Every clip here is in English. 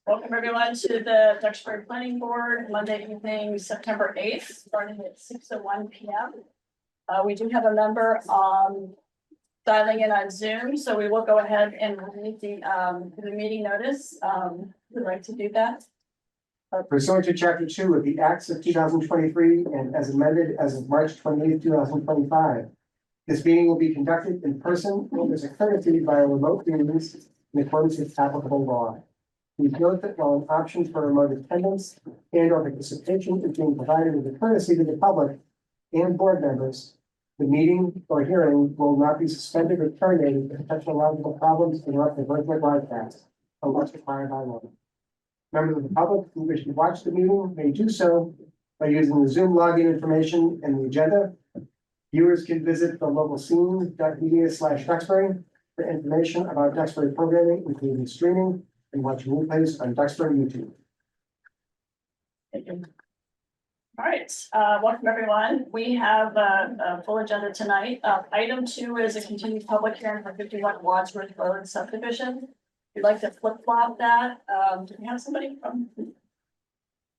Welcome everyone to the Duxbury Planning Board, Monday evening, September 8th, starting at 6:01 p.m. We do have a member dialing in on Zoom, so we will go ahead and read the meeting notice. Would like to do that. Pursuant to Chapter 2 of the Acts of 2023 and as amended as of March 28, 2025, this meeting will be conducted in person or as a courtesy via remote means in accordance with applicable law. Please note that while an option for remote attendance and or participation is being provided as a courtesy to the public and board members, the meeting or hearing will not be suspended or terminated if technological problems interrupt the virtual broadcast unless required by law. Members of the public who wish to watch the meeting may do so by using the Zoom login information and the agenda. Viewers can visit the local scene.media/Duxbury for information about Duxbury programming, including streaming and watching replays on Duxbury YouTube. Thank you. All right, welcome everyone. We have a full agenda tonight. Item 2 is a continued public hearing for 51 Wadsworth Road subdivision. We'd like to flip-flop that. Do we have somebody from?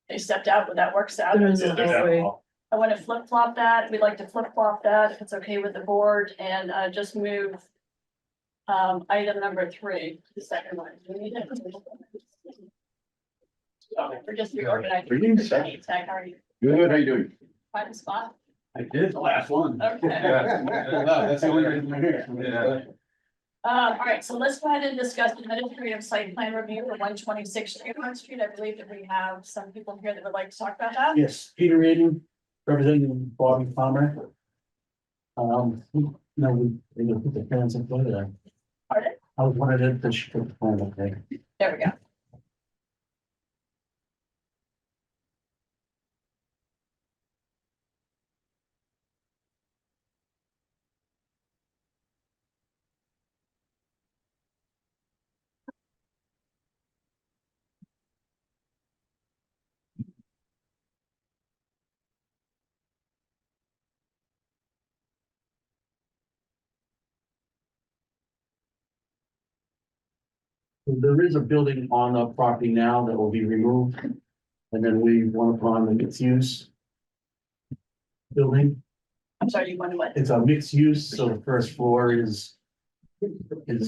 They stepped out, but that works out. I want to flip-flop that. We'd like to flip-flop that if it's okay with the board and just move item number 3, the second one. Do we need it? We're just reorganizing. How are you? Good, how you doing? Find a spot. I did the last one. Okay. That's the only reason I'm here. Yeah. All right, so let's go ahead and discuss the administrative site plan review for 126 Tremont Street. I believe that we have some people here that would like to talk about that. Yes, Peter Reardon, representing Bobby Palmer. No, we put the plans in front of there. Pardon? I was wondering if she put the plan up there. There we go. There is a building on the property now that will be removed. And then we want to put on the mixed use building. I'm sorry, you wonder what? It's a mixed use, so the first floor is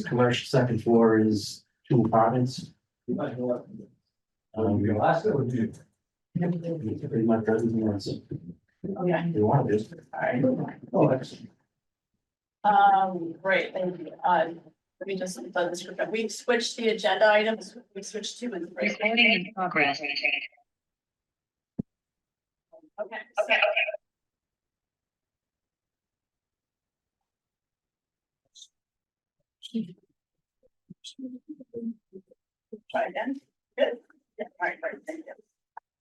commercial, second floor is 2 apartments. Pretty much everything else. Okay. You want this. Great, thank you. Let me just put this group up. We switched the agenda items. We switched 2 and 3. Recording in progress. Okay. Try again. Good. Yeah, all right, great, thank you.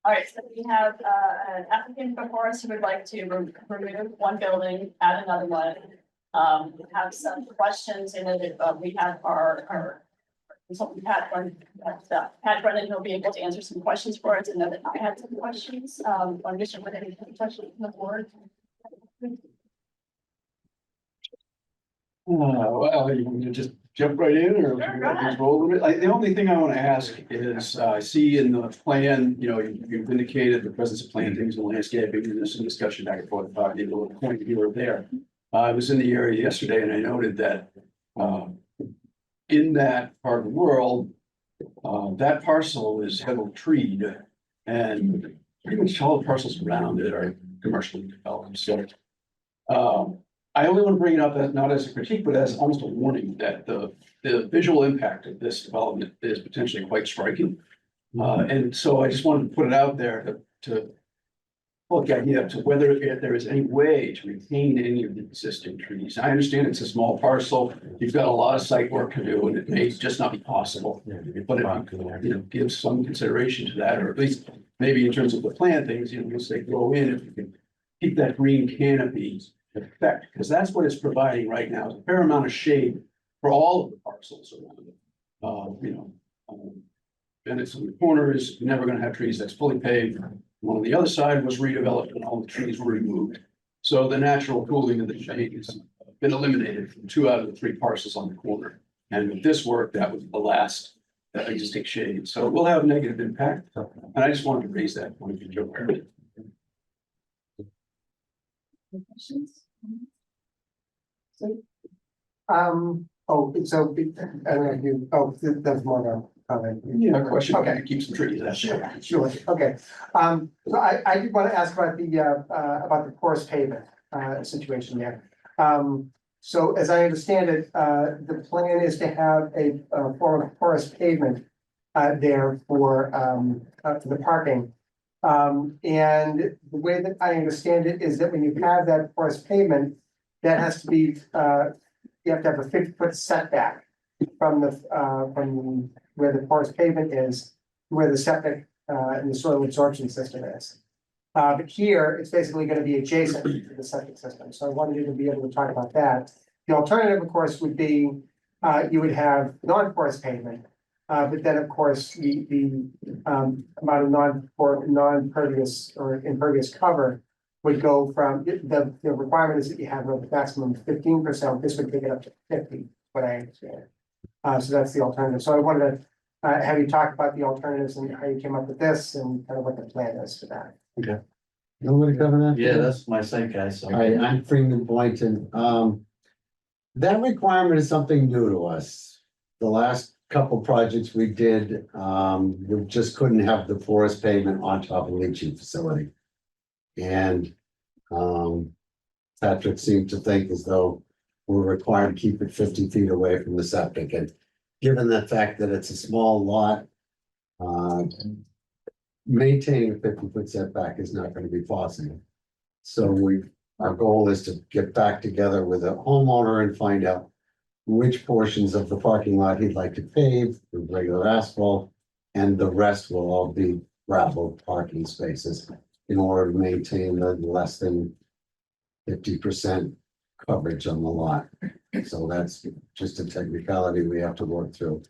All right, so we have an applicant before us who would like to remove one building, add another one. We have some questions in it. We have our consultant Pat Brennan, who'll be able to answer some questions for us. I know that I had some questions. I'm just with any questions from the board. Well, you want me to just jump right in or Sure, go ahead. just roll with it? The only thing I want to ask is, I see in the plan, you've indicated the presence of plantings and landscaping, and there's some discussion back and forth about the little point here or there. I was in the area yesterday and I noted that in that part of the world, that parcel is heavily treed and pretty much all the parcels around it are commercially developed. So I only want to bring it up as not as a critique, but as almost a warning that the visual impact of this development is potentially quite striking. And so I just wanted to put it out there to look at, to whether if there is any way to retain any of the existing trees. I understand it's a small parcel. You've got a lot of site work to do and it may just not be possible. But if you give some consideration to that, or at least maybe in terms of the plantings, we'll say go in if you can keep that green canopy effect, because that's what it's providing right now, is a fair amount of shade for all of the parcels around it. And it's in the corner is never going to have trees that's fully paved. One on the other side was redeveloped and all the trees were removed. So the natural cooling of the shade has been eliminated from 2 out of the 3 parcels on the corner. And with this work, that was the last that existing shade, so it will have negative impact. And I just wanted to raise that point of view. Any questions? So, I don't know, that's more of a comment. Yeah, question, Okay. okay, keep some trees. That's Sure, okay. So I did want to ask about the porous pavement, situation there. So as I understand it, the plan is to have a form of porous pavement there for the parking. And the way that I understand it is that when you have that porous pavement, that has to be, you have to have a 50-foot setback from where the porous pavement is, where the septic and the soil absorption system is. But here, it's basically gonna be adjacent to the septic system, so I wanted you to be able to talk about that. The alternative, of course, would be, you would have non-porous pavement. But then, of course, the amount of non-pervious or impervious cover would go from, the requirement is that you have a maximum of 15%, this would take it up to 50, what I understand. So that's the alternative, so I wanted to have you talk about the alternatives and how you came up with this and kind of what the plan is for that. Nobody cover that? Yeah, that's my site guy, so. All right, I'm Freeman Boynton. That requirement is something new to us. The last couple projects we did, we just couldn't have the porous pavement on top of the leaching facility. And, Patrick seemed to think as though we're required to keep it 50 feet away from the septic. And given the fact that it's a small lot, maintaining a 50-foot setback is not going to be possible. So our goal is to get back together with a homeowner and find out which portions of the parking lot he'd like to pave with regular asphalt, and the rest will all be gravel parking spaces in order to maintain the less than 50% coverage on the lot. So that's just a technicality we have to work through.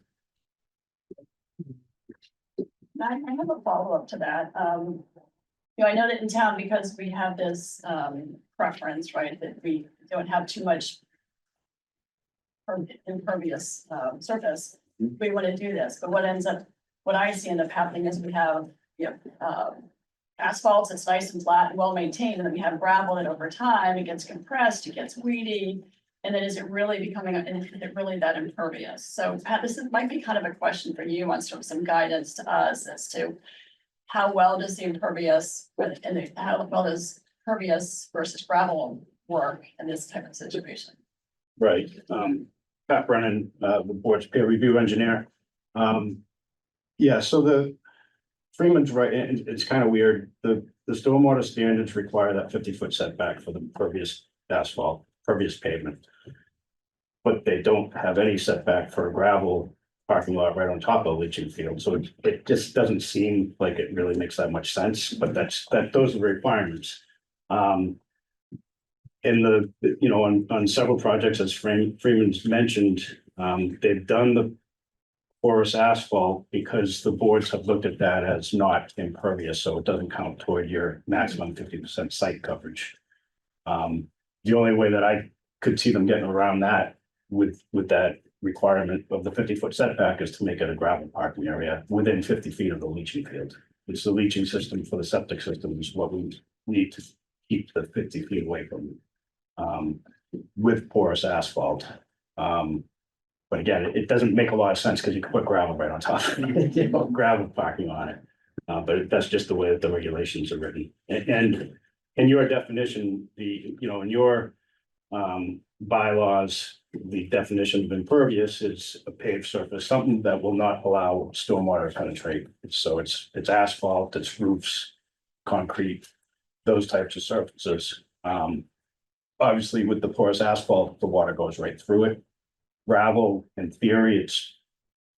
I have a follow-up to that. I know that in town, because we have this preference, right, that we don't have too much impervious surface, we want to do this, but what I see end up happening is we have, asphalt, it's nice and flat and well maintained, and then we have gravel that over time, it gets compressed, it gets weedy. And then is it really becoming, is it really that impervious? So Pat, might be kind of a question for you on sort of some guidance to us as to how well does the impervious, and how well does pervious versus gravel work in this type of situation? Right, Pat Brennan, the board's peer review engineer. Yeah, so the Freeman's right, and it's kind of weird, the stormwater standards require that 50-foot setback for the pervious asphalt, pervious pavement. But they don't have any setback for a gravel parking lot right on top of a leaching field, so it just doesn't seem like it really makes that much sense, but those are the requirements. In on several projects, as Freeman's mentioned, they've done the porous asphalt because the boards have looked at that as not impervious, so it doesn't count toward your maximum 50% site coverage. The only way that I could see them getting around that with that requirement of the 50-foot setback is to make it a gravel parking area within 50 feet of the leaching field. It's the leaching system for the septic system is what we need to keep the 50 feet away from with porous asphalt. But again, it doesn't make a lot of sense because you can put gravel right on top, gravel parking on it. But that's just the way that the regulations are written. And in your definition, in your bylaws, the definition of impervious is a paved surface, something that will not allow stormwater to penetrate. So it's asphalt, it's roofs, concrete, those types of surfaces. Obviously, with the porous asphalt, the water goes right through it. Gravel, in theory,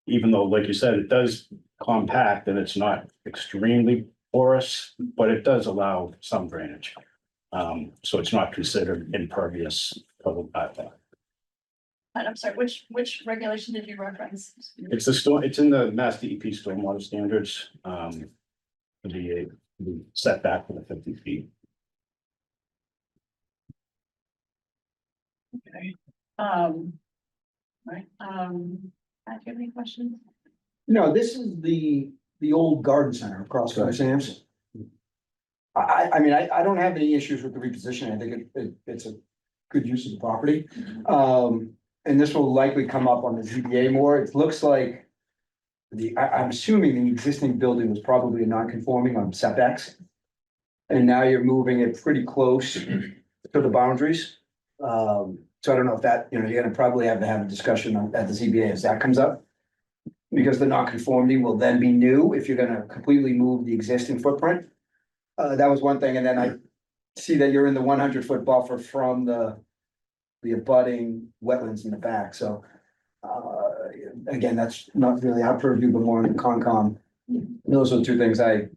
even though, like you said, it does compact and it's not extremely porous, but it does allow some drainage. So it's not considered impervious. And I'm sorry, which regulation did you reference? It's in the Mass DEP stormwater standards. The setback for the 50 feet. Okay. Right. Do you have any questions? No, this is the old garden center across from Sam's. I don't have any issues with the repositioning. I think it's a good use of the property. And this will likely come up on the ZBA more. It looks like I'm assuming the existing building was probably a non-conforming on setbacks. And now you're moving it pretty close to the boundaries. So I don't know if that, you're gonna probably have to have a discussion at the ZBA as that comes up. Because the non-conformity will then be new if you're gonna completely move the existing footprint. That was one thing, and then I see that you're in the 100-foot buffer from the abutting wetlands in the back, so. Again, that's not really our purview, but more in the Concom. Those are the two things I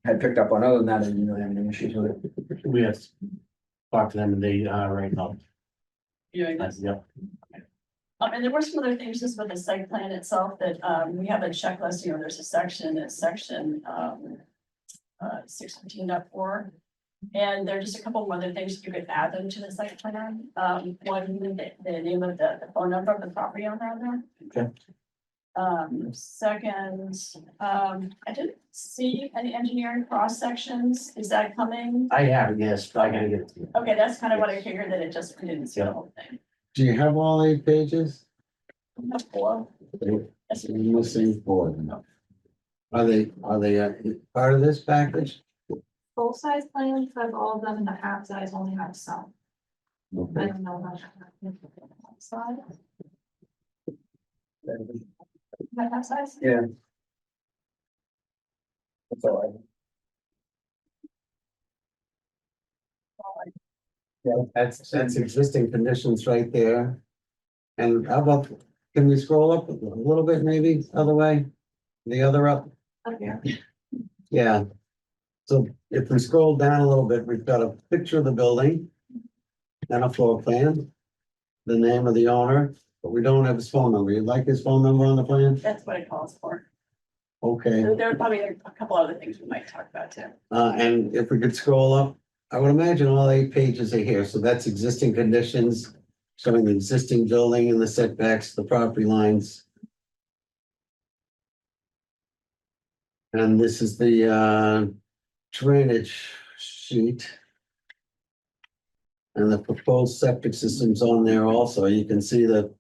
had picked up on. Other than that, I didn't really have any issues with it. We have to talk to them and they are right now. Yeah, I guess. Yep. And there were some other things just with the site plan itself that, we have a checklist, there's a section, it's section, 615.4. And there are just a couple of other things you could add them to the site plan. One, the name of the phone number of the property owner on there. Okay. Second, I didn't see any engineering cross sections. Is that coming? I have, yes, but I gotta get it to you. Okay, that's kind of what I figured, that it just, we didn't see the whole thing. Do you have all 8 pages? Four. Yes. You're missing 4. Are they part of this package? Full-size plans have all of them, and the half-size only have some. I Okay. don't know about half-size. That half-size? Yeah. That's all That's existing conditions right there. And how about, can we scroll up a little bit, maybe, other way? The other up? Up here. Yeah. So if we scroll down a little bit, we've got a picture of the building. And a floor plan. The name of the owner, but we don't have his phone number. You'd like his phone number on the plan? That's what it calls for. Okay, There are probably a couple other things we might talk about too. and if we could scroll up, I would imagine all 8 pages are here, so that's existing conditions. Showing the existing building and the setbacks, the property lines. And this is the drainage sheet. And the proposed septic system's on there also. You can see the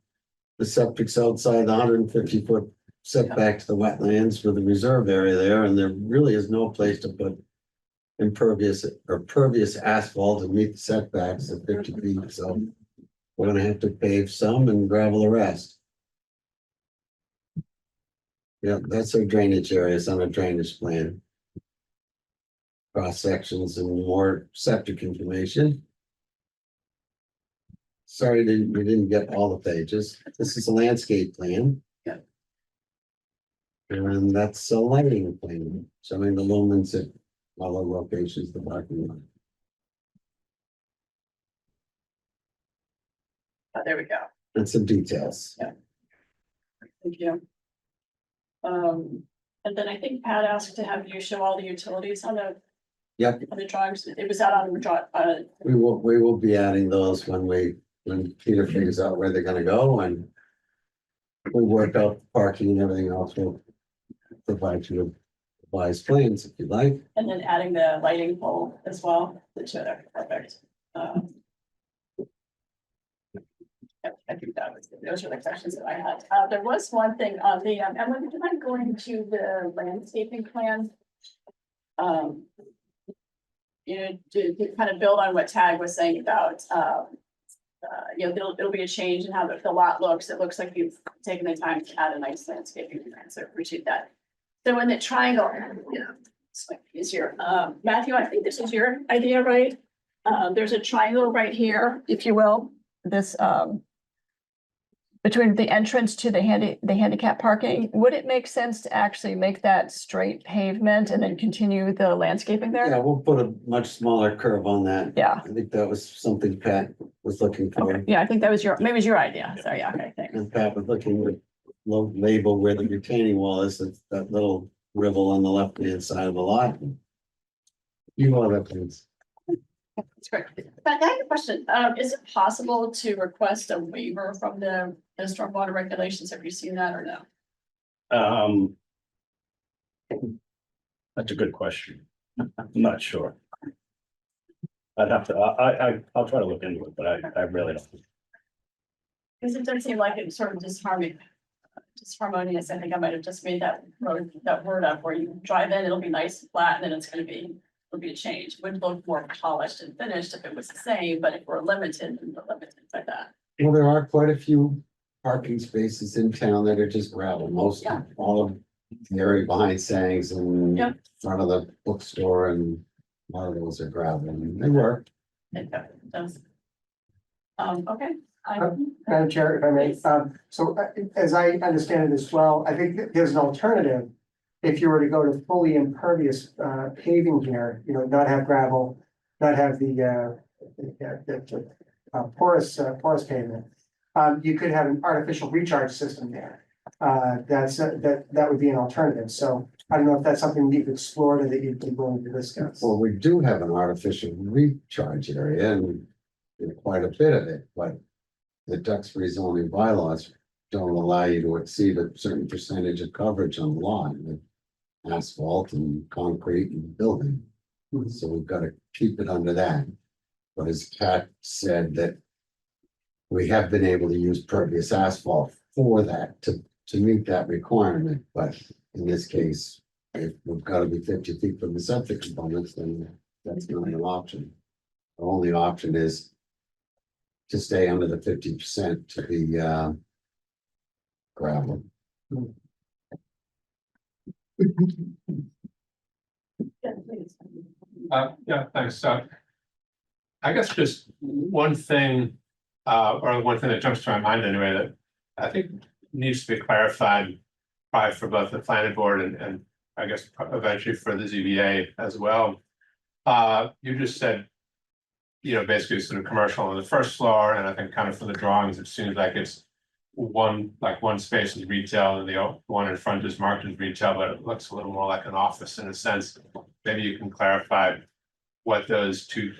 septic's outside the 150-foot setback to the wetlands with the reserve area there, and there really is no place to put impervious or pervious asphalt to meet the setbacks at 50 feet, so we're gonna have to pave some and gravel the rest. Yeah, that's our drainage areas on a drainage plan. Cross sections and more septic information. Sorry, we didn't get all the pages. This is a landscape plan. Yeah. And that's a lighting plan, showing the lumens at all the locations, the parking lot. Oh, there we go. And some details. Thank you. And then I think Pat asked to have you show all the utilities on Yep, the drawings. It was out on the draw, we will be adding those when Peter figures out where they're gonna go and we work out parking and everything else. We'll provide you with revised plans if you'd like. and then adding the lighting pole as well, the two are perfect. I think those are the questions that I had. There was one thing on the, Emily, would you mind going to the landscaping plan? To kind of build on what Tag was saying about, it'll be a change in how the lot looks. It looks like you've taken the time to add a nice landscaping plan, so I appreciate that. So in the triangle, it's like easier. Matthew, I think this is your idea, right? There's a triangle right here, if you will, this, between the entrance to the handicap parking. Would it make sense to actually make that straight pavement and then continue the landscaping Yeah, there? we'll put a much smaller curve on that. Yeah, I think that was something Pat was looking for. okay, yeah, I think that was maybe it was your idea, so yeah, okay, thanks. And Pat was looking to label where the retaining wall is, that little rivel on the left-hand side of the lot. You other things. That's great. But I have a question. Is it possible to request a waiver from the stormwater regulations? Have you seen that or no? Um. That's a good question. I'm not sure. I'd have to, I'll try to look into it, but I really don't. Because it does seem like it's sort of disharmonious. I think I might have just made that word up where you drive in, it'll be nice and flat, and then it'll be a change. It would look more polished and finished if it was the same, but if we're limited, then we're limited by that. Well, there are quite a few parking spaces in town that are just gravel, most, Yeah. all of the area behind Sangs and Yep. front of the bookstore and a lot of those are gravel, and they work. It does. Okay. Madam Chair, if I may, so as I understand it as well, I think that there's an alternative. If you were to go to fully impervious paving here, you know, not have gravel, not have the porous pavement. You could have an artificial recharge system there. That would be an alternative. So I don't know if that's something you've explored or that you'd be willing to discuss. Well, we do have an artificial recharge area and quite a bit of it, but the Duxbury zoning bylaws don't allow you to exceed a certain percentage of coverage on the lot with asphalt and concrete and building. So we've got to keep it under that. But as Pat said, that we have been able to use pervious asphalt for that to meet that requirement, but in this case, if we've got to be 50 feet from the septic components, then that's not an option. The only option is to stay under the 50% to be gravel. Yeah, please. Yeah, thanks. So I guess just one thing, or one thing that jumps to my mind anyway, that I think needs to be clarified probably for both the planning board and I guess eventually for the ZBA as well. You just said, you know, basically sort of commercial on the first floor, and I think kind of for the drawings, it seems like it's one space is retail and the one in front is marked as retail, but it looks a little more like an office in a sense. Maybe you can clarify what those two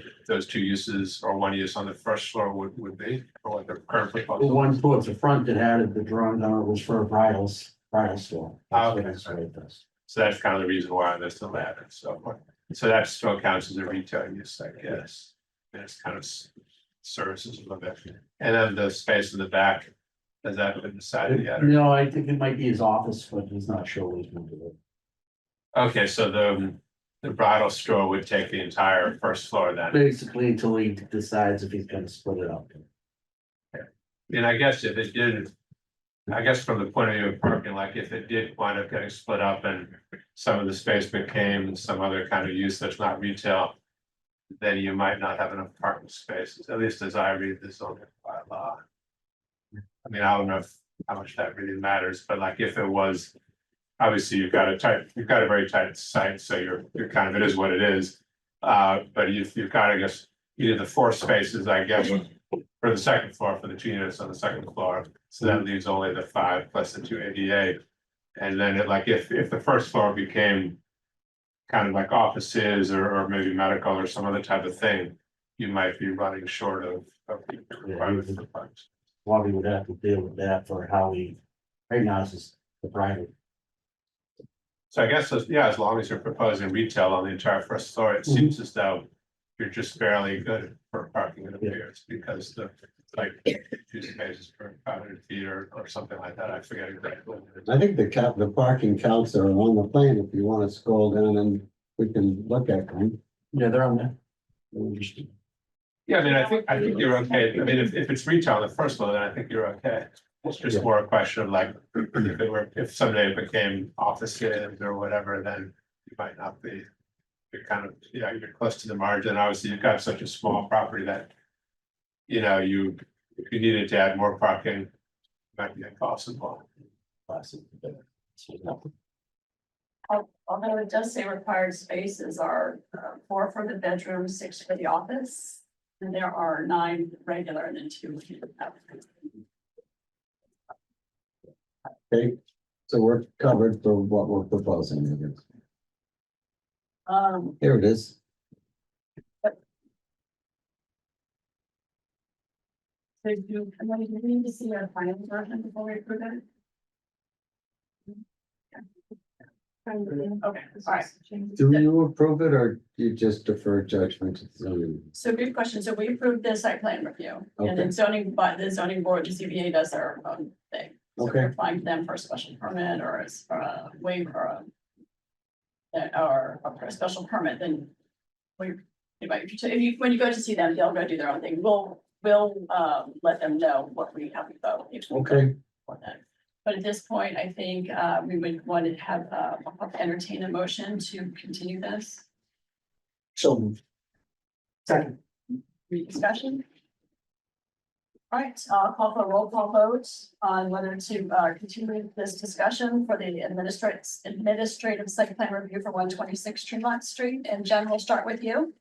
uses or one use on the first floor would be, or what the current The proposal. one towards the front that had the drawing on it was for a bridal store. That's what Okay. it's right, that's- So that's kind of the reason why there's the ladder and so forth. So that still counts as a retail use, I guess. And it's kind of services a little bit. And then the space in the back, has that been decided yet? No, I think it might be his office, but he's not sure what he's going to do. Okay, so the bridal store would take the entire first floor then. Basically, until he decides if he's gonna split it up. And I guess if it did, I guess from the point of view of parking, like if it did wind up getting split up and some of the space became some other kind of use that's not retail, then you might not have enough parking spaces, at least as I read the zoning bylaw. I mean, I don't know how much that really matters, but like if it was, obviously you've got a very tight site, so you're kind of, it is what it is. But you've got, I guess, either the 4 spaces, I guess, for the second floor, for the 2 units on the second floor. So that leaves only the 5 plus the 2 ADA. And then it, like, if the first floor became kind of like offices or maybe medical or some other type of thing, you might be running short of requirements for parks. Bobby would have to deal with that for how he, right now it's just the private. So I guess, yeah, as long as you're proposing retail on the entire first floor, it seems as though you're just barely good for parking, it appears, because the, like, 2 spaces per 500 feet or something like that, I forget exactly. I think the parking counts are on the plan. If you want to scroll down and we can look at them. Yeah, they're on there. Yeah, I mean, I think you're okay. I mean, if it's retail on the first floor, then I think you're okay. It's just more a question of like, if someday it became offices or whatever, then you might not be. You're kind of, yeah, you're close to the margin. Obviously, you've got such a small property that, you know, if you needed to add more parking, it might be impossible. Although it does say required spaces are 4 for the bedroom, 6 for the office, and there are 9 regular and then 2. Okay, so we're covered for what we're proposing. Here it is. So do we need to see our final version before we approve it? Okay, all right. Do you approve it or do you just defer judgment to the zoning? So good question. So we approved the site plan review and Okay. then zoning, but the zoning board, the ZBA does their own thing. So Okay. we're applying to them for a special permit or as a waiver or for a special permit, then we invite you to, if you, when you go to see them, they'll go do their own thing. We'll let them know what we have to vote. Okay. For that. But at this point, I think we would want to have entertain a motion to continue this So. Second. discussion. All right, I'll call for a roll call vote on whether to continue this discussion for the administrative site plan review for 126 Tremont Street. And Jen, we'll start with you.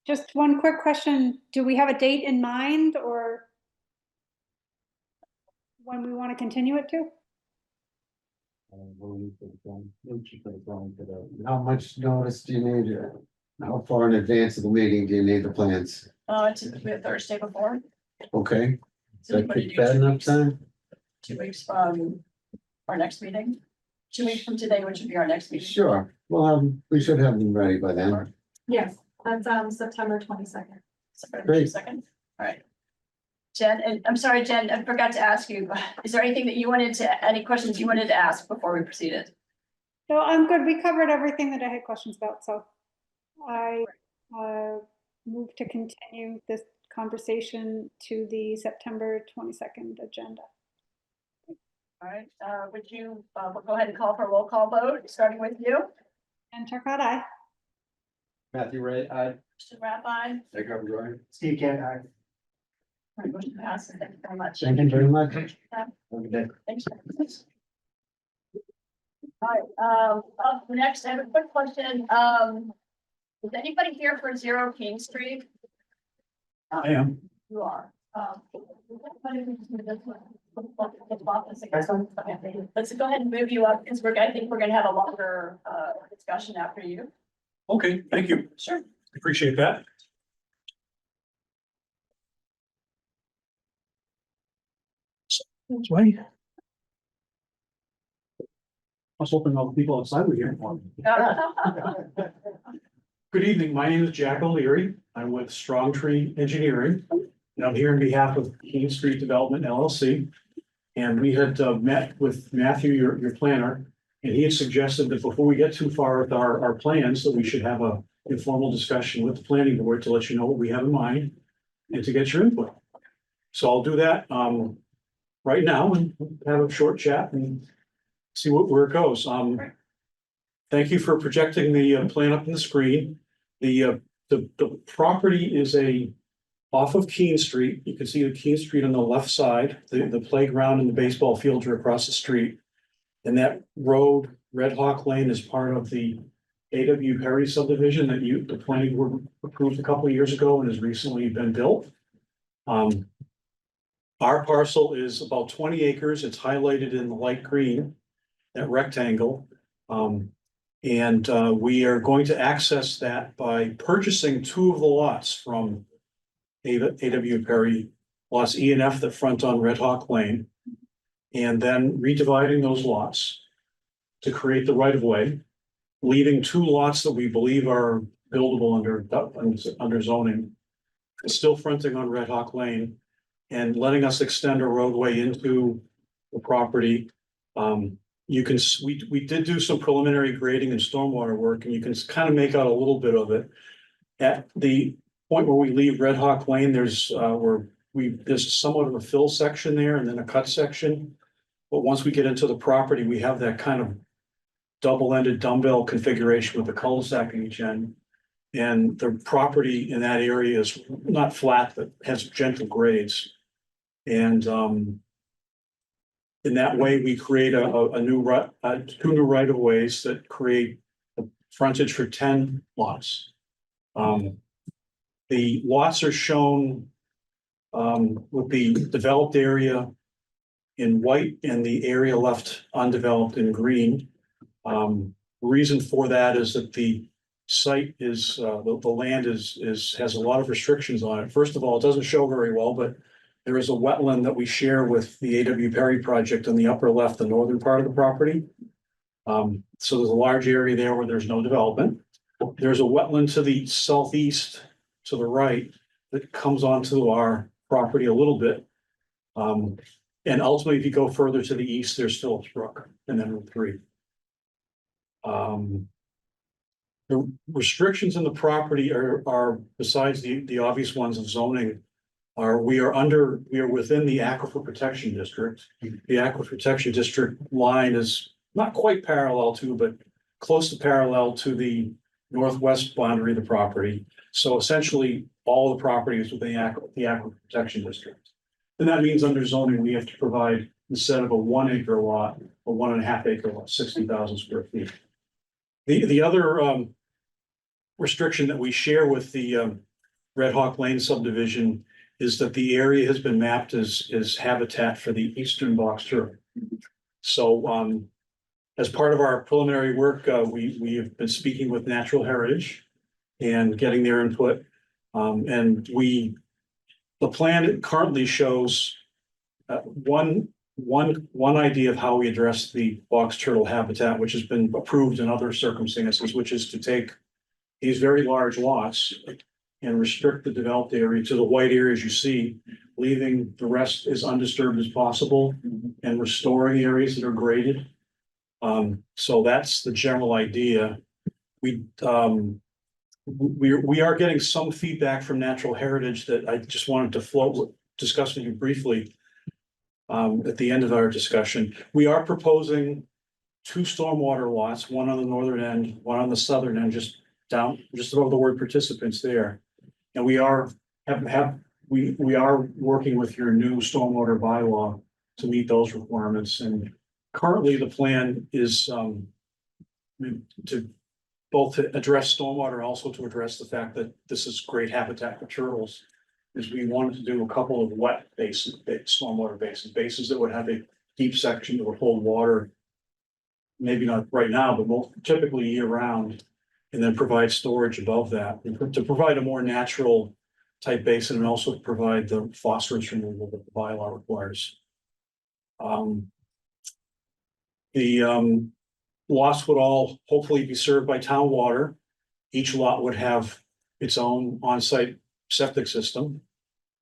Just one quick question. Do we have a date in mind or when we want to continue it to? How much notice do you need? How far in advance of the meeting do you need the plans? Typically a Thursday before. Okay, So that you wanna could do bad 2 enough weeks? time? 2 weeks from our next meeting. 2 weeks from today, which would be our next meeting. Sure, well, we should have them ready by then. Yes, that's September 22nd. Great. Second, all right. Jen, and I'm sorry, Jen, I forgot to ask you, is there anything that you wanted to, any questions you wanted to ask before we proceeded? No, I'm good. We covered everything that I had questions about, so I move to continue this conversation to the September 22nd agenda. All right, would you, we'll go ahead and call for a roll call vote, starting with you. And Turcott, aye. Matthew Ray, I. Mr. Rabbi. Steve Kent, aye. All right, motion passes. Thank you very much. Thank you very much. Yeah. Have a good day. Thanks. All right, up next, I have a quick question. Is anybody here for 0 King Street? I am. You are. Let's go ahead and move you up because I think we're gonna have a longer discussion after you. Okay, thank you. Sure. Appreciate that. This way. I was hoping all the people outside would hear for me. Good evening, my name is Jack O'Leary. I'm with Strong Tree Engineering. And I'm here on behalf of King Street Development LLC. And we had met with Matthew, your planner, and he had suggested that before we get too far with our plans, that we should have a informal discussion with the planning board to let you know what we have in mind and to get your input. So I'll do that right now and have a short chat and see where it goes. Thank you for projecting the plan up on the screen. The property is off of Keene Street. You can see the Keene Street on the left side. The playground and the baseball fields are across the street. And that road, Red Hawk Lane, is part of the A.W. Perry subdivision that the planning board approved a couple of years ago and has recently been built. Our parcel is about 20 acres. It's highlighted in the light green, that rectangle. And we are going to access that by purchasing 2 of the lots from A.W. Perry, lots E and F that front on Red Hawk Lane. And then redividing those lots to create the right of way, leaving 2 lots that we believe are buildable under zoning, still fronting on Red Hawk Lane, and letting us extend a roadway into the property. We did do some preliminary grading and stormwater work, and you can kind of make out a little bit of it. At the point where we leave Red Hawk Lane, there's somewhat of a fill section there and then a cut section. But once we get into the property, we have that kind of double-ended dumbbell configuration with the cul-de-sac in each end. And the property in that area is not flat, but has gentle grades. And in that way, we create two new right of ways that create a frontage for 10 lots. The lots are shown with the developed area in white and the area left undeveloped in green. Reason for that is that the site is the land has a lot of restrictions on it. First of all, it doesn't show very well, but there is a wetland that we share with the A.W. Perry project in the upper left, the northern part of the property. So there's a large area there where there's no development. There's a wetland to the southeast, to the right, that comes onto our property a little bit. And ultimately, if you go further to the east, there's Phillips Brook and then Route 3. The restrictions in the property are besides the obvious ones of zoning. We are within the Aquifer Protection District. The Aquifer Protection District line is not quite parallel to, but close to parallel to the northwest boundary of the property. So essentially, all the property is within the Aquifer Protection District. And that means under zoning, we have to provide, instead of a 1 acre lot, a 1.5 acre lot, 60,000 square feet. The other restriction that we share with the Red Hawk Lane subdivision is that the area has been mapped as habitat for the eastern box turtle. So as part of our preliminary work, we have been speaking with Natural Heritage and getting their input. And the plan currently shows one idea of how we address the box turtle habitat, which has been approved in other circumstances, which is to take these very large lots and restrict the developed area to the white areas you see, leaving the rest as undisturbed as possible and restoring areas that are graded. So that's the general idea. We are getting some feedback from Natural Heritage that I just wanted to discuss with you briefly at the end of our discussion. We are proposing 2 stormwater lots, one on the northern end, one on the southern end, just above the word participants there. And we are working with your new stormwater bylaw to meet those requirements. And currently the plan is to both to address stormwater, also to address the fact that this is great habitat for turtles, is we wanted to do a couple of wet basins, stormwater basins that would have a deep section that would hold water, maybe not right now, but typically year round, and then provide storage above that to provide a more natural type basin and also to provide the phosphorus removal that the bylaw requires. The lots would all hopefully be served by town water. Each lot would have its own on-site septic system,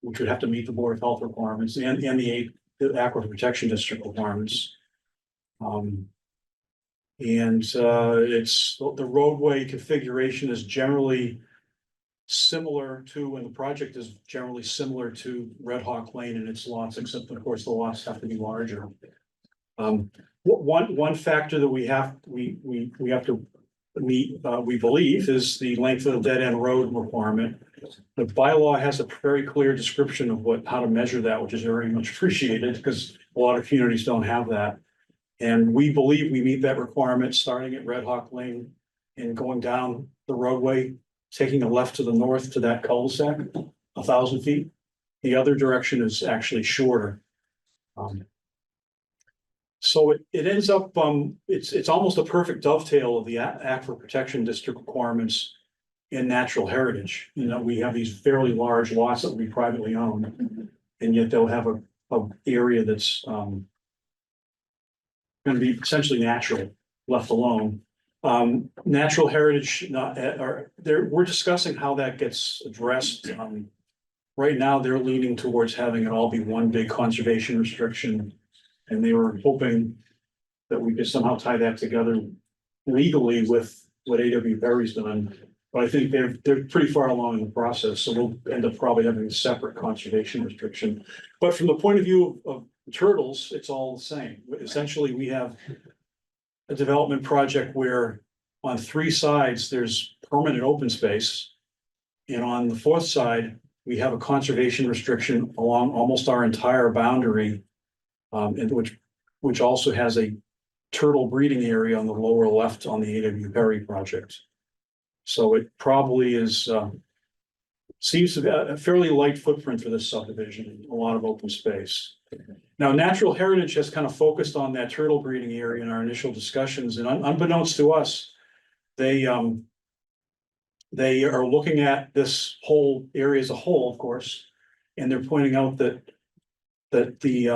which would have to meet the Board of Health requirements and the Aquifer Protection District requirements. It's the roadway configuration is generally similar to, and the project is generally similar to Red Hawk Lane and its lots, except of course the lots have to be larger. One factor that we have to meet, we believe, is the length of the dead end road requirement. The bylaw has a very clear description of how to measure that, which is very much appreciated because a lot of communities don't have that. And we believe we meet that requirement starting at Red Hawk Lane and going down the roadway, taking a left to the north to that cul-de-sac, 1,000 feet. The other direction is actually shorter. So it ends up, it's almost a perfect dovetail of the Aquifer Protection District requirements in Natural Heritage. You know, we have these fairly large lots that we privately own, and yet they'll have a area that's going to be essentially natural, left alone. Natural Heritage, we're discussing how that gets addressed. Right now, they're leaning towards having it all be one big conservation restriction. And they were hoping that we could somehow tie that together legally with what A.W. Perry's done. But I think they're pretty far along in the process, so we'll end up probably having a separate conservation restriction. But from the point of view of turtles, it's all the same. Essentially, we have a development project where on 3 sides, there's permanent open space. And on the 4th side, we have a conservation restriction along almost our entire boundary. And which also has a turtle breeding area on the lower left on the A.W. Perry project. So it probably is, seems to be a fairly light footprint for this subdivision, a lot of open space. Now, Natural Heritage has kind of focused on that turtle breeding area in our initial discussions, and unbeknownst to us, they are looking at this whole area as a whole, of course, and they're pointing out that the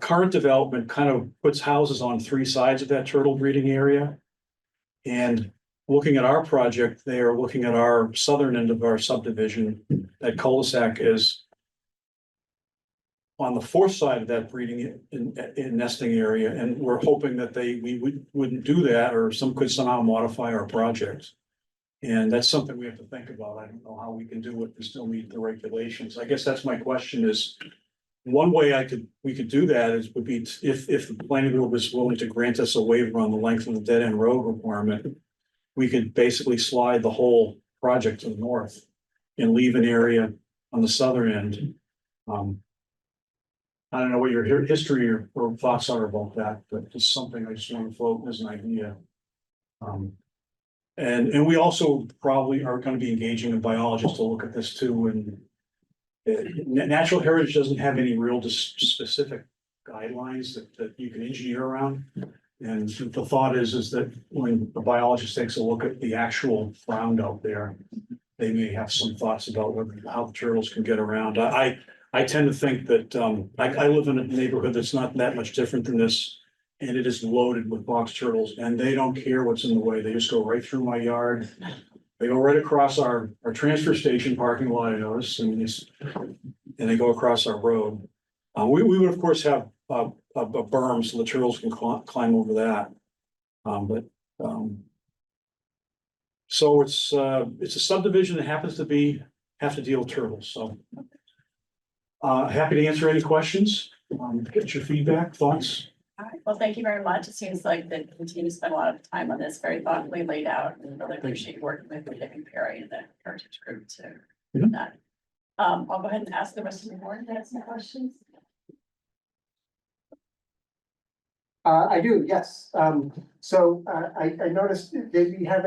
current development kind of puts houses on three sides of that turtle breeding area. And looking at our project, they are looking at our southern end of our subdivision. That cul-de-sac is on the fourth side of that breeding in nesting area, and we're hoping that wouldn't do that, or could somehow modify our project. And that's something we have to think about. I don't know how we can do it and still meet the regulations. I guess that's my question is, one way we could do that would be if the planning board was willing to grant us a waiver on the length of the dead end road requirement, we could basically slide the whole project to the north and leave an area on the southern end. I don't know what your history or thoughts are about that, but it's something I just want to float as an idea. And we also probably are going to be engaging a biologist to look at this too. And natural heritage doesn't have any real specific guidelines that you can engineer around. And the thought is that when the biologist takes a look at the actual ground out there, they may have some thoughts about how the turtles can get around. I tend to think that I live in a neighborhood that's not that much different than this, and it is loaded with box turtles, and they don't care what's in the way. They just go right through my yard. They go right across our transfer station parking lot, I notice, and they go across our road. We would of course have a berm so the turtles can climb over that. So it's a subdivision that happens to have to deal with turtles. So happy to answer any questions. Get your feedback, thoughts. All right, well, thank you very much. It seems like the team spent a lot of time on this, very thoughtfully laid out, and really appreciate working with David Perry and the Heritage Group to do that. I'll go ahead and ask the rest of the board to ask some questions. I do, yes. So I noticed that we have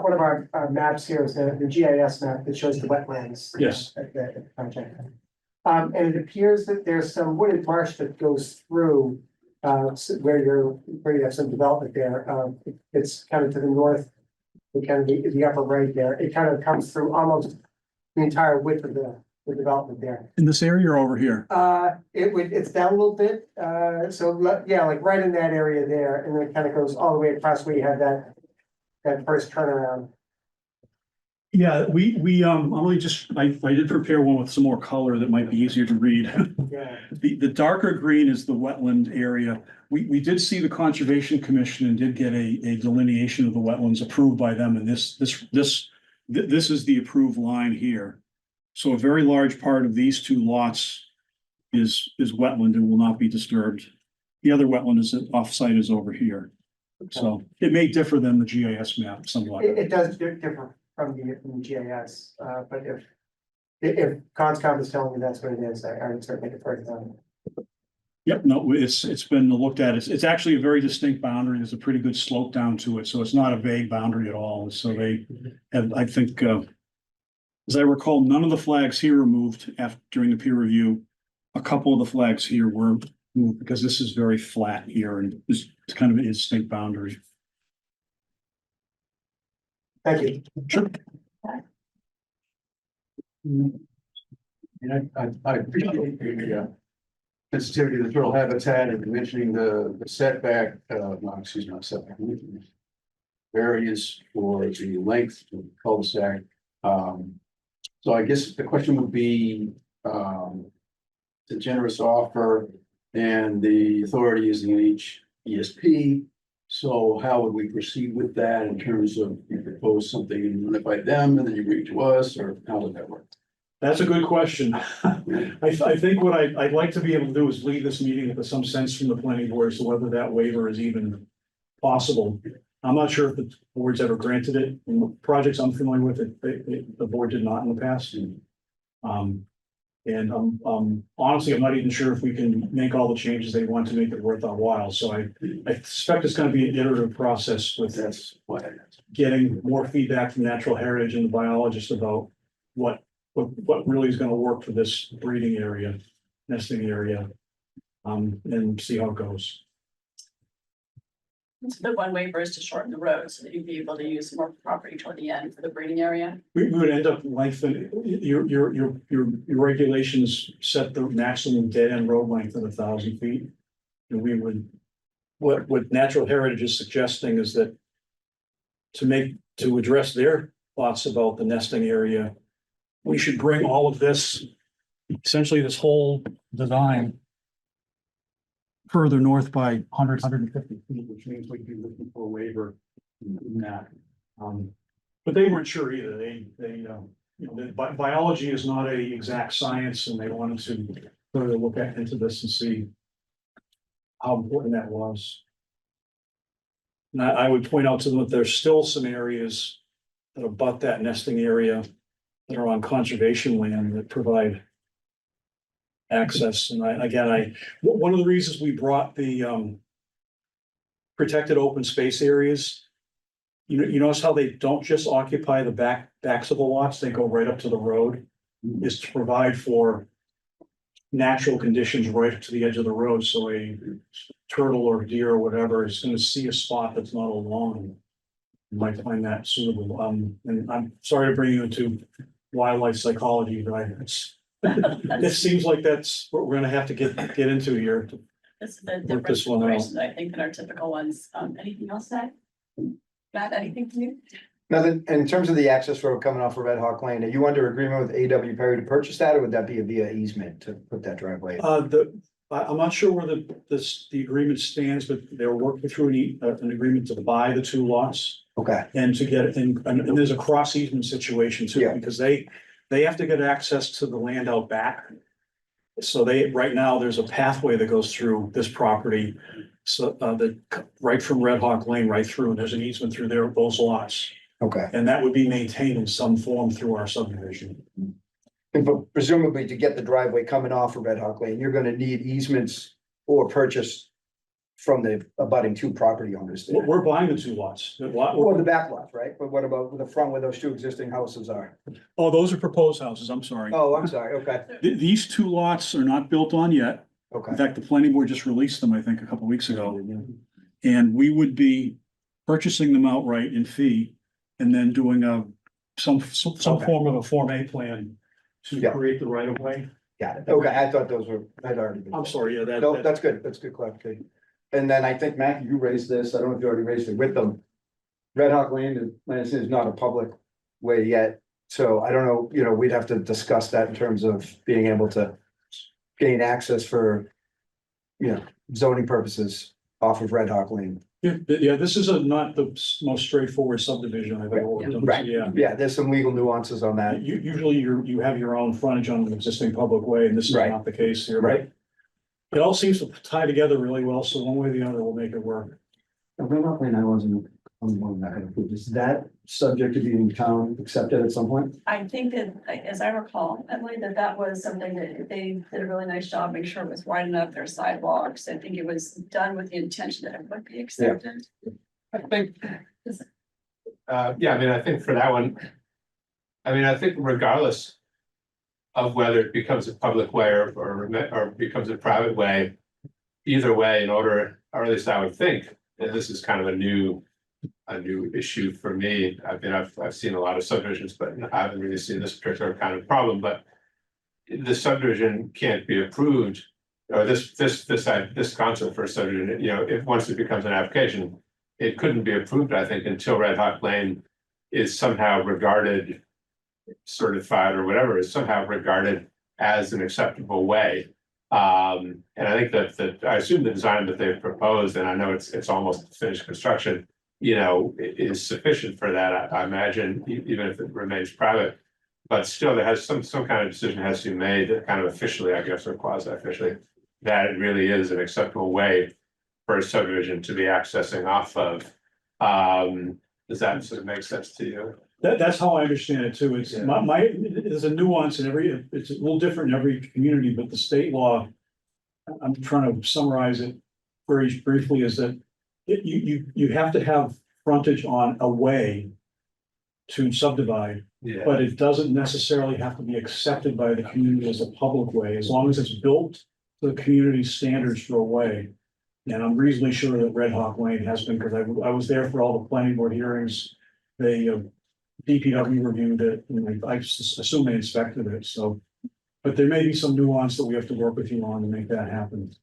one of our maps here is the GIS map that shows the wetlands. Yes. At the project. And it appears that there's some wooded marsh that goes through where you have some development there. It's kind of to the north, kind of the upper right there. It kind of comes through almost the entire width of the development there. In this area or over here? It's down a little bit, yeah, like right in that area there, and then it kind of goes all the way across where you have that first turnaround. Yeah, I did prepare one with some more color that might be easier to read. Yeah. The darker green is the wetland area. We did see the Conservation Commission and did get a delineation of the wetlands approved by them, and this is the approved line here. So a very large part of these two lots is wetland and will not be disturbed. The other wetland is offsite is over here. So it may differ than the GIS map somewhat. It does differ from the GIS, but if Conscom is telling me that's what it is, I would certainly defer to them. Yep, no, it's been looked at. It's actually a very distinct boundary. There's a pretty good slope down to it, so it's not a vague boundary at all. So they have, I think, as I recall, none of the flags here were moved during the peer review. A couple of the flags here were moved because this is very flat here and it's kind of a distinct boundary. Thank you. Sure. And I appreciate the sensitivity to the turtle habitat and mentioning the setback, no, excuse me, not setback. Variance for the length of the cul-de-sac. So I guess the question would be, the generous offer and the authority is in each ESP. So how would we proceed with that in terms of you propose something and run it by them and then you bring it to us, or how would that work? That's a good question. I think what I'd like to be able to do is lead this meeting with some sense from the planning board as to whether that waiver is even possible. I'm not sure if the board's ever granted it. In the projects I'm familiar with, the board did not in the past. And honestly, I'm not even sure if we can make all the changes they want to make it worth our while. So I suspect it's going to be an iterative process with That's what I asked. getting more feedback from natural heritage and the biologists about what really is going to work for this breeding area, nesting area, and see how it goes. The one waiver is to shorten the road so that you'd be able to use more property toward the end for the breeding area. We would end up lengthening, your regulations set the maximum dead end road length at 1,000 feet. And we would, what Natural Heritage is suggesting is that to address their thoughts about the nesting area, we should bring all of this, essentially this whole design further north by 150 feet, which means we'd be looking for a waiver in that. But they weren't sure either. Biology is not a exact science, and they wanted to further look into this and see how important that was. And I would point out to them that there's still some areas that abut that nesting area that are on conservation land that provide access. And one of the reasons we brought the protected open space areas, you notice how they don't just occupy the backs of the lots, they go right up to the road, is to provide for natural conditions right to the edge of the road. So a turtle or deer or whatever is going to see a spot that's not a lawn. You might find that suitable. And I'm sorry to bring you into wildlife psychology, but it seems like that's what we're gonna have to get into here. This is a Work different this one out. situation, I think, than our typical ones. Anything else, Zach? Matt, anything from you? Nothing, in terms of the access road coming off of Red Hawk Lane, are you under agreement with A.W. Perry to purchase that, or would that be via easement to put that driveway? I'm not sure where the agreement stands, but they're working through an agreement to buy the two lots. Okay, And to get, and there's a cross easement situation too, Yeah. because they have to get access to the land out back. So right now, there's a pathway that goes through this property. So, right from Red Hawk Lane right through, and there's an easement through there, those lots. okay. And that would be maintained in some form through our subdivision. But presumably to get the driveway coming off of Red Hawk Lane, you're gonna need easements or purchase from the abutting two property owners there. We're buying the two lots. Or the back lots, right? But what about the front where those two existing houses are? Oh, those are proposed houses. I'm sorry. Oh, I'm sorry, okay, These two lots are not built on yet. In okay. fact, the planning board just released them, I think, a couple weeks ago. And we would be purchasing them outright in fee and then doing some Okay. form of a Form A plan to Yeah. create the right of way. Got it. Okay, I thought those had already been. I'm sorry, yeah, No, that's good. That's good clarification. And then I think, Matthew, you raised this. I don't know if you already raised it with them. Red Hawk Lane, is not a public way yet. So I don't know, we'd have to discuss that in terms of being able to gain access for, zoning purposes off of Red Hawk Lane. Yeah, this is not the most straightforward subdivision I've ever worked on. Right. Yeah. Yeah, there's some legal nuances on that. Usually you have your own frontage on an existing public way, and this is Right. not the case here. Right. It all seems to tie together really well, so one way or the other will make it work. Red Hawk Lane, I wasn't on the one that had approved. Is that subject to being town accepted at some point? I think that, as I recall, Emily, that was something that they did a really nice job, making sure it was wide enough, their sidewalks. I think it was done with the intention that it would be accepted. I think. I think for that one. I think regardless. Of whether it becomes a public way or becomes a private way. Either way, in order, or at least I would think, and this is kind of a new issue for me. I've seen a lot of subdivisions, but I haven't really seen this particular kind of problem, but. The subdivision can't be approved, or this concept for a subdivision, if once it becomes an application. It couldn't be approved, I think, until Red Hawk Lane is somehow regarded. Certified or whatever is somehow regarded as an acceptable way. And I think that I assume the design that they've proposed, and I know it's almost finished construction, is sufficient for that, I imagine, even if it remains private. But still, there has some kind of decision has to be made that kind of officially, I guess, or quasi officially, that it really is an acceptable way for a subdivision to be accessing off of. Does that sort of make sense to you? That's how I understand it too. It's there's a nuance in it's a little different in every community, but the state law. I'm trying to summarize it very briefly, is that you have to have frontage on a way to subdivide, Yeah. but it doesn't necessarily have to be accepted by the community as a public way, as long as it's built to the community standards for a way. And I'm reasonably sure that Red Hawk Lane has been, because I was there for all the planning board hearings. They, DPW reviewed it, and I assume they inspected it, so. But there may be some nuance that we have to work with you on to make that happen.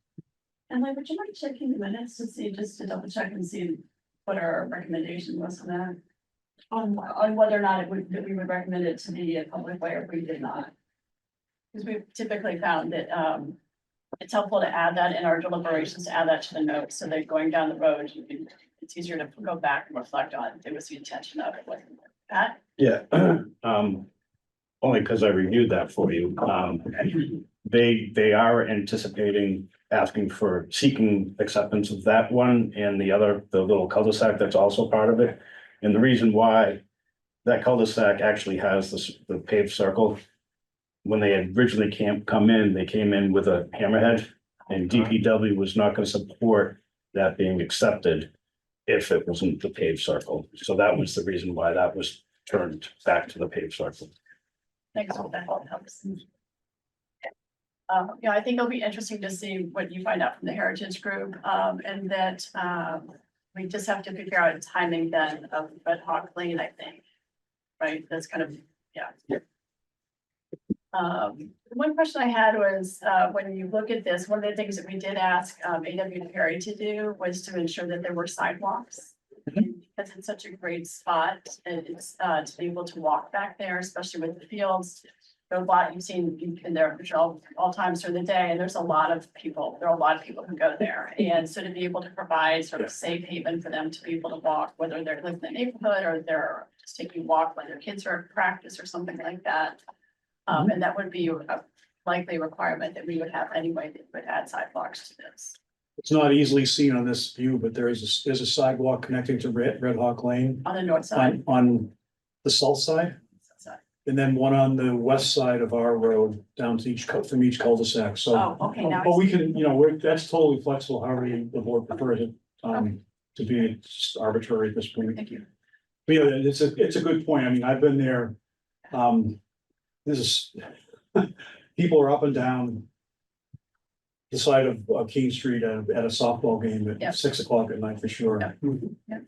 And like, would you mind checking the minutes to see, just to double check and see what our recommendation was on that? On whether or not that we would recommend it to be a public way or if we did not. Because we've typically found that, it's helpful to add that in our deliberations, to add that to the notes, so that going down the road, it's easier to go back and reflect on, it was the intention of it, wasn't it? Pat? Yeah, only because I reviewed that for you. They are anticipating asking for seeking acceptance of that one and the other, the little cul-de-sac that's also part of it. And the reason why that cul-de-sac actually has the paved circle. When they had originally come in, they came in with a hammerhead, and DPW was not going to support that being accepted if it wasn't the paved circle. So that was the reason why that was turned back to the paved circle. Thanks for that help helps. I think it'll be interesting to see what you find out from the Heritage Group, and that, we just have to figure out a timing then of Red Hawk Lane, I think. Right, that's kind of, yeah. One question I had was, when you look at this, one of the things that we did ask, A.W. Perry to do was to ensure that there were sidewalks. Because it's such a great spot, and it's, to be able to walk back there, especially with the fields. There are a lot, you've seen in there, which are all times during the day, and there's a lot of people, there are a lot of people who go there. And so to be able to provide sort of safe haven for them to be able to walk, whether they're living in the neighborhood or they're just taking a walk when their kids are at practice or something like that. And that would be a likely requirement that we would have anyway, that would add sidewalks to this. It's not easily seen on this view, but there's a sidewalk connecting to Red Hawk Lane On the north side. on the south side. And then one on the west side of our road down to from each cul-de-sac, so. Oh, okay, now. But we can, that's totally flexible, however the board prefers it, to be just arbitrary at this point. Thank you. But yeah, it's a good point. I mean, I've been there. This is, people are up and down the side of Keene Street at a softball game Yep. at 6 o'clock at night for sure. Yep.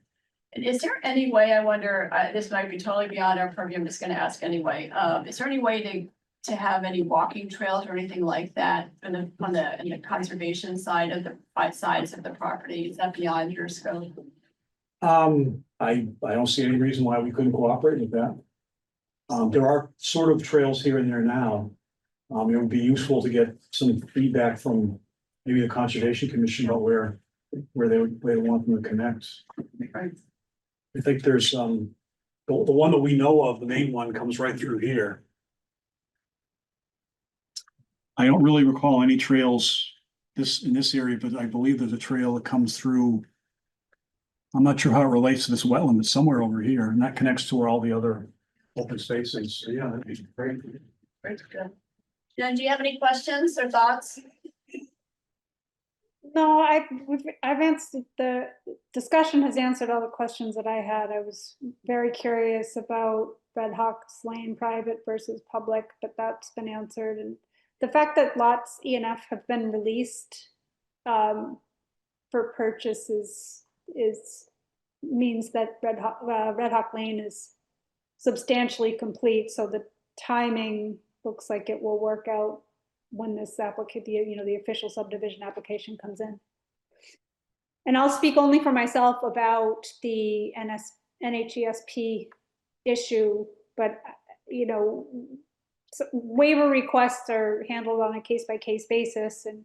And is there any way, I wonder, this might be totally beyond our purview, I'm just gonna ask anyway, is there any way to have any walking trails or anything like that in the conservation side of the sides of the property? Is that beyond your scope? I don't see any reason why we couldn't cooperate with that. There are sort of trails here and there now. It would be useful to get some feedback from maybe the Conservation Commission about where they want them to connect. Right. I think there's the one that we know of, the main one comes right through here. I don't really recall any trails in this area, but I believe there's a trail that comes through. I'm not sure how it relates to this wetland, but somewhere over here, and that connects to where all the other open spaces. So yeah, that'd be great. Very good. Jen, do you have any questions or thoughts? No, I've answered, the discussion has answered all the questions that I had. I was very curious about Red Hawk's Lane private versus public, but that's been answered. And the fact that lots E and F have been released for purchase means that Red Hawk Lane is substantially complete. So the timing looks like it will work out when this the official subdivision application comes in. And I'll speak only for myself about the NHESP issue, but waiver requests are handled on a case-by-case basis. And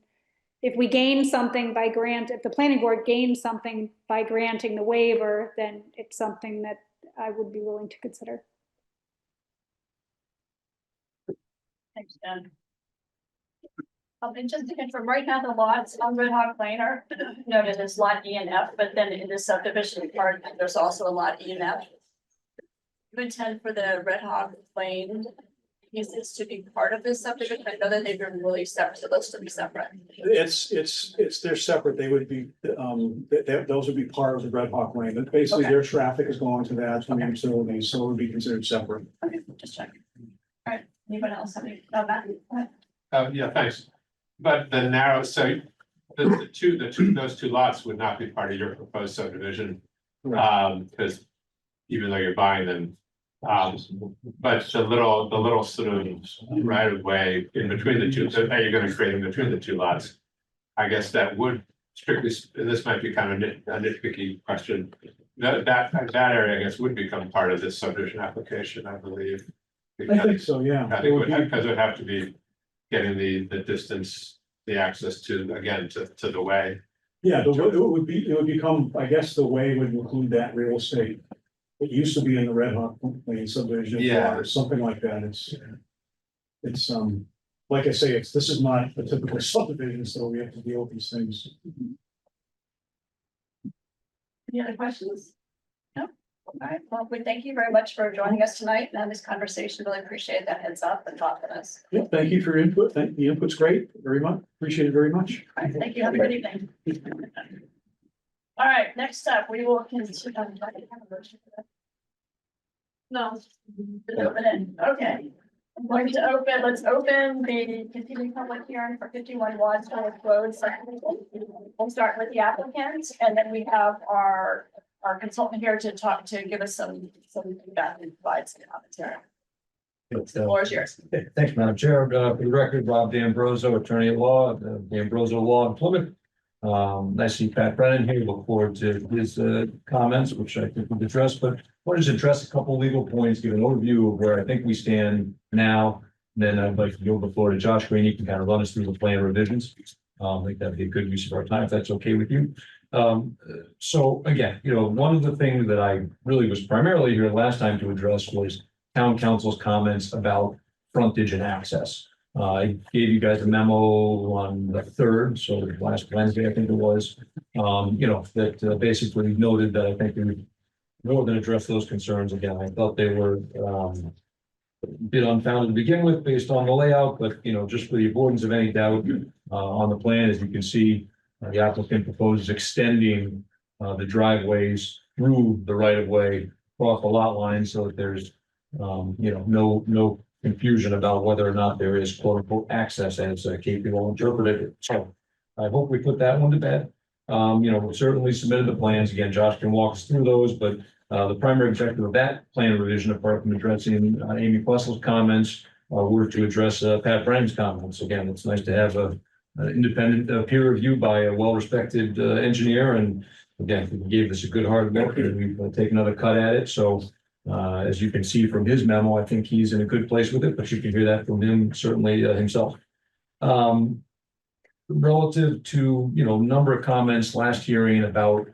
if we gain something if the planning board gains something by granting the waiver, then it's something that I would be willing to consider. Thanks, Jen. And just to confirm, right now the lots on Red Hawk Lane are noted as lot E and F, but then in the subdivision part, there's also a lot E and F. You intend for the Red Hawk Lane pieces to be part of this subdivision? I know that they've been really separate, so those should be separate. They're separate. They would be, those would be part of the Red Hawk Lane, but basically Okay. their traffic is going to that from the utilities, so it would be considered separate. Okay, just checking. All right, anyone else have any, Matt? Go ahead. Yeah, thanks. But the those two lots would not be part of your proposed subdivision. Because even though you're buying them, but the little sort of right of way in between the two, that you're gonna create in between the two lots. I guess that would strictly, this might be kind of a nitpicky question. That area, I guess, would become part of this subdivision application, I believe. I think so, yeah. I think it would have, because it would have to be getting the distance, the access to, again, to the way. Yeah, it would become, I guess the way would include that real estate. It used to be in the Red Hawk Lane subdivision. Yeah. Or something like that. It's, like I say, this is not a typical subdivision, so we have to deal with these things. Any other questions? No? All right, well, we thank you very much for joining us tonight and having this conversation. Really appreciate that heads up and thoughtfulness. Yeah, thank you for your input. The input's great, very much, appreciate it very much. All right, thank you. Have a good evening. All right, next up, we will continue. No. Just open it. Okay. I'm going to let's open the continuing public hearing for 51 Wadsworth Road. We'll start with the applicant, and then we have our consultant here to give us some feedback and provide some commentary. The floor is yours. Thanks, Madam Chair. For the record, Rob D'Ambrosio, attorney at law, D'Ambrosio Law in Plymouth. Nice to see Pat Brennan here. Look forward to his comments, which I think we've addressed, but I want to just address a couple of legal points, give an overview of where I think we stand now. And then I'd like to give the floor to Josh Green. You can kind of run us through the plan revisions. I think that'd be a good use of our time, if that's okay with you. So again, one of the things that I really was primarily here last time to address was town council's comments about frontage and access. I gave you guys a memo on the 3rd, so last Wednesday, I think it was, that basically noted that I think we would more than address those concerns. Again, I thought they were a bit unfounded to begin with based on the layout, but just for the avoidance of any doubt on the plan, as you can see, the applicant proposes extending the driveways through the right of way across the lot line so that there's no confusion about whether or not there is quote unquote access as KP will interpret it. So I hope we put that one to bed. We certainly submitted the plans. Again, Josh can walk us through those, but the primary objective of that plan revision, apart from addressing Amy Plessel's comments, were to address Pat Brennan's comments. Again, it's nice to have an independent peer review by a well-respected engineer. And again, he gave us a good hard look and we've taken another cut at it. So as you can see from his memo, I think he's in a good place with it, but you can hear that from him certainly himself. Relative to, number of comments last hearing about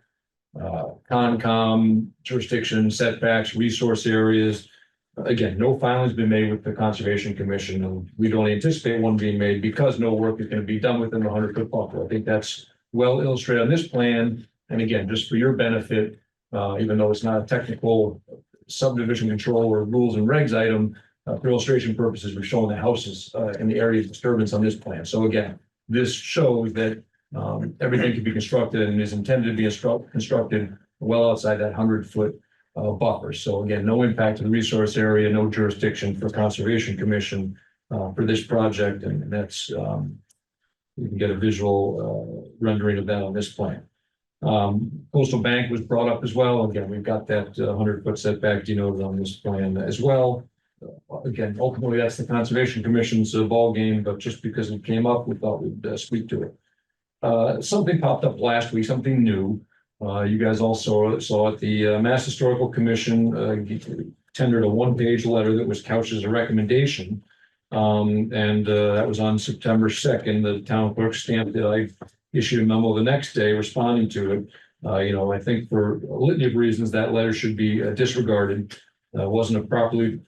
Concom, jurisdiction, setbacks, resource areas. Again, no filing has been made with the Conservation Commission, and we don't anticipate one being made because no work is going to be done within the 100-foot buffer. I think that's well illustrated on this plan. And again, just for your benefit, even though it's not a technical subdivision control or rules and regs item, for illustration purposes, we've shown the houses in the area of disturbance on this plan. So again, this shows that everything can be constructed and is intended to be constructed well outside that 100-foot buffer. So again, no impact to the resource area, no jurisdiction for Conservation Commission for this project, and that's you can get a visual rendering of that on this plan. Coastal Bank was brought up as well. Again, we've got that 100-foot setback denoted on this plan as well. Again, ultimately, that's the Conservation Commission's ball game, but just because it came up, we thought we'd speak to it. Something popped up last week, something new. You guys also saw it. The Mass Historical Commission tendered a one-page letter that was couched as a recommendation. That was on September 2nd. The town clerk stamped it. I issued a memo the next day responding to it. I think for a litany of reasons that letter should be disregarded. Wasn't properly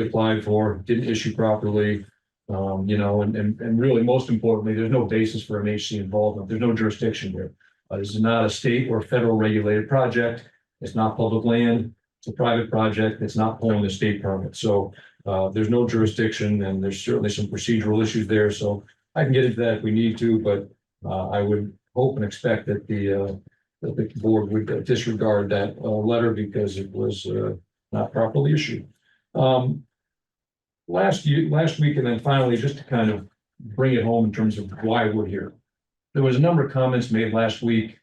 applied for, didn't issue properly. And really most importantly, there's no basis for MHC involvement. There's no jurisdiction here. This is not a state or federal regulated project. It's not public land. It's a private project. It's not pulling the state permit. So there's no jurisdiction, and there's certainly some procedural issues there. So I can get into that if we need to, but I would hope and expect that the board would disregard that letter because it was not properly issued. Last week, and then finally, just to kind of bring it home in terms of why we're here. there was a number of comments made last week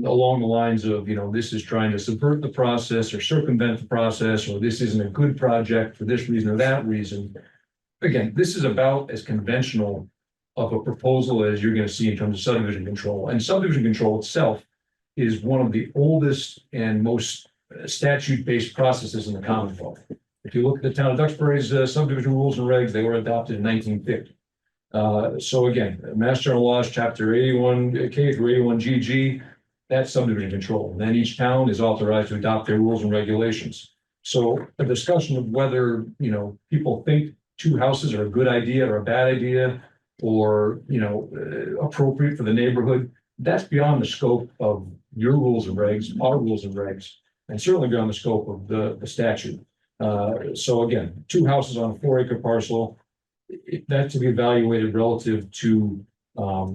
along the lines of, this is trying to subvert the process or circumvent the process, or this isn't a good project for this reason or that reason. Again, this is about as conventional of a proposal as you're going to see in terms of subdivision control. And subdivision control itself is one of the oldest and most statute-based processes in the Commonwealth. If you look at the town of Duxbury's subdivision rules and regs, they were adopted in 1950. So again, Mass General Laws, Chapter 81K through 81GG, that's subdivision control. And then each town is authorized to adopt their rules and regulations. So a discussion of whether, people think two houses are a good idea or a bad idea, or, appropriate for the neighborhood, that's beyond the scope of your rules and regs, our rules and regs, and certainly beyond the scope of the statute. So again, two houses on a 4-acre parcel, that to be evaluated relative to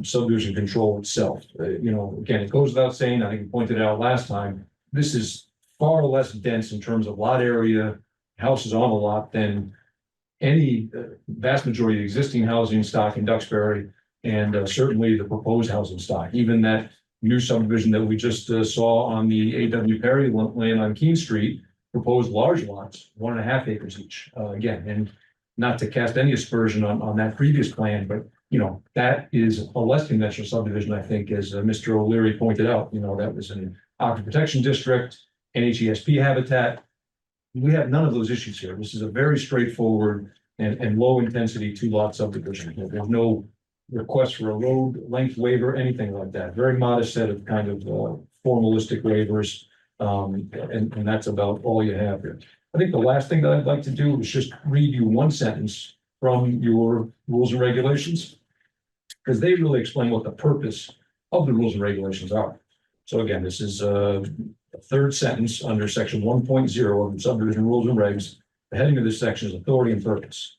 subdivision control itself. Again, it goes without saying, I think we pointed out last time, this is far less dense in terms of lot area, houses on a lot than any vast majority of existing housing stock in Duxbury, and certainly the proposed housing stock. Even that new subdivision that we just saw on the A.W. Perry land on Keene Street, proposed large lots, 1.5 acres each. Again, and not to cast any aspersion on that previous plan, but that is a less conventional subdivision, I think, as Mr. O'Leary pointed out. That was an aquifer protection district, NHESP habitat. We have none of those issues here. This is a very straightforward and low intensity 2-lot subdivision. There's no request for a road length waiver, anything like that. Very modest set of kind of formalistic waivers. And that's about all you have here. I think the last thing that I'd like to do is just read you one sentence from your rules and regulations, because they really explain what the purpose of the rules and regulations are. So again, this is a third sentence under section 1.0 of the subdivision rules and regs. The heading of this section is authority and purpose.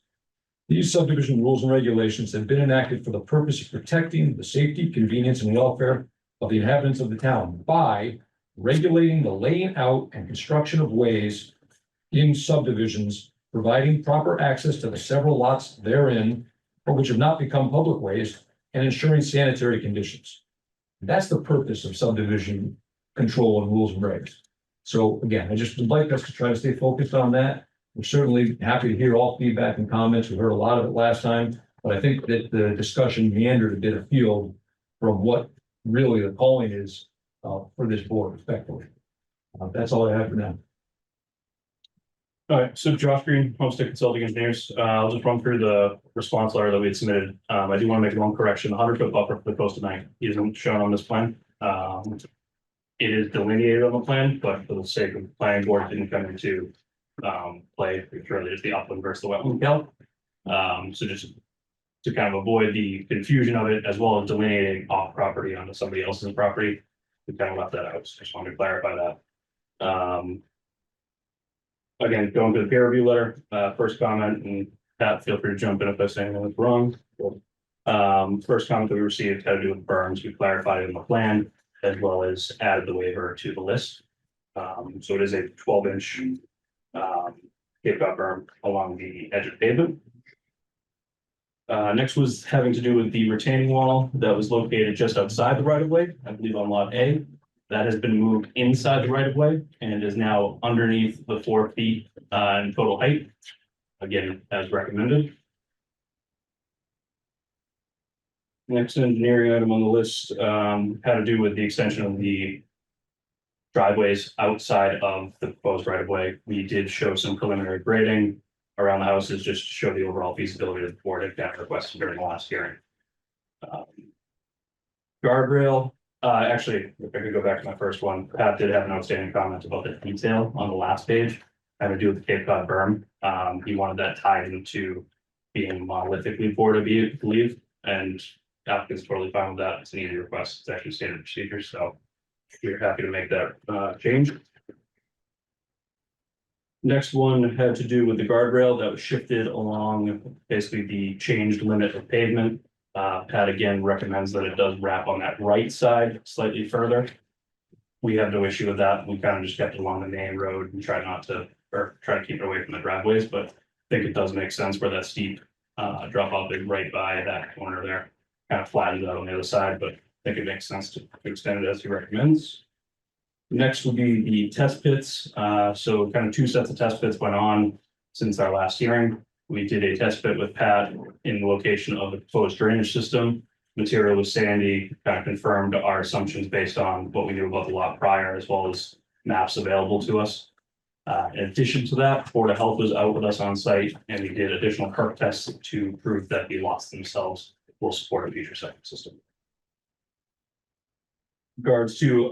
These subdivision rules and regulations have been enacted for the purpose of protecting the safety, convenience, and welfare of the inhabitants of the town by regulating the laying out and construction of ways in subdivisions, providing proper access to the several lots therein, or which have not become public ways, and ensuring sanitary conditions. That's the purpose of subdivision control and rules and regs. So again, I just would like us to try to stay focused on that. We're certainly happy to hear all feedback and comments. We heard a lot of it last time, but I think that the discussion meandered a bit afield from what really the calling is for this board, respectfully. That's all I have for now. All right, so Josh Green, Homestead Consulting Engineers, I'll just run through the response letter that we had submitted. I do want to make one correction. The 100-foot buffer for the coastal bank isn't shown on this plan. It is delineated on the plan, but for the sake of the planning board, didn't come into play. It's really just the upland versus the wetland count. So just to kind of avoid the confusion of it, as well as delineating off property onto somebody else's property, we kind of left that out. So just wanted to clarify that. Again, going to the peer review letter, first comment, and Pat, feel free to jump in if I say anything that's wrong. First comment that we received had to do with berms. We clarified it in the plan, as well as added the waiver to the list. So it is a 12-inch Cape Cod berm along the edge of pavement. Next was having to do with the retaining wall that was located just outside the right of way, I believe on lot A. That has been moved inside the right of way and is now underneath the 4 feet in total height. Again, as recommended. Next engineering item on the list had to do with the extension of the driveways outside of the proposed right of way. We did show some preliminary grading around the houses just to show the overall feasibility of the board had kind of requested during the last hearing. Guardrail. Actually, if I could go back to my first one, Pat did have an outstanding comment about the detail on the last page, having to do with the Cape Cod berm. He wanted that tied into being monolithically poured, I believe, and applicant's totally fine with that. It's an easy request. It's actually standard procedure, so we're happy to make that change. Next one had to do with the guardrail that was shifted along basically the changed limit of pavement. Pat again recommends that it does wrap on that right side slightly further. We have no issue with that. We kind of just kept it along the main road and try to keep it away from the driveways, but I think it does make sense where that steep drop off is right by that corner there. kind of flattens out on the other side, but I think it makes sense to extend it as he recommends. Next will be the test pits. So kind of two sets of test pits went on since our last hearing. We did a test pit with Pat in the location of the proposed drainage system. Material was sandy, kind of confirmed our assumptions based on what we knew about the lot prior, as well as maps available to us. In addition to that, Board of Health was out with us on site, and we did additional perk tests to prove that the lots themselves will support a future septic system. In regards to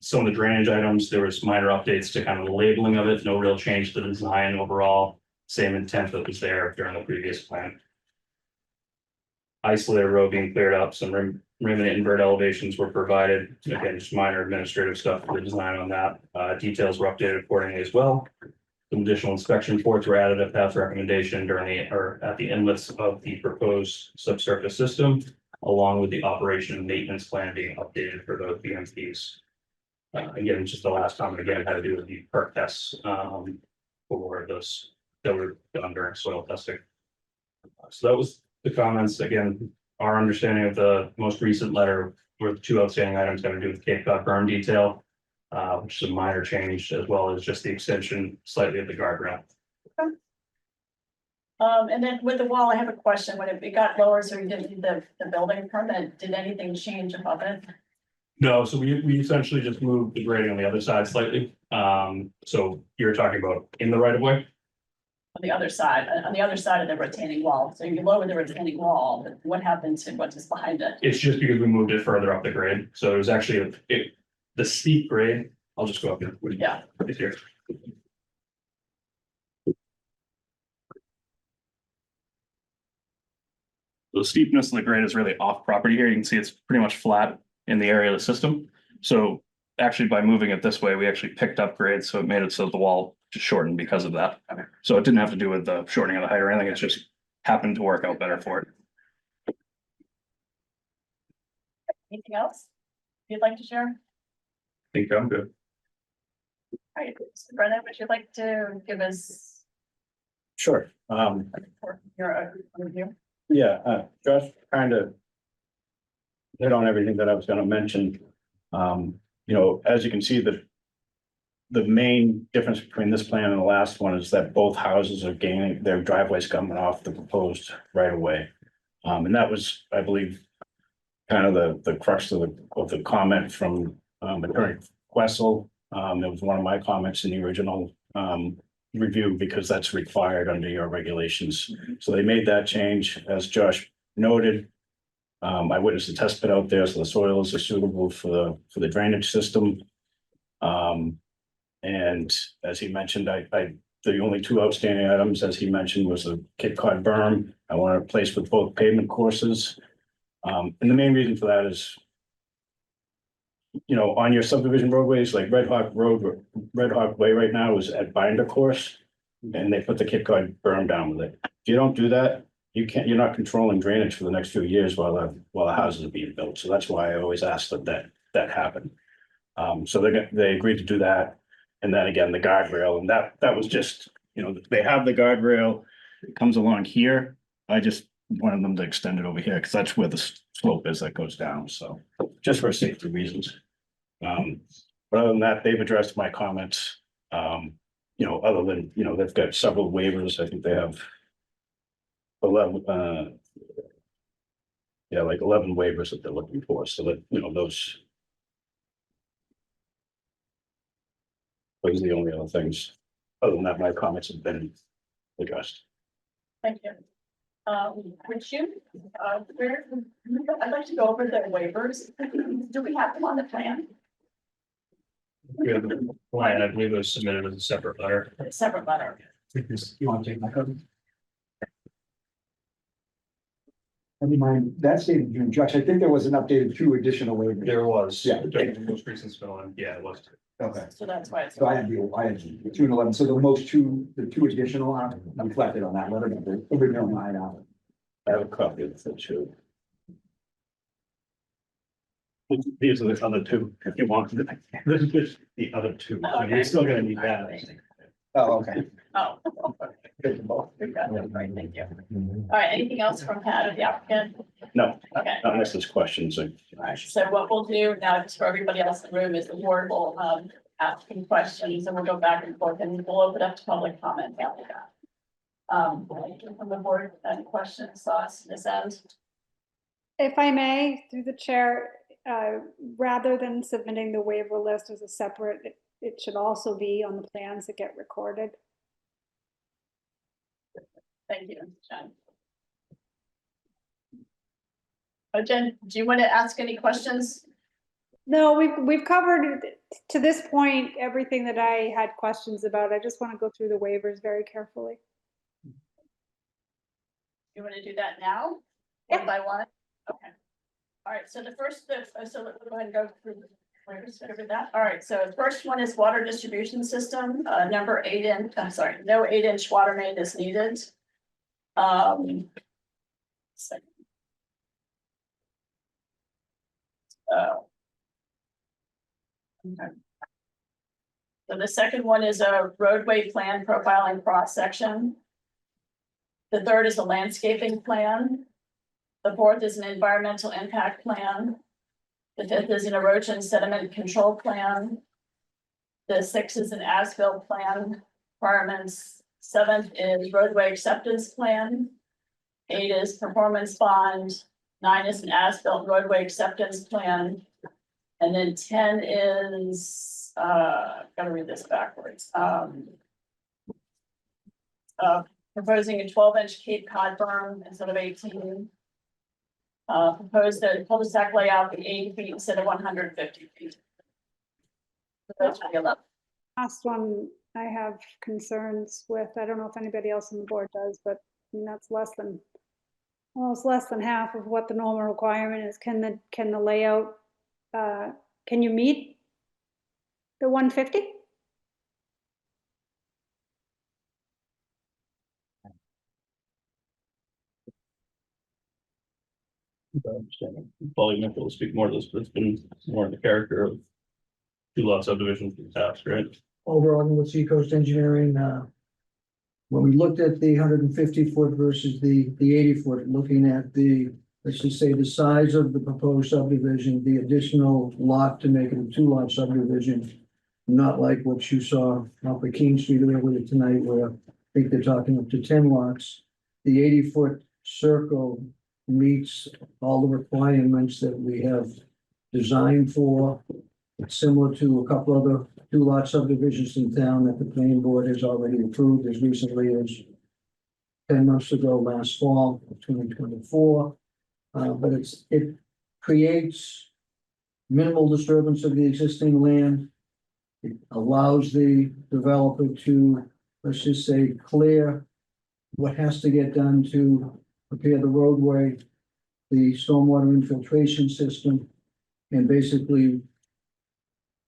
some of the drainage items, there was minor updates to kind of the labeling of it, no real change to the design overall, same intent that was there during the previous plan. Isolated road being cleared up, some remnant invert elevations were provided, again, just minor administrative stuff for the design on that. Details were updated accordingly as well. Some additional inspection reports were added at Pat's recommendation at the inlets of the proposed subsurface system, along with the operation and maintenance plan being updated for those BMPs. Again, just the last comment again had to do with the perk tests for those that were done during soil testing. So that was the comments. Again, our understanding of the most recent letter were the two outstanding items having to do with Cape Cod berm detail, which is a minor change, as well as just the extension slightly of the guardrail. And then with the wall, I have a question. When it got lower, so you didn't need the building permit, did anything change above it? No, so we essentially just moved the grading on the other side slightly. So you're talking about in the right of way? On the other side of the retaining wall. So you lower the retaining wall, but what happened to what is behind it? It's just because we moved it further up the grade. So it was actually the steep grade. I'll just go up here. Yeah. It's here. The steepness of the grade is really off property here. You can see it's pretty much flat in the area of the system. So actually by moving it this way, we actually picked up grade. So it made it so the wall just shortened because of that. Okay. So it didn't have to do with the shortening of the height or anything. It's just happened to work out better for it. Anything else you'd like to share? I think I'm good. All right, Mr. Brennan, would you like to give us Sure. your review? Yeah, Josh kind of hit on everything that I was gonna mention. As you can see, the main difference between this plan and the last one is that both houses are gaining their driveways coming off the proposed right of way. And that was, I believe, kind of the crux of the comment from Attorney Wessel. It was one of my comments in the original review because that's required under your regulations. So they made that change, as Josh noted. I witnessed the test pit out there, so the soils are suitable for the drainage system. And as he mentioned, the only two outstanding items, as he mentioned, was the Cape Cod berm. I want to replace with both pavement courses. And the main reason for that is, on your subdivision roadways, like Red Hawk Way right now is at binder course. And they put the Cape Cod berm down with it. If you don't do that, you're not controlling drainage for the next few years while the houses are being built. So that's why I always ask that happen. So they agreed to do that. And then again, the guardrail, and that was just, they have the guardrail, it comes along here. I just wanted them to extend it over here because that's where the slope is that goes down. So just for safety reasons. But other than that, they've addressed my comments. Other than, they've got several waivers. I think they have 11 waivers that they're looking for. So that, those are the only other things. Other than that, my comments have been addressed. Thank you. Would you, I'd like to go over the waivers. Do we have them on the plan? We have the plan, I believe it was submitted as a separate letter. A separate letter. You want to take my copy? Never mind, that's dated June, Josh, I think there was an updated 2 additional waivers. There was. Yeah. The most recent spelling, yeah, it was. Okay, So that's why it's. so I had the 2 and 11, so the two additional are reflected on that letter, but the original 9 are. I have a copy of the two. These are the other two, if you want. This is the other two, so you're still gonna need that. Oh, okay. Oh. We've got it, right, thank you. All right, anything else from Pat or the applicant? No, Okay. not unless there's questions. All right, so what we'll do now, just for everybody else in the room, is the board will ask some questions and we'll go back and forth and we'll open up to public comment after that. From the board, any questions, thoughts, this end? If I may, through the chair, rather than submitting the waiver list as a separate, it should also be on the plans that get recorded. Thank you, Jen. Jen, do you want to ask any questions? No, we've covered to this point everything that I had questions about. I just want to go through the waivers very carefully. You want to do that now? One by one? Okay. All right, so the first, so let's go ahead and go through that. All right, so the first one is water distribution system, number 8 inch, I'm sorry, no 8-inch water main is needed. Second. Okay. So the second one is a roadway plan profiling cross section. The third is a landscaping plan. The fourth is an environmental impact plan. The fifth is an erosion sediment control plan. The sixth is an as-built plan requirements. Seventh is roadway acceptance plan. 8 is performance bond. 9 is an as-built roadway acceptance plan. And then 10 is, gotta read this backwards. Proposing a 12-inch Cape Cod berm instead of 18. Proposed the cul-de-sac layout be 80 feet instead of 150 feet. So that's what you love. Last one I have concerns with. I don't know if anybody else on the board does, but I mean, that's almost less than half of what the normal requirement is. Can the layout, can you meet the 150? Probably meant to speak more to this, but it's been more in the character of 2 lot subdivisions in the past, right? Overall, with Seacoast Engineering, when we looked at the 150-foot versus the 80-foot, looking at the, let's just say, the size of the proposed subdivision, the additional lot to make it a 2-lot subdivision, not like what you saw off of King Street earlier tonight, where I think they're talking up to 10 lots. The 80-foot circle meets all the requirements that we have designed for. It's similar to a couple other 2-lot subdivisions in town that the planning board has already approved as recently as 10 months ago, last fall of 2024. But it creates minimal disturbance of the existing land. It allows the developer to, let's just say, clear what has to get done to prepare the roadway, the stormwater infiltration system, and basically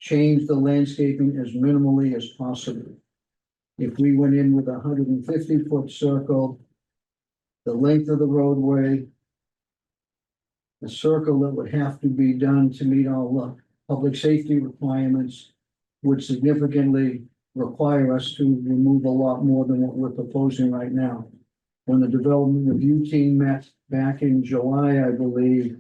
change the landscaping as minimally as possible. If we went in with a 150-foot circle, the length of the roadway, the circle that would have to be done to meet all the public safety requirements would significantly require us to remove a lot more than what we're proposing right now. When the development review team met back in July, I believe,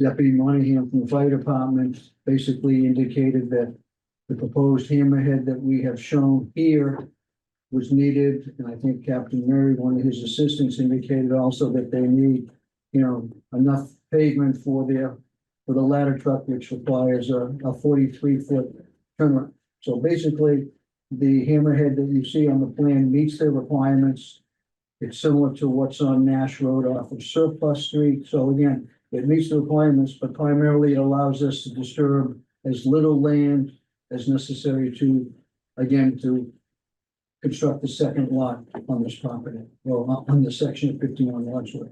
Deputy Monahan from the fire department basically indicated that the proposed hammerhead that we have shown here was needed, and I think Captain Murray, one of his assistants, indicated also that they need, enough pavement for the ladder truck, which requires a 43-foot turnaround. So basically, the hammerhead that you see on the plan meets their requirements. It's similar to what's on Nash Road off of Surplus Street. So again, it meets the requirements, but primarily it allows us to disturb as little land as necessary to construct the second lot on this property, well, on the section of 51 Wadsworth.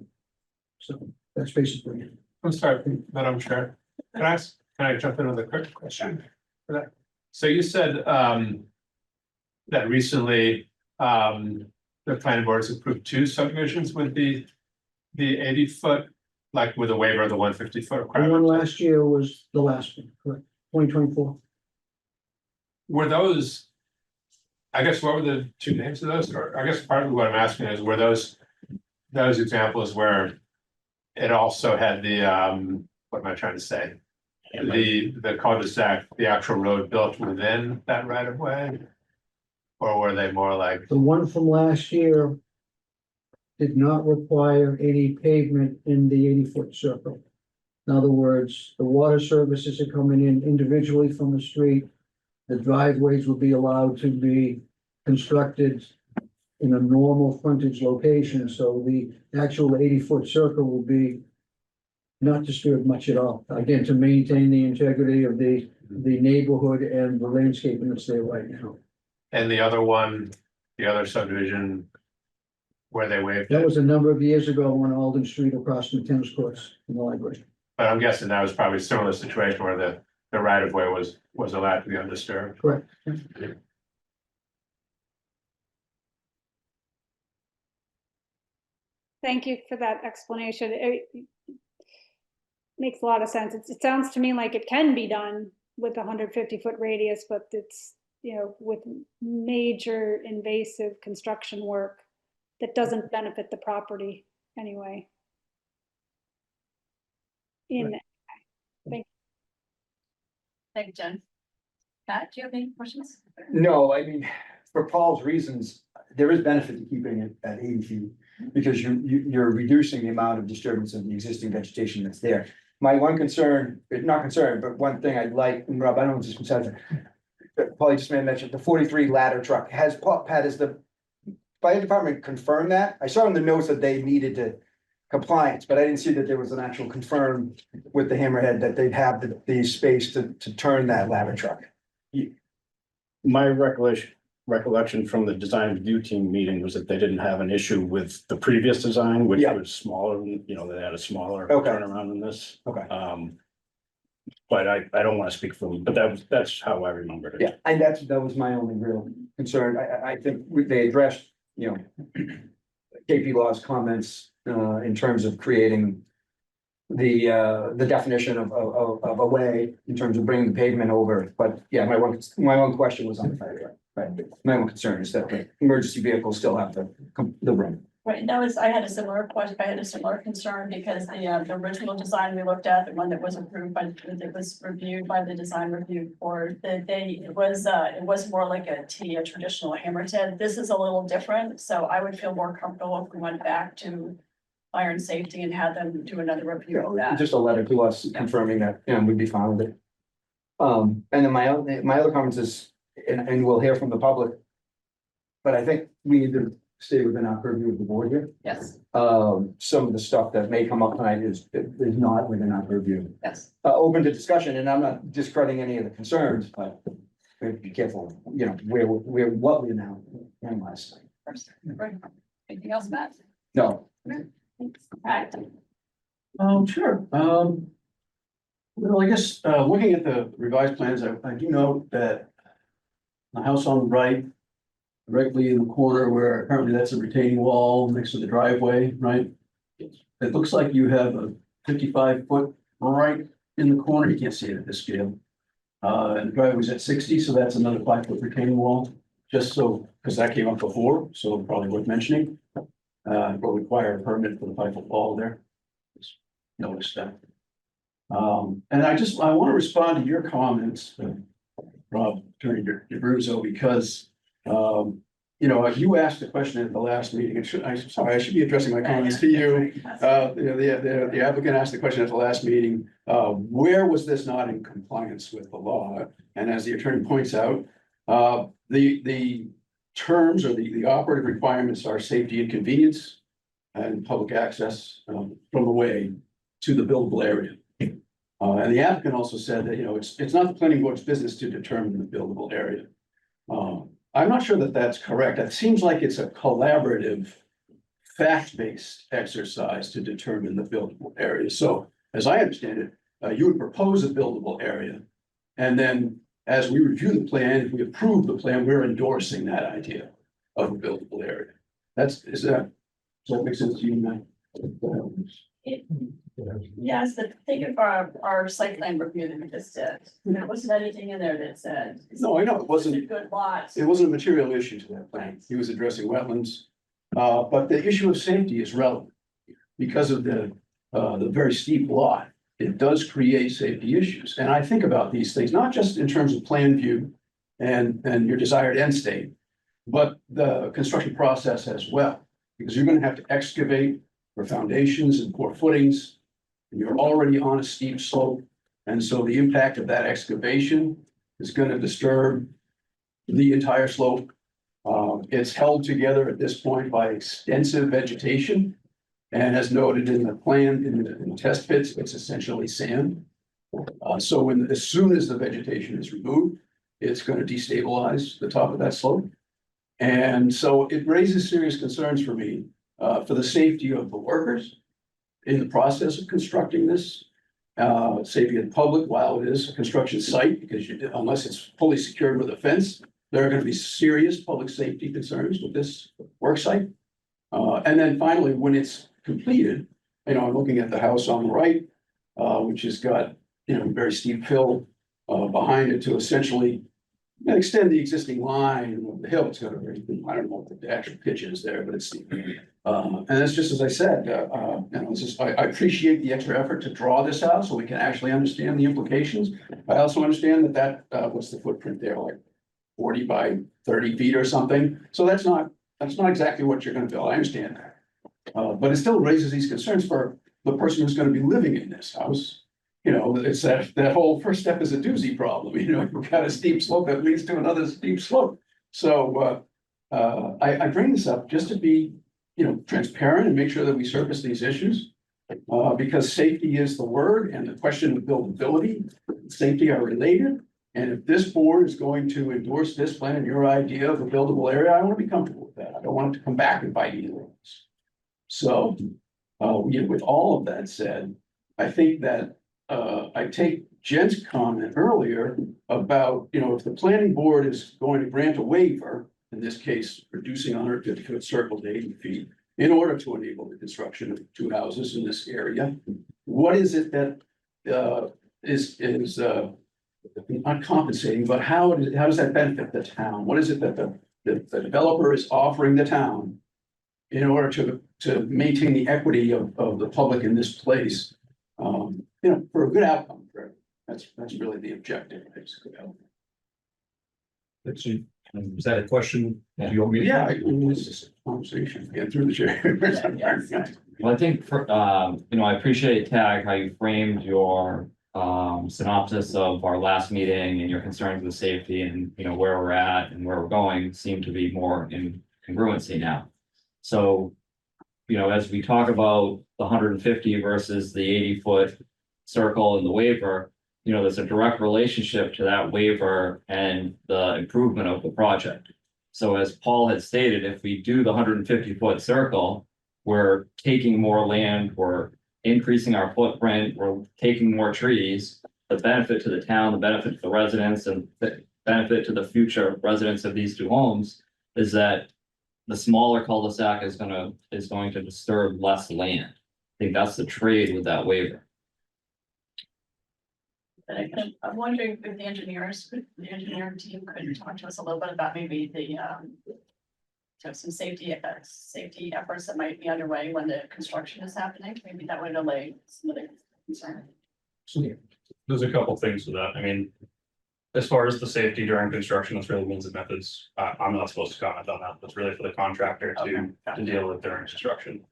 So that's basically it. I'm sorry, Madam Chair. Can I jump in with a quick question for that? So you said that recently the planning board has approved 2 subdivisions with the 80-foot, like with a waiver of the 150-foot The requirement. one last year was the last one, correct? 2024. Were those I guess what were the two names of those? Or I guess part of what I'm asking is, were those examples where it also had the, what am I trying to say? The cul-de-sac, the actual road built within that right of way? Or were they more like, The one from last year did not require any pavement in the 80-foot circle. In other words, the water services are coming in individually from the street. The driveways will be allowed to be constructed in a normal frontage location, so the actual 80-foot circle will be not disturbed much at all. Again, to maintain the integrity of the neighborhood and the landscaping that's there right now. and the other one, the other subdivision where they waived That it? was a number of years ago on Alden Street across from the tennis courts in the library. But I'm guessing that was probably a similar situation where the right of way was allowed to be undisturbed. Correct. Thank you for that explanation. It makes a lot of sense. It sounds to me like it can be done with a 150-foot radius, but it's, you know, with major invasive construction work that doesn't benefit the property anyway. Thank you, Jen. Pat, do you have any questions? No, I mean, for Paul's reasons, there is benefit to keeping it at 80 feet. Because you're reducing the amount of disturbance of the existing vegetation that's there. My one concern, not concern, but one thing I'd like, and Rob, I don't know if this besides, Paul just made mention, the 43 ladder truck, Pat, has the fire department confirmed that? I saw in the notes that they needed to compliance, but I didn't see that there was an actual confirm with the hammerhead that they'd have the space to turn that ladder truck. My recollection from the design review team meeting was that they didn't have an issue with the previous design, which Yeah. was smaller, they had a smaller Okay. turnaround than this. Okay. But I don't want to speak for them, but that's how I remembered it. Yeah, and that was my only real concern. I think they addressed, KP Law's comments, in terms of creating the definition of a way in terms of bringing the pavement over. But yeah, my one question was on the fire truck. Right, my one concern is that the emergency vehicles still have the room. Right, and I had a similar question, I had a similar concern because the original design we looked at, the one that was approved by, that was reviewed by the design review board, it was more like a traditional hammerhead. This is a little different, so I would feel more comfortable if we went back to fire and safety and had them do another review of that. Just a letter to us confirming that, we'd be fine with it. And then my other comments is, and we'll hear from the public. But I think we need to stay within our purview of the board here. Yes, Some of the stuff that may come up tonight is not within our purview. yes. Open to discussion, and I'm not discrediting any of the concerns, but we have to be careful, what we now analyze. Right. Anything else, Matt? No, Pat? Sure. Well, I guess, looking at the revised plans, I do note that the house on the right, directly in the corner where apparently that's a retaining wall next to the driveway, right? It looks like you have a 55-foot right in the corner. You can't see it at this scale. And the driveway's at 60, so that's another 5-foot retaining wall. Just so, because that came up before, so probably worth mentioning. Will require a permit for the 5-foot wall there. Just noticed that. And I want to respond to your comments, Rob, Attorney DeBruzzo, because, you asked a question at the last meeting. I should be addressing my comments to you. The applicant asked the question at the last meeting, where was this not in compliance with the law? And as the attorney points out, the terms or the operative requirements are safety and convenience and public access from the way to the buildable area. And the applicant also said that, it's not the planning board's business to determine the buildable area. I'm not sure that that's correct. It seems like it's a collaborative, fact-based exercise to determine the buildable area. So as I understand it, you would propose a buildable area. And then as we review the plan, if we approve the plan, we're endorsing that idea of a buildable area. Does that make sense to you, Matt? Yes, but think of our site plan review that we just did. There wasn't anything in there that said. No, I know, it It's a wasn't, good lot. it wasn't a material issue to that plan. He was addressing wetlands. But the issue of safety is relevant because of the very steep lot. It does create safety issues. And I think about these things, not just in terms of plan view and your desired end state, but the construction process as well, because you're gonna have to excavate for foundations and pour footings. And you're already on a steep slope, and so the impact of that excavation is gonna disturb the entire slope. It's held together at this point by extensive vegetation. And as noted in the plan, in the test pits, it's essentially sand. So as soon as the vegetation is removed, it's gonna destabilize the top of that slope. And so it raises serious concerns for me, for the safety of the workers in the process of constructing this. Safety of the public while it is a construction site, because unless it's fully secured with a fence, there are gonna be serious public safety concerns with this work site. And then finally, when it's completed, I'm looking at the house on the right, which has got, very steep hill behind it to essentially extend the existing line of the hill. It's got a very, I don't know what the actual pitch is there, but it's steep. And it's just as I said, it's just, I appreciate the extra effort to draw this out so we can actually understand the implications. I also understand that what's the footprint there, like 40 by 30 feet or something. So that's not exactly what you're gonna build. I understand that. But it still raises these concerns for the person who's gonna be living in this house. It's that whole first step is a doozy problem, you've got a steep slope that leads to another steep slope. So, I bring this up just to be, transparent and make sure that we surface these issues. Because safety is the word, and the question of buildability, and safety are related. And if this board is going to endorse this plan and your idea of a buildable area, I want to be comfortable with that. I don't want it to come back and bite either of us. So, with all of that said, I think that I take Jen's comment earlier about, if the planning board is going to grant a waiver, in this case, reducing 150-foot circle to 80 feet, in order to enable the construction of 2 houses in this area, what is it that is not compensating, but how does that benefit the town? What is it that the developer is offering the town in order to maintain the equity of the public in this place? For a good outcome. That's really the objective, basically. Let's see, is that a question? Do you want me to? Yeah, it's just a conversation, get through the chair. Well, I think I appreciate, Tag, how you framed your synopsis of our last meeting and your concerns with safety and, where we're at and where we're going seem to be more in congruency now. So, as we talk about the 150 versus the 80-foot circle in the waiver, there's a direct relationship to that waiver and the improvement of the project. So as Paul had stated, if we do the 150-foot circle, we're taking more land, we're increasing our footprint, we're taking more trees. The benefit to the town, the benefit to the residents, and the benefit to the future residents of these 2 homes is that the smaller cul-de-sac is going to disturb less land. I think that's the trade with that waiver. I'm wondering if the engineering team could talk to us a little bit about maybe the some safety efforts that might be underway when the construction is happening. Maybe that would allay some of the concern. There's a couple things with that. I mean, as far as the safety during construction, that's really means and methods. I'm not supposed to comment on that. That's really for the contractor to deal with during construction.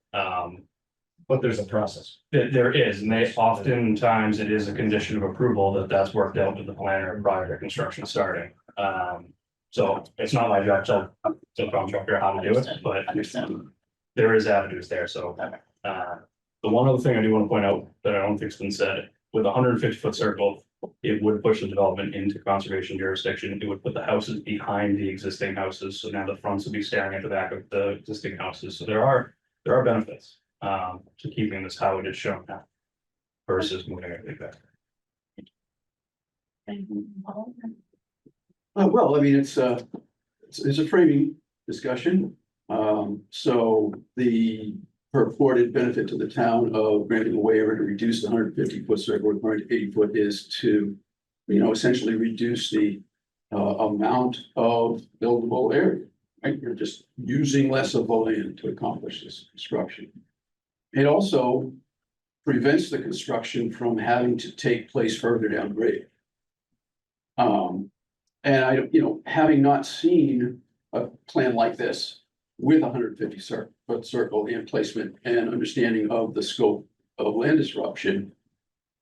But there's a process. There is, and oftentimes it is a condition of approval that's worked out with the planner prior to construction starting. So it's not my job to tell the contractor how to do it, but there is avenues there. So the one other thing I do want to point out that I don't think's been said, with a 150-foot circle, it would push the development into conservation jurisdiction. It would put the houses behind the existing houses. So now the fronts would be staring at the back of the existing houses. So there are benefits to keeping this how it is shown now versus moving everything back. Well, I mean, it's a framing discussion. So the purported benefit to the town of granting a waiver to reduce the 150-foot circle required to 80-foot is to, essentially reduce the amount of buildable area, right? You're just using less of the land to accomplish this construction. It also prevents the construction from having to take place further down grade. And I, having not seen a plan like this with 150-foot circle and placement and understanding of the scope of land disruption,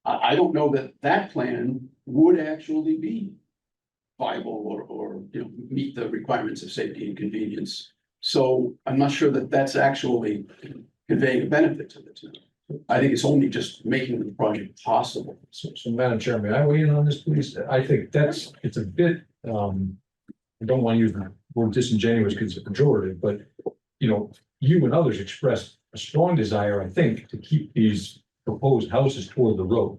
I don't know that that plan would actually be viable or meet the requirements of safety and convenience. So I'm not sure that that's actually conveying a benefit to the town. I think it's only just making the project possible. So Madam Chair, may I weigh in on this, please? I think it's a bit, I don't want to use the word disingenuous because it's a pejorative, but you and others expressed a strong desire, I think, to keep these proposed houses toward the road.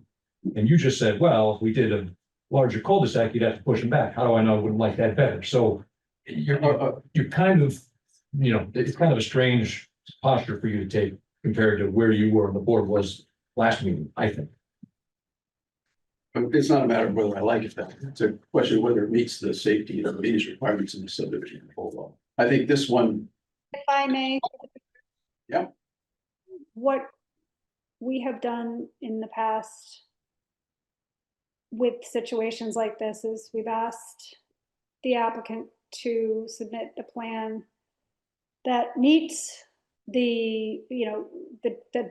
And you just said, well, if we did a larger cul-de-sac, you'd have to push them back. How do I know I wouldn't like that better? So you're kind of, it's kind of a strange posture for you to take compared to where you were and the board was last meeting, I think. It's not a matter of whether I like it, it's a question of whether it meets the safety and convenience requirements in the subdivision control law. I think this one. If I may. Yeah. What we have done in the past with situations like this is we've asked the applicant to submit a plan that meets the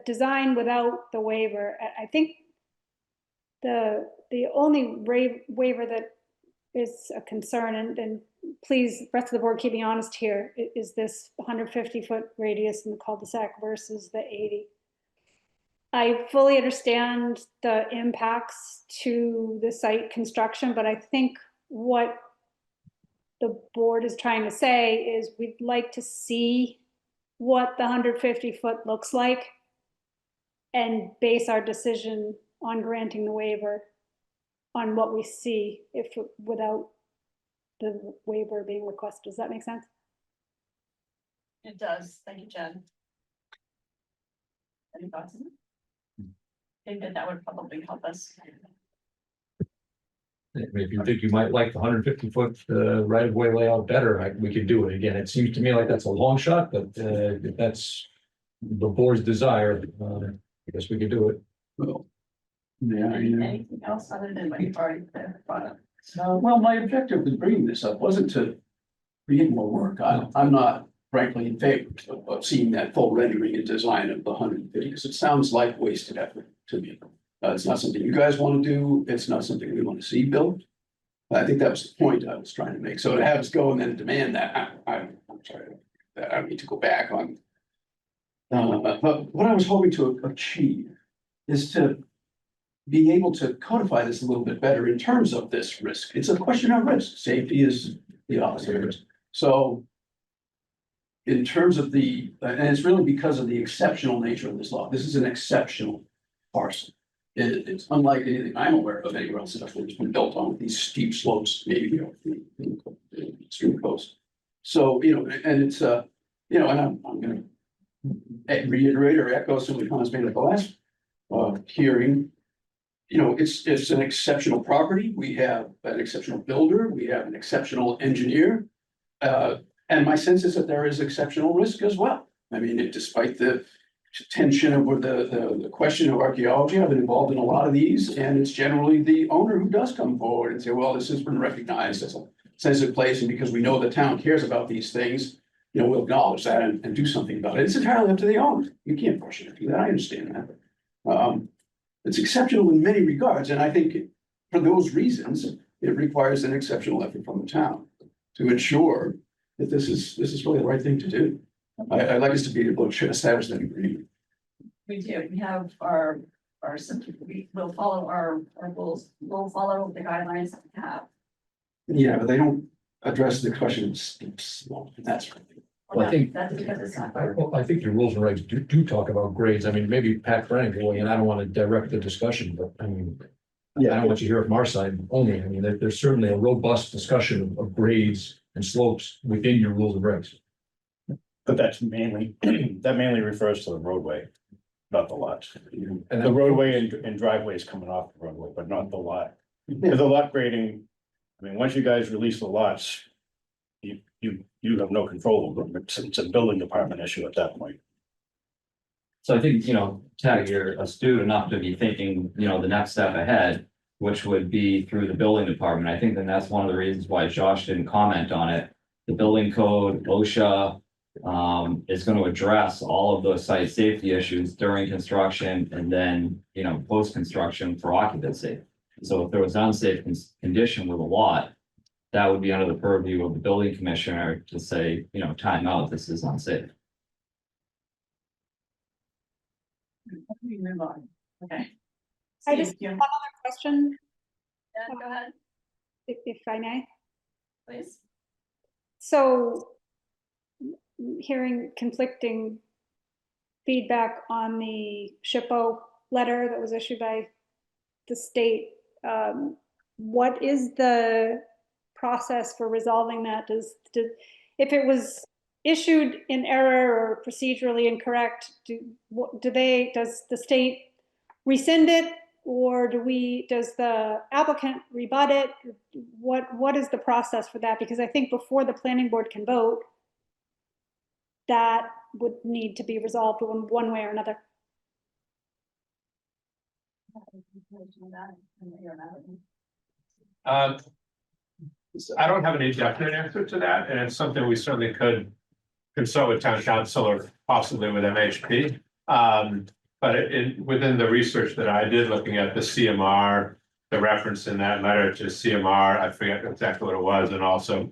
design without the waiver. I think the only waiver that is a concern, and please, rest of the board, keep me honest here, is this 150-foot radius in the cul-de-sac versus the 80. I fully understand the impacts to the site construction, but I think what the board is trying to say is we'd like to see what the 150-foot looks like and base our decision on granting the waiver on what we see without the waiver being requested. Does that make sense? It does. Thank you, Jen. Any thoughts on it? I think that would probably help us. If you think you might like the 150-foot right of way layout better, we could do it again. It seems to me like that's a long shot, but if that's the board's desire, I guess we could do it. Well, yeah. Anything else other than what you've already brought up? Well, my objective with bringing this up wasn't to create more work. I'm not frankly in favor of seeing that full rendering and design of the 150 because it sounds like wasted effort to me. It's not something you guys want to do. It's not something we want to see built. I think that was the point I was trying to make. So to have us go and then demand that, I'm sorry, that I need to go back on. But what I was hoping to achieve is to be able to codify this a little bit better in terms of this risk. It's a question of risk. Safety is the opposite of risk. So in terms of and it's really because of the exceptional nature of this law. This is an exceptional parcel. It's unlike anything I'm aware of anywhere else that's been built on with these steep slopes, maybe the extreme coast. So, and it's, and I'm going to reiterate or echo some of the comments made at the last hearing. It's an exceptional property. We have an exceptional builder. We have an exceptional engineer. And my sense is that there is exceptional risk as well. I mean, despite the tension over the question of archaeology, I've been involved in a lot of these, and it's generally the owner who does come forward and say, well, this has been recognized as a sensitive place, and because we know the town cares about these things, we'll acknowledge that and do something about it. It's entirely up to the owner. You can't force it to do that. I understand that. It's exceptional in many regards, and I think for those reasons, it requires an exceptional effort from the town to ensure that this is really the right thing to do. I'd like us to be able to establish that agreement. We do. We have our we will follow our rules. We'll follow the guidelines that we have. Yeah, but they don't address the question of steep slope. That's right. Well, I think That's because it's not. I think your rules and regs do talk about grades. I mean, maybe Pat Frank, and I don't want to direct the discussion, but I mean, I don't want you to hear it from our side only. I mean, there's certainly a robust discussion of grades and slopes within your rules and regs. But that's mainly, that mainly refers to the roadway, not the lots. And The then- roadway and driveways coming off the roadway, but not the lot. Because the lot grading, I mean, once you guys release the lots, you have no control over them. It's a building department issue at that point. So I think, Tag, you're astute enough to be thinking, the next step ahead, which would be through the building department. I think then that's one of the reasons why Josh didn't comment on it. The building code, OSHA, is going to address all of those site safety issues during construction and then, post-construction for occupancy. So if there was unsafe condition with a lot, that would be under the purview of the building commissioner to say, time out, this is unsafe. We move on. Okay. I just, Steve, you- one other question, Yeah, go ahead, if I may. please. So hearing conflicting feedback on the SHPO letter that was issued by the state, what is the process for resolving that? If it was issued in error or procedurally incorrect, does the state rescind it, or does the applicant rebut it? What is the process for that? Because I think before the planning board can vote, that would need to be resolved one way or another. I don't have any definite answer to that, and it's something we certainly could consult with town council or possibly with MHP. But within the research that I did, looking at the CMR, the reference in that letter to CMR, I forget exactly what it was, and also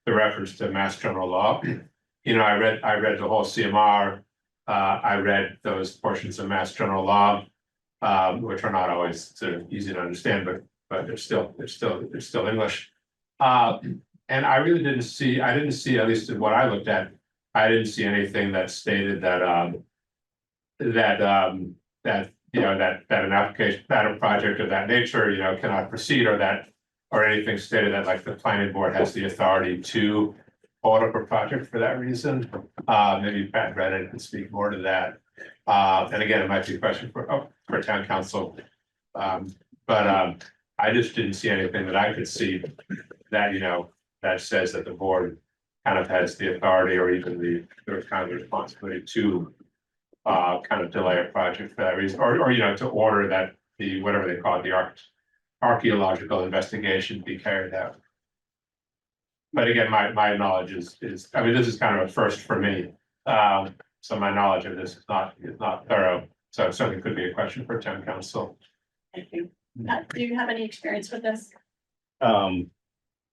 the reference to Mass General Law. I read the whole CMR. I read those portions of Mass General Law, which are not always sort of easy to understand, but they're still English. And I really didn't see, at least in what I looked at, I didn't see anything that stated that an application, that a project of that nature, cannot proceed, or anything stated that like the planning board has the authority to hold up a project for that reason. Maybe Pat Brennan can speak more to that. And again, it might be a question for town council. But I just didn't see anything that I could see that, that says that the board kind of has the authority or even the kind of responsibility to kind of delay a project for that reason, or to order that the, whatever they call it, the archaeological investigation be carried out. But again, my knowledge is, I mean, this is kind of a first for me. So my knowledge of this is not thorough. So it certainly could be a question for town council. Thank you. Matt, do you have any experience with this?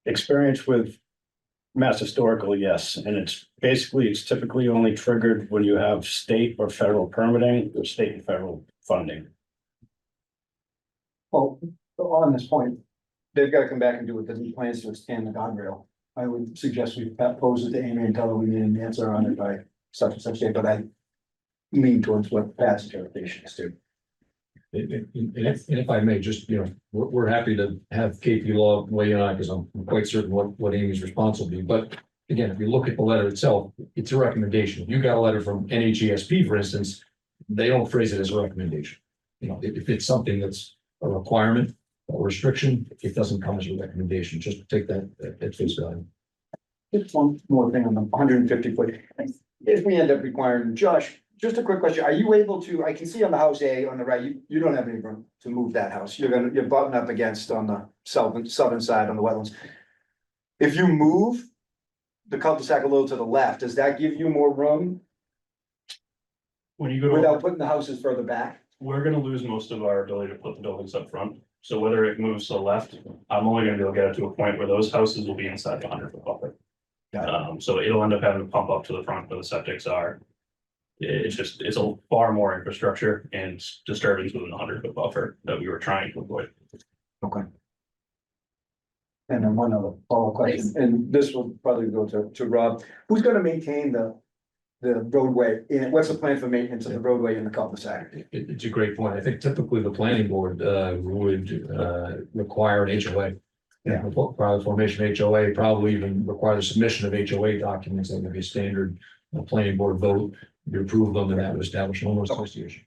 Experience with Mass Historical, yes, and it's typically only triggered when you have state or federal permitting or state and federal funding. Well, on this point, they've got to come back and do what the new plans to expand the guardrail. I would suggest we pose it to Amy and tell her we need an answer on it by such and such date, but I lean towards what Pat's interpretation is too. And if I may, just, we're happy to have KP Law weigh in on it, because I'm quite certain what Amy's response will be. But again, if you look at the letter itself, it's a recommendation. If you got a letter from NHESP, for instance, they don't phrase it as a recommendation. If it's something that's a requirement or restriction, it doesn't come as a recommendation. Just take that at face value. Just one more thing on the 150 foot. If we end up requiring, Josh, just a quick question. Are you able to, I can see on the house A on the right, you don't have any room to move that house. You're butting up against on the southern side on the wetlands. If you move the cul-de-sac a little to the left, does that give you more room When you go, without putting the houses further back? we're gonna lose most of our ability to put the buildings up front. So whether it moves to the left, I'm only gonna be able to get it to a point where those houses will be inside the 100-foot buffer. So it'll end up having to pump up to the front where the septics are. It's a far more infrastructure and disturbance within the 100-foot buffer that we were trying to avoid. Okay. And then one other follow-up question, and this will probably go to Rob. Who's gonna maintain the roadway? And what's the plan for maintenance of the roadway in the cul-de-sac? It's a great point. I think typically the planning board would require an HOA. Yeah. Require the formation of HOA, probably even require the submission of HOA documents. That would be a standard a planning board vote, you approve them, and that would establish an homeowners association.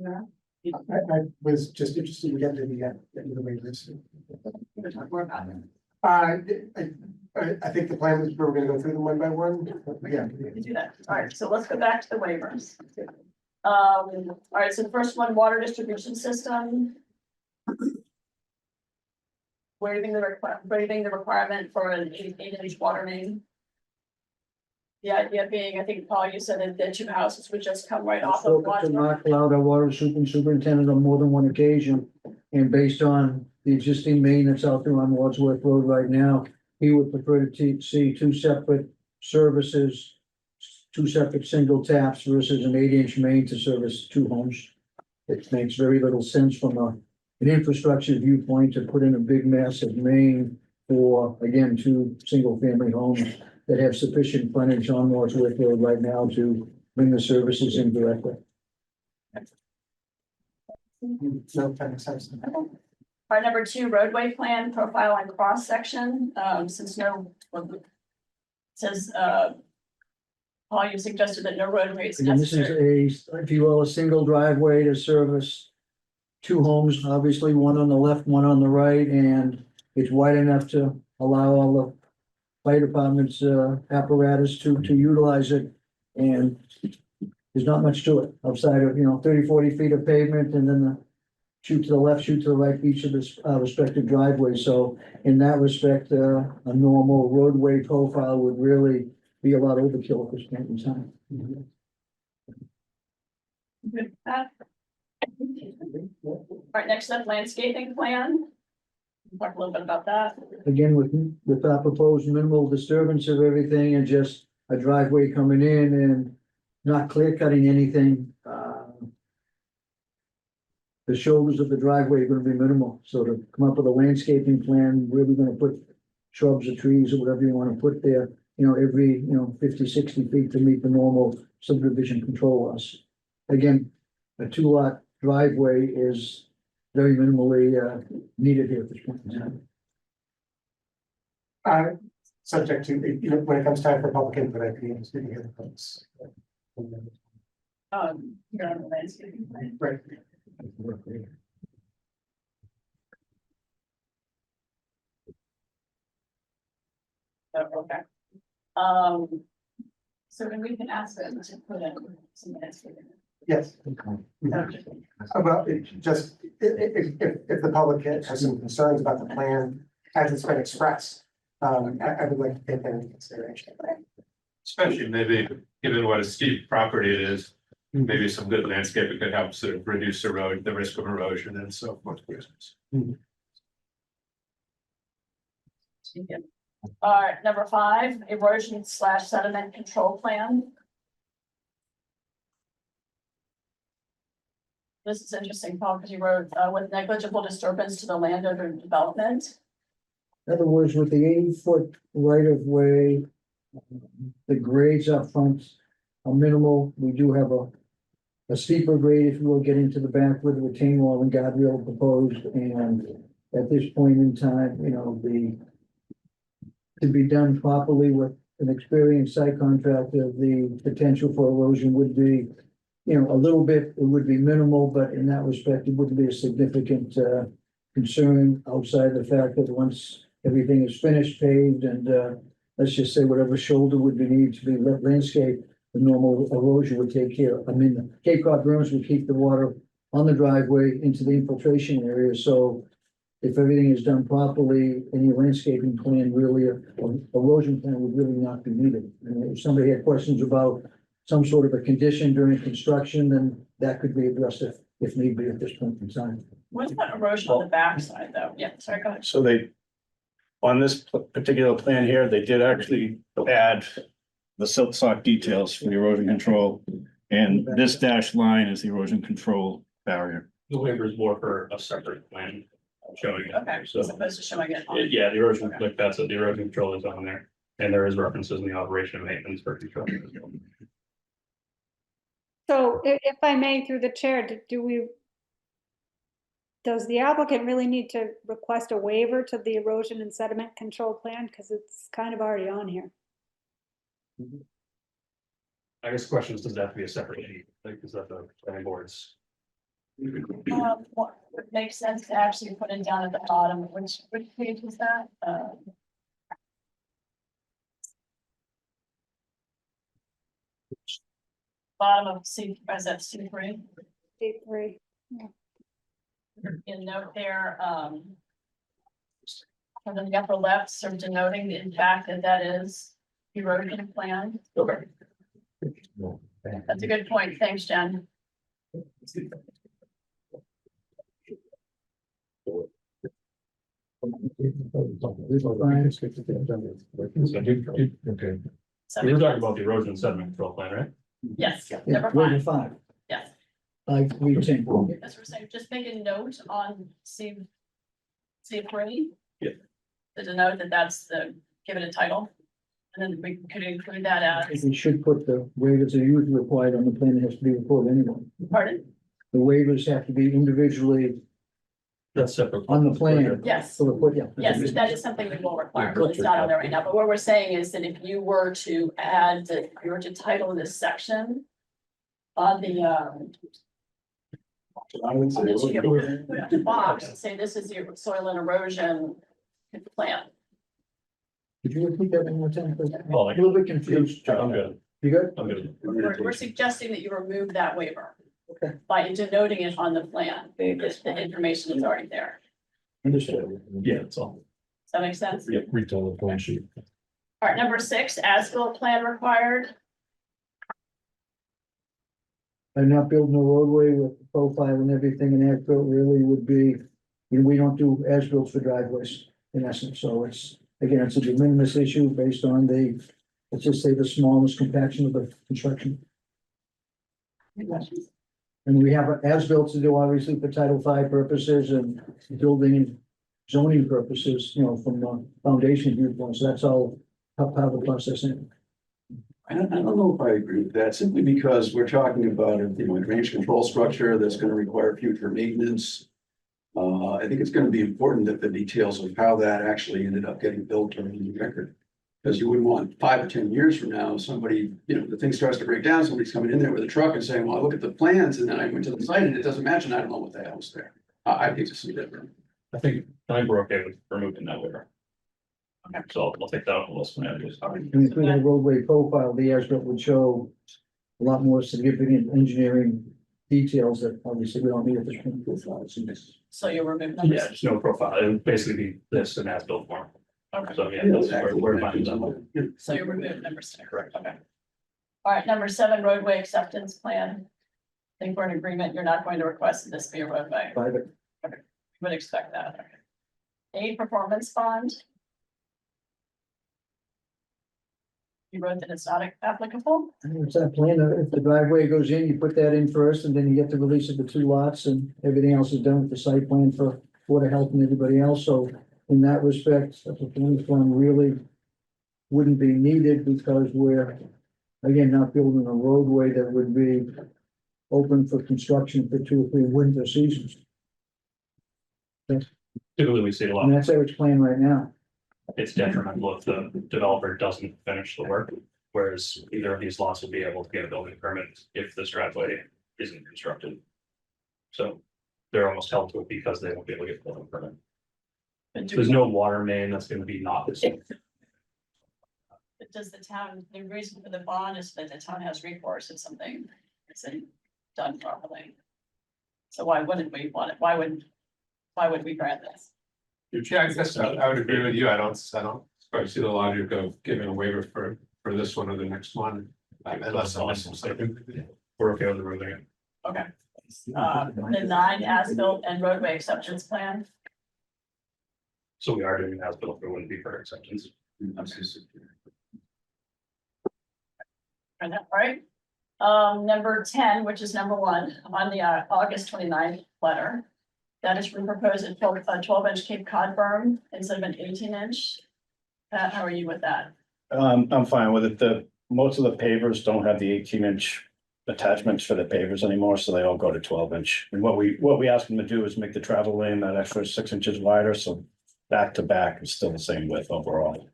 I was just interested in getting to the waivers. Talk more about it. I think the plan was we were gonna go through them one by one, yeah. We can do that. All right, so let's go back to the waivers. All right, so the first one, water distribution system. Waiving the requirement for an 8-inch water main. The idea being, I think, Paul, you said that the two houses would just come right off of So to Wadsworth. not allow the water superintendent on more than one occasion. And based on the existing main that's out there on Wadsworth Road right now, he would prefer to see two separate services. Two separate single taps versus an 8-inch main to service two homes. It makes very little sense from an infrastructure viewpoint to put in a big massive main for, again, two single-family homes that have sufficient frontage on Wadsworth Road right now to bring the services in directly. No, that makes sense. All right, number 2, roadway plan, profile and cross section, since no. It says, Paul, you suggested that no roadway is Again, this necessary. is if you will, a single driveway to service two homes, obviously one on the left, one on the right, and it's wide enough to allow all the fire department's apparatus to utilize it. And there's not much to it outside of, 30, 40 feet of pavement and then the shoot to the left, shoot to the right, each of the respective driveways. So in that respect, a normal roadway profile would really be a lot overkill at this point in time. Good with that. All right, next up, landscaping plan. Talk a little bit about that. Again, with our proposed minimal disturbance of everything and just a driveway coming in and not clear cutting anything. The shoulders of the driveway are gonna be minimal, so to come up with a landscaping plan, where we're gonna put shrubs or trees or whatever you wanna put there, every, 50, 60 feet to meet the normal subdivision control laws. Again, a 2-lot driveway is very minimally needed here at this point in time. Subject to, when it comes time for public input, I'd be interested to hear the folks. Here on the landscaping plan. Right. Okay. So then we can ask them to put in some landscaping. Yes. About it, just, if the public has some concerns about the plan as it's been expressed, I would like to take that into consideration. Especially maybe given what a steep property it is, maybe some good landscaping could help sort of reduce the risk of erosion and so forth. All right, number 5, erosion/sediment control plan. This is interesting, Paul, because you wrote with negligible disturbance to the land under development. In other words, with the 80-foot right of way, the grades up front are minimal. We do have a steeper grade, if you will, getting to the back with the retaining wall and guardrail proposed. And at this point in time, to be done properly with an experienced site contractor, the potential for erosion would be, a little bit, it would be minimal, but in that respect, it wouldn't be a significant concern outside the fact that once everything is finished, paved, and let's just say whatever shoulder would be needed to be landscaped, the normal erosion would take care of. I mean, the Cape Cod berms would keep the water on the driveway into the infiltration area. So if everything is done properly, any landscaping plan really, or erosion plan would really not be needed. And if somebody had questions about some sort of a condition during construction, then that could be addressed if need be at this point in time. What about erosion on the backside, though? Yeah, sorry, go ahead. So on this particular plan here, they did actually add the silt sock details for the erosion control. And this dashed line is the erosion control barrier. The waiver is more for a separate plan showing it. Okay, So, as opposed to showing it. on- yeah, the erosion, like that's what the erosion control is on there. And there is references in the operation and maintenance for control. So if I may, through the chair, do we does the applicant really need to request a waiver to the erosion and sediment control plan? Because it's kind of already on here. I guess the question is, does that have to be a separate sheet? Like, is that the planning boards? What would make sense to actually put it down at the bottom, which page is that? Bottom of C, is that C3? C3. In note there, on the upper left, sort of denoting the impact that is erosion plan. Okay. That's a good point. Thanks, Jen. Okay. So, We were talking about the erosion and sediment control plan, right? yes, Yeah, number waiver 5, five, yes. like we were saying. As we're saying, just make a note on C3. Yeah. To denote that that's the, give it a title. And then we could include that I think as, we should put the waivers are usually required on the plan, it has to be recorded anyway. pardon? The waivers have to be individually That's separate. on the plan. Yes. So report, yeah. Yes, that is something we will require, but it's not on there right now, but what we're saying is that if you were to add, if you were to title this section. On the I would on the say. put up the box and say this is your soil and erosion plan. Could you repeat that one more time? Please? Well, A little bit confused. I'm good. You good? I'm good. We're suggesting that you remove that waiver. Okay. By denoting it on the plan, the information is already there. Understood. Yeah, that's all. Does that make sense? Yeah. Retail the plan sheet. All right, number 6, as-built plan required. I'm not building a roadway with the profile and everything, and as-built really would be, we don't do as-built for driveways in essence, so it's, again, it's a de minimis issue based on the, let's just say the smallness compaction of the construction. And we have as-built to do obviously for Title V purposes and building and zoning purposes, from the foundation viewpoint, so that's all part of the process. I don't know if I agree with that, simply because we're talking about, a drainage control structure that's gonna require future maintenance. I think it's gonna be important that the details of how that actually ended up getting built are in the record. Because you wouldn't want 5 or 10 years from now, somebody, the thing starts to break down, somebody's coming in there with a truck and saying, well, I look at the plans and then I went to the site and it doesn't match and I don't know what the hell was there. I think this is different. I think we're okay with removing that waiver. Okay, so I'll take that off the list. And if we had a roadway profile, the as-built would show a lot more significant engineering details that obviously we don't need at this point. So you'll remove number Yeah, 6. there's no profile. It would basically be this and as-built form. Okay, So yeah, that's where we're finding that. so you remove number 6. Correct. Okay. All right, number 7, roadway acceptance plan. I think we're in agreement, you're not going to request that this be a roadway. Private. Would expect that. Okay. 8, performance bond. You wrote that it's not applicable. It's that plan, if the driveway goes in, you put that in first, and then you get the release of the 2 lots, and everything else is done with the site plan for Board of Health and everybody else, so in that respect, the performance bond really wouldn't be needed, because we're, again, not building a roadway that would be open for construction for 2 or 3 winter seasons, Typically, we see a lot. and that's how it's planned right now. It's detrimental if the developer doesn't finish the work, whereas either of these lots will be able to get a building permit if this driveway isn't constructed. So they're almost held to it because they won't be able to get a building permit. There's no water main that's gonna be not this. Does the town, the reason for the bond is that the town has recourse if something isn't done properly. So why wouldn't we want it? Why would we grant this? Yeah, I guess I would agree with you. I don't quite see the logic of giving a waiver for this one or the next one. Unless I'm mistaken. We're okay with the road again. Okay. The 9, as-built and roadway acceptance plan. So we are doing as built, it wouldn't be for acceptance. And that right? Number 10, which is number 1 on the August 29th letter. That is proposed a 12-inch Cape Cod berm instead of an 18-inch. Pat, how are you with that? I'm fine with it. Most of the pavers don't have the 18-inch attachments for the pavers anymore, so they all go to 12 inch. And what we ask them to do is make the travel lane that extra 6 inches wider, so back to back is still the same width overall.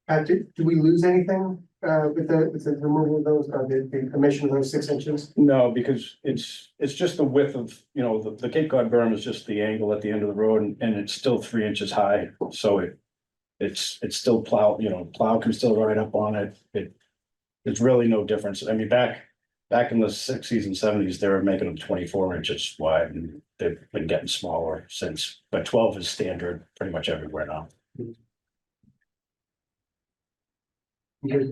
Do we lose anything, with the removal of those, or the omission of those 6 inches? No, because it's just the width of, the Cape Cod berm is just the angle at the end of the road and it's still 3 inches high, so it's still plow, plow can still ride up on it. It's really no difference. I mean, back in the 60s and 70s, they were making them 24 inches wide and they've been getting smaller since, but 12 is standard pretty much everywhere now. And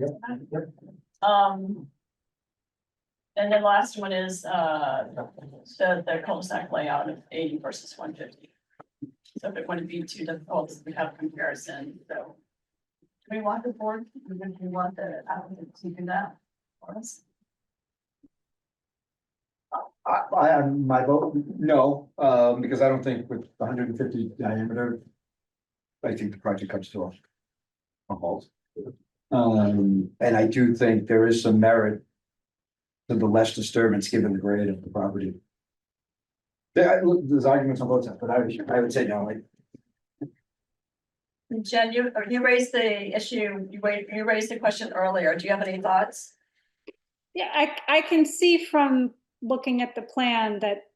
then last one is, the cul-de-sac layout of 80 versus 150. So if it wouldn't be too difficult, we have comparison, so. Do we want the board, do we want the applicant to do that for us? My vote, no, because I don't think with 150 diameter. I think the project comes to a halt. And I do think there is some merit to the less disturbance given the grade of the property. There's arguments on both sides, but I would say no. Jen, you raised the issue, you raised the question earlier. Do you have any thoughts? Yeah, I can see from looking at the plan that,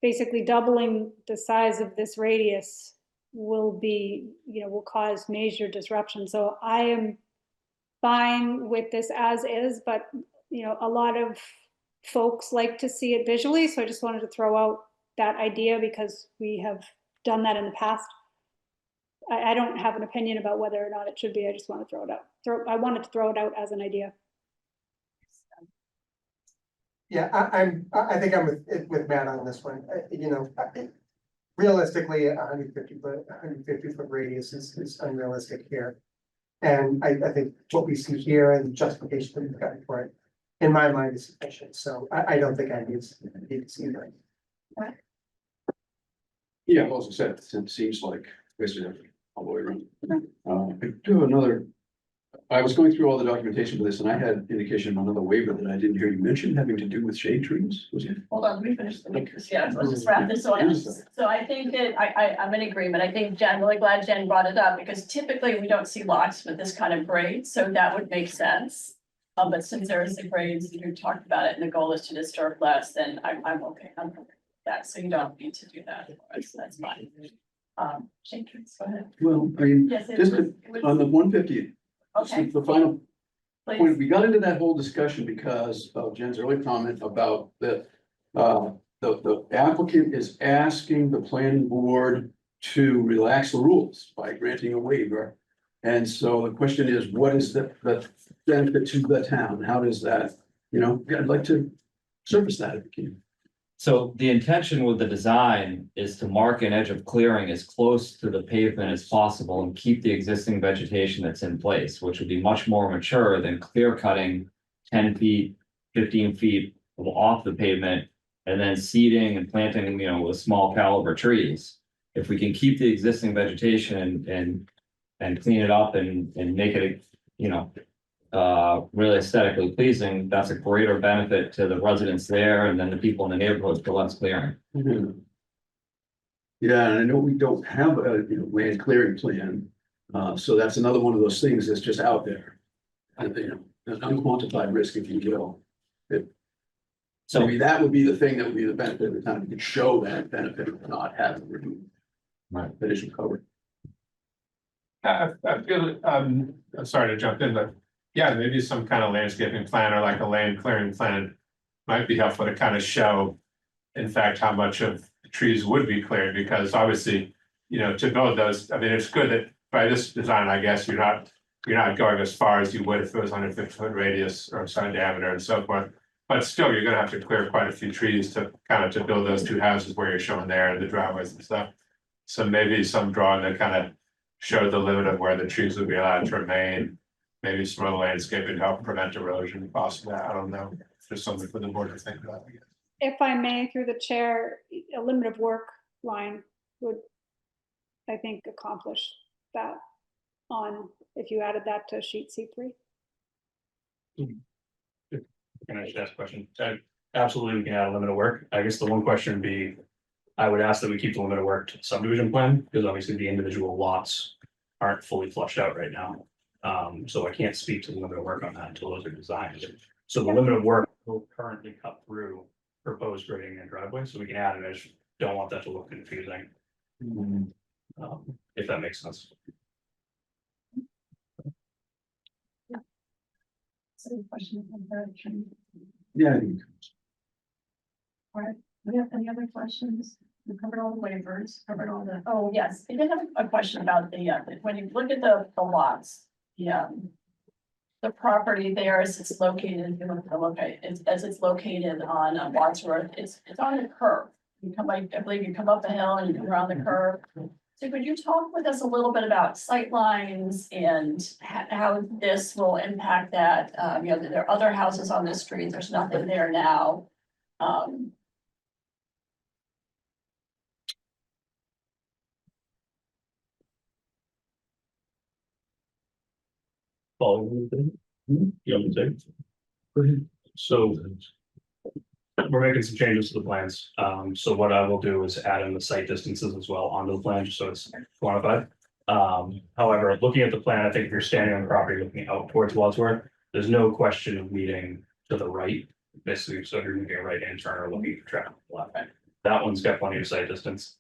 basically doubling the size of this radius will be, will cause major disruption. So I am fine with this as is, but, a lot of folks like to see it visually. So I just wanted to throw out that idea because we have done that in the past. I don't have an opinion about whether or not it should be. I just want to throw it out. I wanted to throw it out as an idea. Yeah, I think I'm with Matt on this one. Realistically, 150 foot radius is unrealistic here. And I think what we see here and the justification that we've gotten for it, in my mind, is sufficient. So I don't think I need to see that. Yeah, also said, it seems like basically all the way around. I do another. I was going through all the documentation for this and I had indication of another waiver that I didn't hear you mention having to do with shade trees, was it? Hold on, let me finish the weeks. Yeah, so let's just wrap this one up. So I think that I'm in agreement. I think Jen, really glad Jen brought it up because typically we don't see lots with this kind of grade, so that would make sense. But since there is the grades, you talked about it and the goal is to disturb less, then I'm okay. I'm okay with that. So you don't need to do that. So that's fine. Shade trees, go ahead. Well, I mean, Yes, just on the 150. Okay. The final Please. point, we got into that whole discussion because of Jen's early comment about the applicant is asking the planning board to relax the rules by granting a waiver. And so the question is, what is the benefit to the town? How does that, I'd like to surface that if you can. So the intention with the design is to mark an edge of clearing as close to the pavement as possible and keep the existing vegetation that's in place, which would be much more mature than clear cutting 10 feet, 15 feet off the pavement and then seeding and planting, with small caliber trees. If we can keep the existing vegetation and clean it up and make it, really aesthetically pleasing, that's a greater benefit to the residents there and then the people in the neighborhood for less clearing. Yeah, and I know we don't have a land clearing plan. So that's another one of those things that's just out there. And an unquantified risk, if you will. So maybe that would be the thing that would be the benefit of the town. You could show that benefit of not having removed. Right. That issue covered. I feel, I'm sorry to jump in, but yeah, maybe some kind of landscaping plan or like a land clearing plan might be helpful to kind of show, in fact, how much of the trees would be cleared, because obviously, to build those, I mean, it's good that by this design, I guess, you're not going as far as you would if it was 150 foot radius or diameter and so forth. But still, you're gonna have to clear quite a few trees to build those two houses where you're showing there and the driveways and stuff. So maybe some drawing that kind of showed the limit of where the trees would be allowed to remain. Maybe some other landscaping to help prevent erosion, possibly. I don't know. Just something for the board to think about, I guess. If I may, through the chair, a limit of work line would, I think, accomplish that if you added that to sheet C3. Can I just ask a question? Absolutely, we can add a limit of work. I guess the one question would be, I would ask that we keep the limit of work to the subdivision plan, because obviously the individual lots aren't fully flushed out right now. So I can't speak to the limit of work on that until those are designed. So the limit of work will currently cut through proposed grading and driveway, so we can add it. I just don't want that to look confusing. If that makes sense. So question from her. Yeah. All right, we have any other questions? We covered all the waivers, covered all the, oh, yes, I did have a question about the, when you look at the lots, the property there as it's located, if you look at the as it's located on Wadsworth, it's on a curve. You come, I believe you come up a hill and you come around the curve. So could you talk with us a little bit about sightlines and how this will impact that? You know, there are other houses on this street, there's nothing there now. Following the thing? You want me to say? So we're making some changes to the plans. So what I will do is add in the site distances as well onto the plan, just so it's quantified. However, looking at the plan, I think if you're standing on the property looking out towards Wadsworth, there's no question of meeting to the right. Basically, so if you're making a right hand turn or looking for traffic left, that one's got plenty of site distance.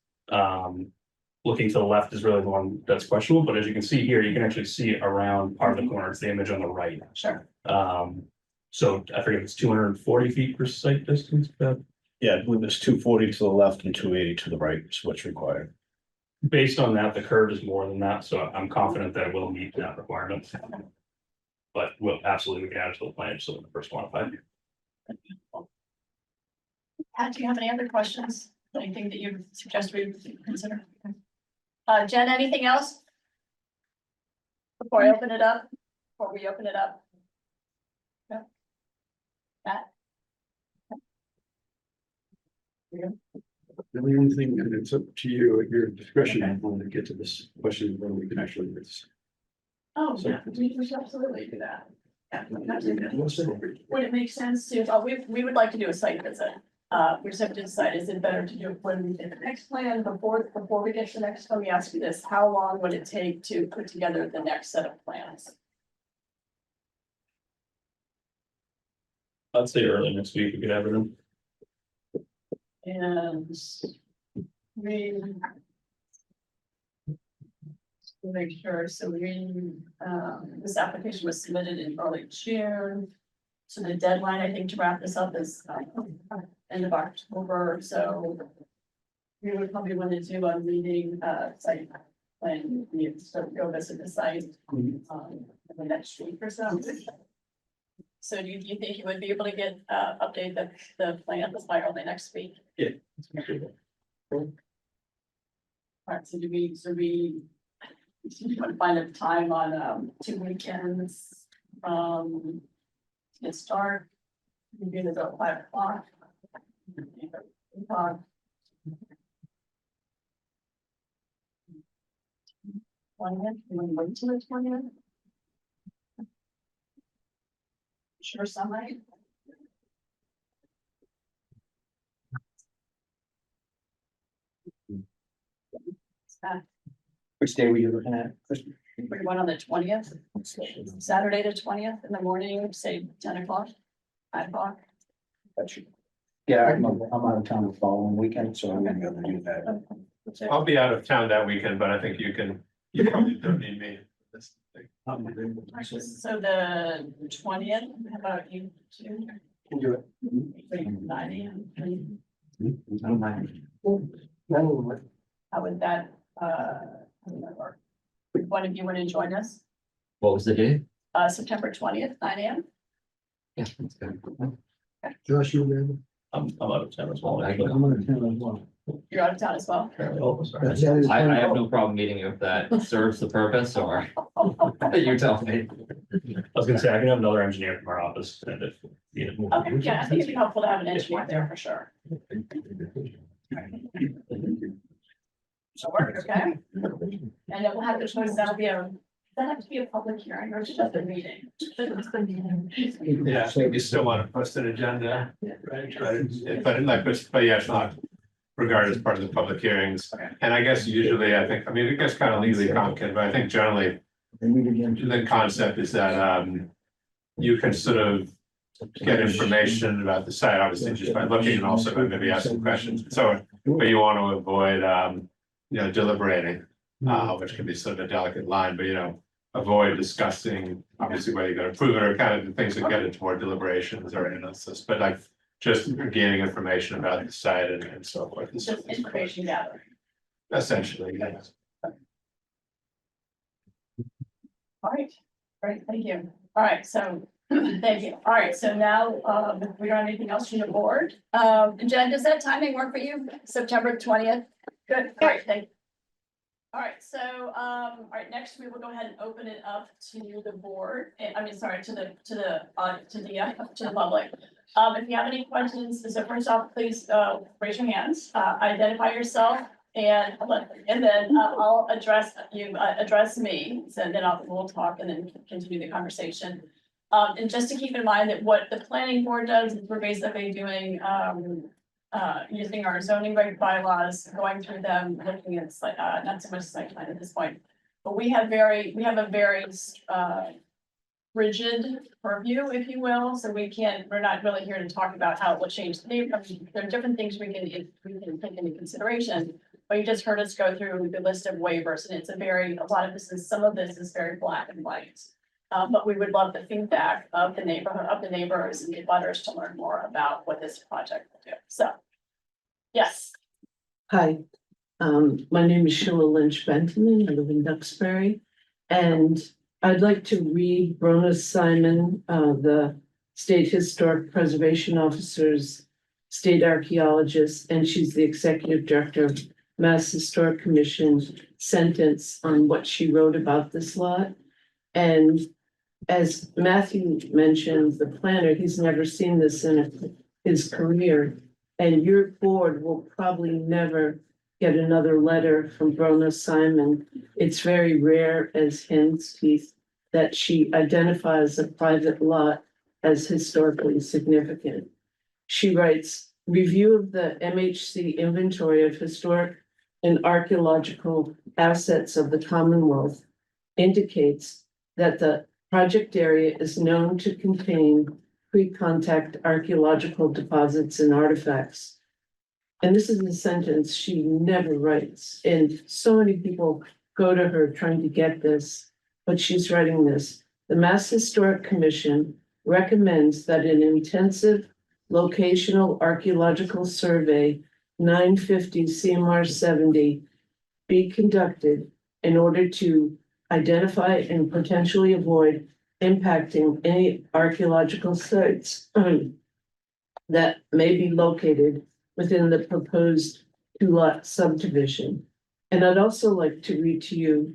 Looking to the left is really the one that's questionable, but as you can see here, you can actually see around part of the corner. It's the image on the right. Sure. So I forget if it's 240 feet per site distance, but Yeah, I believe it's 240 to the left and 280 to the right is what's required. based on that, the curve is more than that, so I'm confident that it will meet that requirement. But we'll absolutely add it to the plan, so the first quantified. Pat, do you have any other questions? Anything that you suggest we consider? Jen, anything else? Before I open it up, before we open it up? No? Pat? The only thing, and it's up to you at your discretion, I want to get to this question when we can actually. Oh, yeah, we should absolutely do that. Yeah, absolutely. Would it make sense to, we would like to do a site visit. We just have to decide, is it better to do it when we get the next plan before we get to the next, let me ask you this, how long would it take to put together the next set of plans? I'd say early next week we could have it in. And we to make sure, so this application was submitted in early June. So the deadline, I think, to wrap this up is end of October, so we would probably want to do a meeting, site plan, so go visit the site in the next week or so. So do you think you would be able to get update the plans by early next week? Yeah. All right, so we want to find a time on 2 weekends to get started. We do this at 5 o'clock. 20th, you want to wait till the 20th? Sure, somebody. Which day were you looking at? We went on the 20th, Saturday the 20th in the morning, say 10 o'clock, 5 o'clock. Yeah, I'm out of town the following weekend, so I'm gonna be able to do that. I'll be out of town that weekend, but I think you probably don't need me. So the 20th, how about you two? Can do it. 9 AM. No, How would that, work? One of you want to join us, What was the date? September 20th, 9 AM? Yeah, that's good. Josh, you there? I'm out of town as well. I actually. I'm on the town as well. You're out of town as well? Oh, sorry. That is I fine. have no problem meeting you if that serves the purpose, or you tell me. I was gonna say, I can have another engineer from our office. And if, you know, Okay, yeah, I think it'd be helpful to have an engineer there for sure. So work, okay? And then we'll have the choice, that'll be a that have to be a public hearing or just a meeting? Yeah, I think you still want to post an agenda, right? But yeah, it's not regarded as part of the public hearings. Okay. And I guess usually, I mean, it gets kind of legally complicated, but I think generally the concept is that you can sort of get information about the site, obviously, just by looking and also by maybe asking questions. So, but you want to avoid, deliberating, which can be sort of a delicate line, but avoid discussing, obviously, whether you're going to approve it or kind of the things that get into more deliberations or analysis, but like just gaining information about the site and so forth. It's just information gathering. Essentially, yes. All right, great, thank you. All right, so, thank you. All right, so now, if we don't have anything else from the board, Jen, does that timing work for you? September 20th? Good, all right, thank you. All right, so, all right, next we will go ahead and open it up to the board, to the public. If you have any questions, so first off, please, raise your hands, identify yourself, and then I'll address you, address me, so then we'll talk and then continue the conversation. And just to keep in mind that what the planning board does is we're basically doing, using our zoning bylaws, going through them, looking at, not so much site plan at this point. But we have a very, rigid purview, if you will, so we're not really here to talk about how it will change the neighborhood. There are different things we can take into consideration. But you just heard us go through the list of waivers, and some of this is very black and white. But we would love the feedback of the neighbors and the butters to learn more about what this project will do. So, yes. Hi, my name is Sheila Lynch Benton. I live in Duxbury. And I'd like to read Brona Simon, the State Historic Preservation Officer's state archaeologist, and she's the executive director of Mass Historic Commission's sentence on what she wrote about this lot. And as Matthew mentioned, the planner, he's never seen this in his career. And your board will probably never get another letter from Brona Simon. It's very rare as hints, Keith, that she identifies a private lot as historically significant. She writes, review of the MHC inventory of historic and archaeological assets of the Commonwealth indicates that the project area is known to contain pre-contact archaeological deposits and artifacts. And this is a sentence she never writes. And so many people go to her trying to get this, but she's writing this. The Mass Historic Commission recommends that an intensive locational archaeological survey 950 CMR 70 be conducted in order to identify and potentially avoid impacting any archaeological sites that may be located within the proposed 2-lot subdivision. And I'd also like to read to you,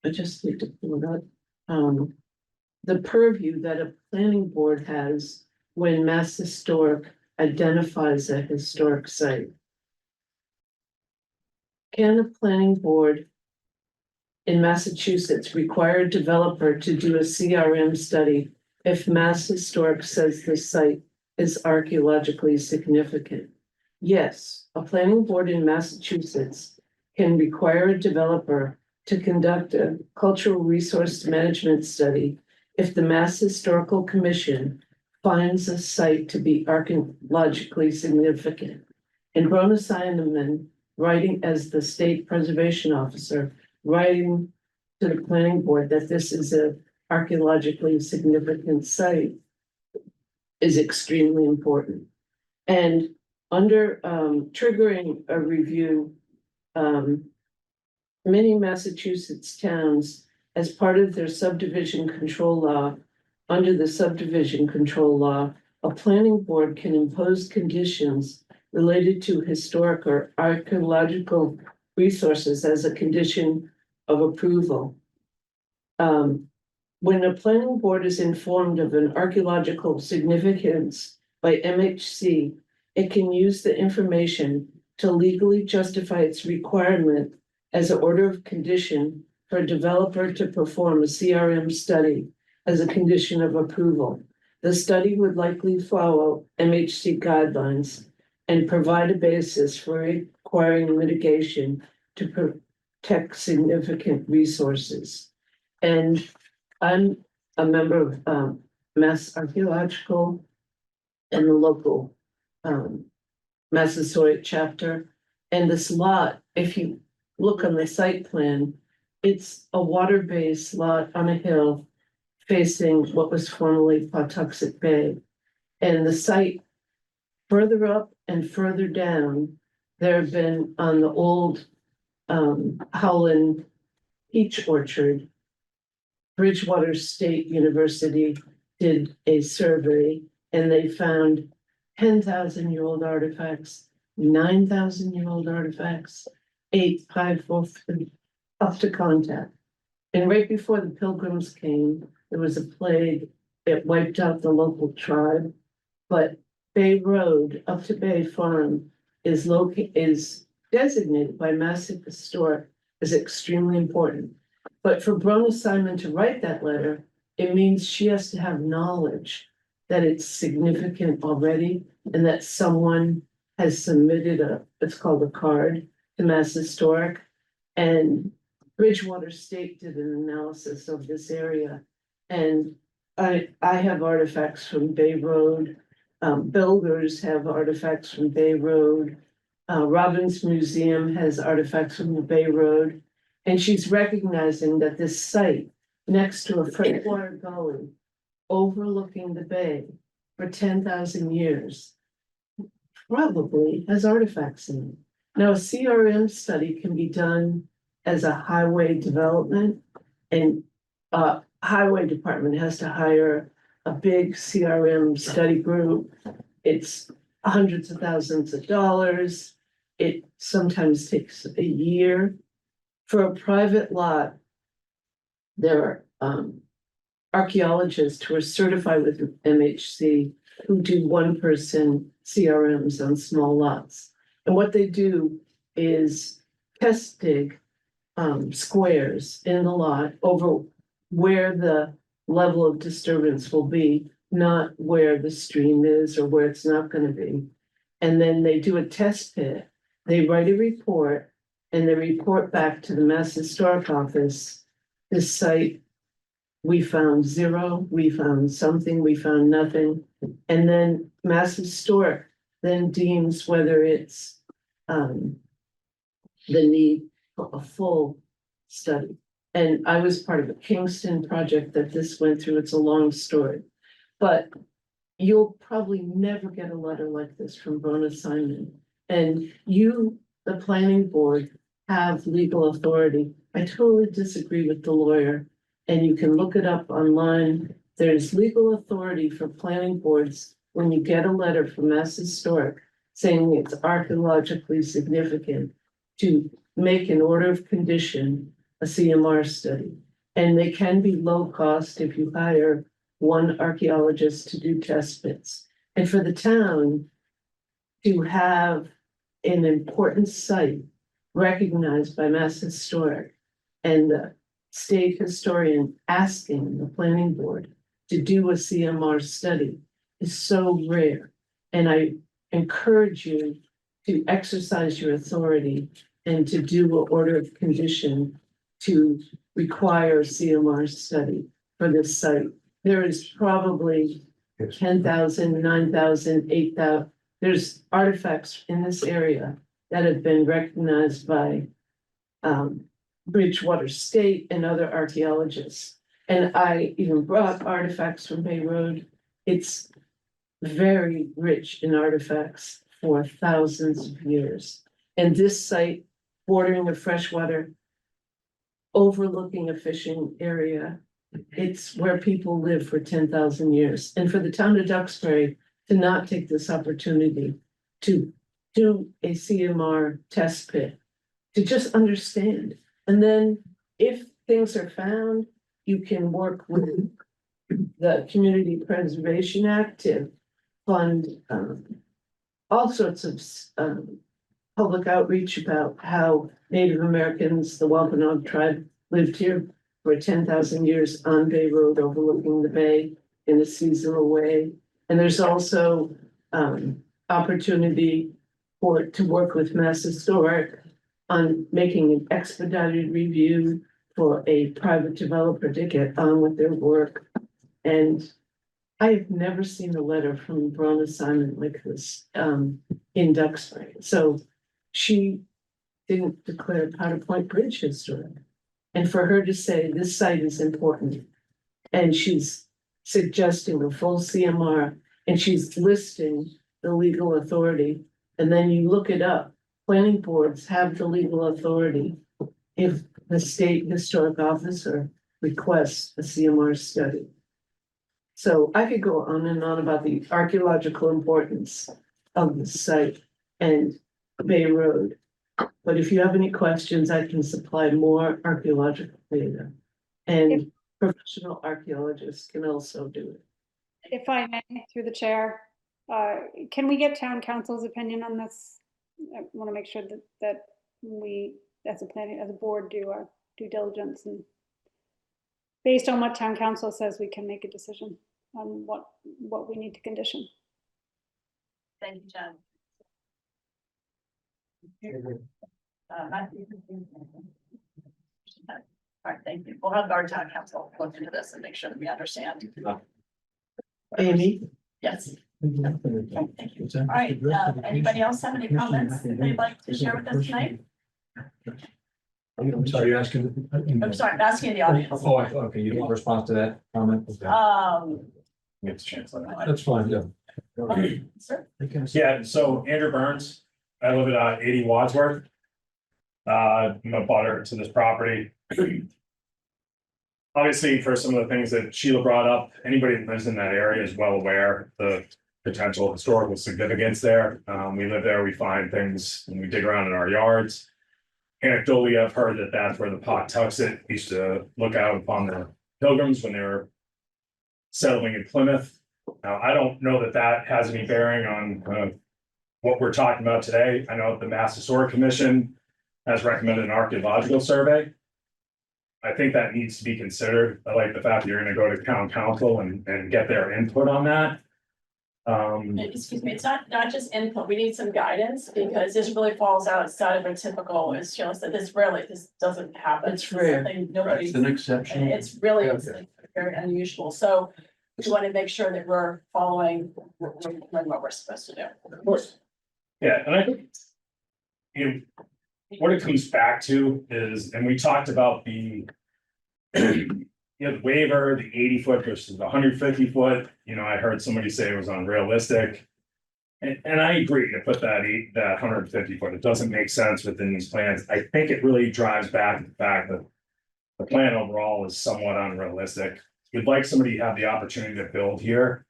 I just need to pull it up, the purview that a planning board has when Mass Historic identifies a historic site. Can a planning board in Massachusetts require a developer to do a CRM study if Mass Historic says the site is archaeologically significant? Yes, a planning board in Massachusetts can require a developer to conduct a cultural resource management study if the Mass Historical Commission finds a site to be archaeologically significant. And Brona Simon, writing as the state preservation officer, writing to the planning board that this is a archaeologically significant site is extremely important. And under triggering a review, many Massachusetts towns, as part of their subdivision control law, under the subdivision control law, a planning board can impose conditions related to historic or archaeological resources as a condition of approval. When a planning board is informed of an archaeological significance by MHC, it can use the information to legally justify its requirement as an order of condition for a developer to perform a CRM study as a condition of approval. The study would likely follow MHC guidelines and provide a basis for requiring mitigation to protect significant resources. And I'm a member of Mass Archaeological and the local Massasoit chapter. And this lot, if you look on the site plan, it's a water-based lot on a hill facing what was formerly Pawtuxet Bay. And the site further up and further down, there have been on the old Howland Peach Orchard, Bridgewater State University did a survey and they found 10,000-year-old artifacts, 9,000-year-old artifacts, 854 up to contact. And right before the Pilgrims came, there was a plague that wiped out the local tribe. But Bay Road up to Bay Farm is designated by Mass Historic as extremely important. But for Brona Simon to write that letter, it means she has to have knowledge that it's significant already and that someone has submitted it's called a card to Mass Historic. And Bridgewater State did an analysis of this area. And I have artifacts from Bay Road. Builders have artifacts from Bay Road. Robbins Museum has artifacts from the Bay Road. And she's recognizing that this site next to a freshwater gully overlooking the bay for 10,000 years probably has artifacts in it. Now, a CRM study can be done as a highway development, and highway department has to hire a big CRM study group. It's hundreds of thousands of dollars. It sometimes takes a year. For a private lot, there are archaeologists who are certified with MHC who do one-person CRMs on small lots. And what they do is test dig squares in the lot over where the level of disturbance will be, not where the stream is or where it's not going to be. And then they do a test pit. They write a report and they report back to the Mass Historic Office. This site, we found zero, we found something, we found nothing. And then Mass Historic then deems whether it's the need for a full study. And I was part of a Kingston project that this went through. It's a long story, but you'll probably never get a letter like this from Brona Simon. And you, the planning board, have legal authority. I totally disagree with the lawyer, and you can look it up online. There's legal authority for planning boards when you get a letter from Mass Historic saying it's archaeologically significant to make an order of condition a CMR study. And they can be low cost if you hire one archaeologist to do test pits. And for the town to have an important site recognized by Mass Historic and the state historian asking the planning board to do a CMR study is so rare. And I encourage you to exercise your authority and to do an order of condition to require a CMR study for this site. There is probably 10,000, 9,000, 8,000. There's artifacts in this area that have been recognized by Bridgewater State and other archaeologists. And I even brought artifacts from Bay Road. It's very rich in artifacts for thousands of years. And this site bordering the freshwater, overlooking a fishing area, it's where people live for 10,000 years. And for the town of Duxbury to not take this opportunity to do a CMR test pit, to just understand. And then if things are found, you can work with the Community Preservation Act to fund all sorts of public outreach about how Native Americans, the Wampanoag tribe, lived here for 10,000 years on Bay Road overlooking the bay in a seasonal way. And there's also opportunity to work with Mass Historic on making an expedited review for a private developer to get on with their work. And I have never seen a letter from Brona Simon like this in Duxbury. So she didn't declare Powder Point Bridge historic. And for her to say this site is important, and she's suggesting a full CMR, and she's listing the legal authority, and then you look it up, planning boards have the legal authority if the state historic officer requests a CMR study. So I could go on and on about the archaeological importance of the site and Bay Road. But if you have any questions, I can supply more archaeological data. And professional archaeologists can also do it. If I may, through the chair, can we get town council's opinion on this? I want to make sure that we, as a board, do our due diligence, and based on what town council says, we can make a decision on what we need to condition. Thank you, Jen. Matthew. All right, thank you. We'll have our town council look into this and make sure that we understand. Amy? Yes. Thank you. All right, anybody else have any comments that they'd like to share with us tonight? I'm sorry, you're asking. I'm sorry, I'm asking the audience. Oh, okay, you want to respond to that comment? Okay. Get the chance. That's fine, yeah. Sir? Yeah, so Andrew Burns, I live at 80 Wadsworth. I'm a butter to this property. Obviously, for some of the things that Sheila brought up, anybody that lives in that area is well aware the potential historical significance there. We live there, we find things when we dig around in our yards. Anecdotally, I've heard that that's where the Pawtuxet used to look out upon the Pilgrims when they were settling in Plymouth. Now, I don't know that that has any bearing on what we're talking about today. I know the Mass Historic Commission has recommended an archaeological survey. I think that needs to be considered. I like the fact that you're gonna go to town council and get their input on that. Excuse me, it's not just input, we need some guidance, because this really falls outside of a typical, as Sheila said, this doesn't happen. It's rare. Nobody's. It's an exception. It's really, Okay. it's very unusual, so we want to make sure that we're following what we're supposed to do. Of course. Yeah, and I think. What it comes back to is, and we talked about the. The waiver, the 80-foot versus the 150-foot, I heard somebody say it was unrealistic. And I agree to put that 150-foot, it doesn't make sense within these plans. I think it really drives back to the fact that. The plan overall is somewhat unrealistic. We'd like somebody to have the opportunity to build here.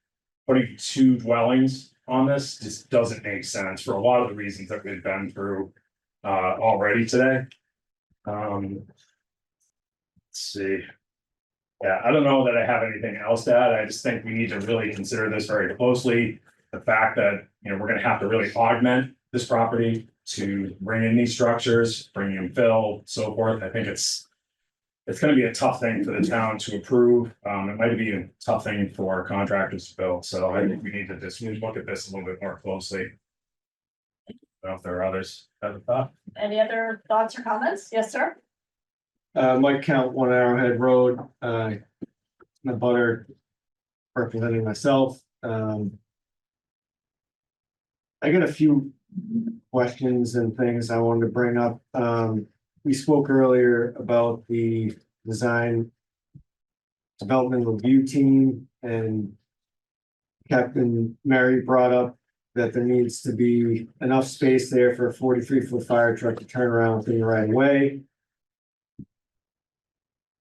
Putting 2 dwellings on this just doesn't make sense for a lot of the reasons that we've been through already today. Let's see. Yeah, I don't know that I have anything else to add. I just think we need to really consider this very closely. The fact that, we're gonna have to really augment this property to bring in these structures, bring in fill, so forth. I think it's gonna be a tough thing for the town to approve. It might be a tough thing for contractors to build. So I think we need to just look at this a little bit more closely. I don't know if there are others that have a thought. Any other thoughts or comments? Yes, sir? Mike Count, 1 Arrowhead Road, my butter representing myself. I got a few questions and things I wanted to bring up. We spoke earlier about the design development review team, and Captain Mary brought up that there needs to be enough space there for a 43-foot fire truck to turn around within the right of way.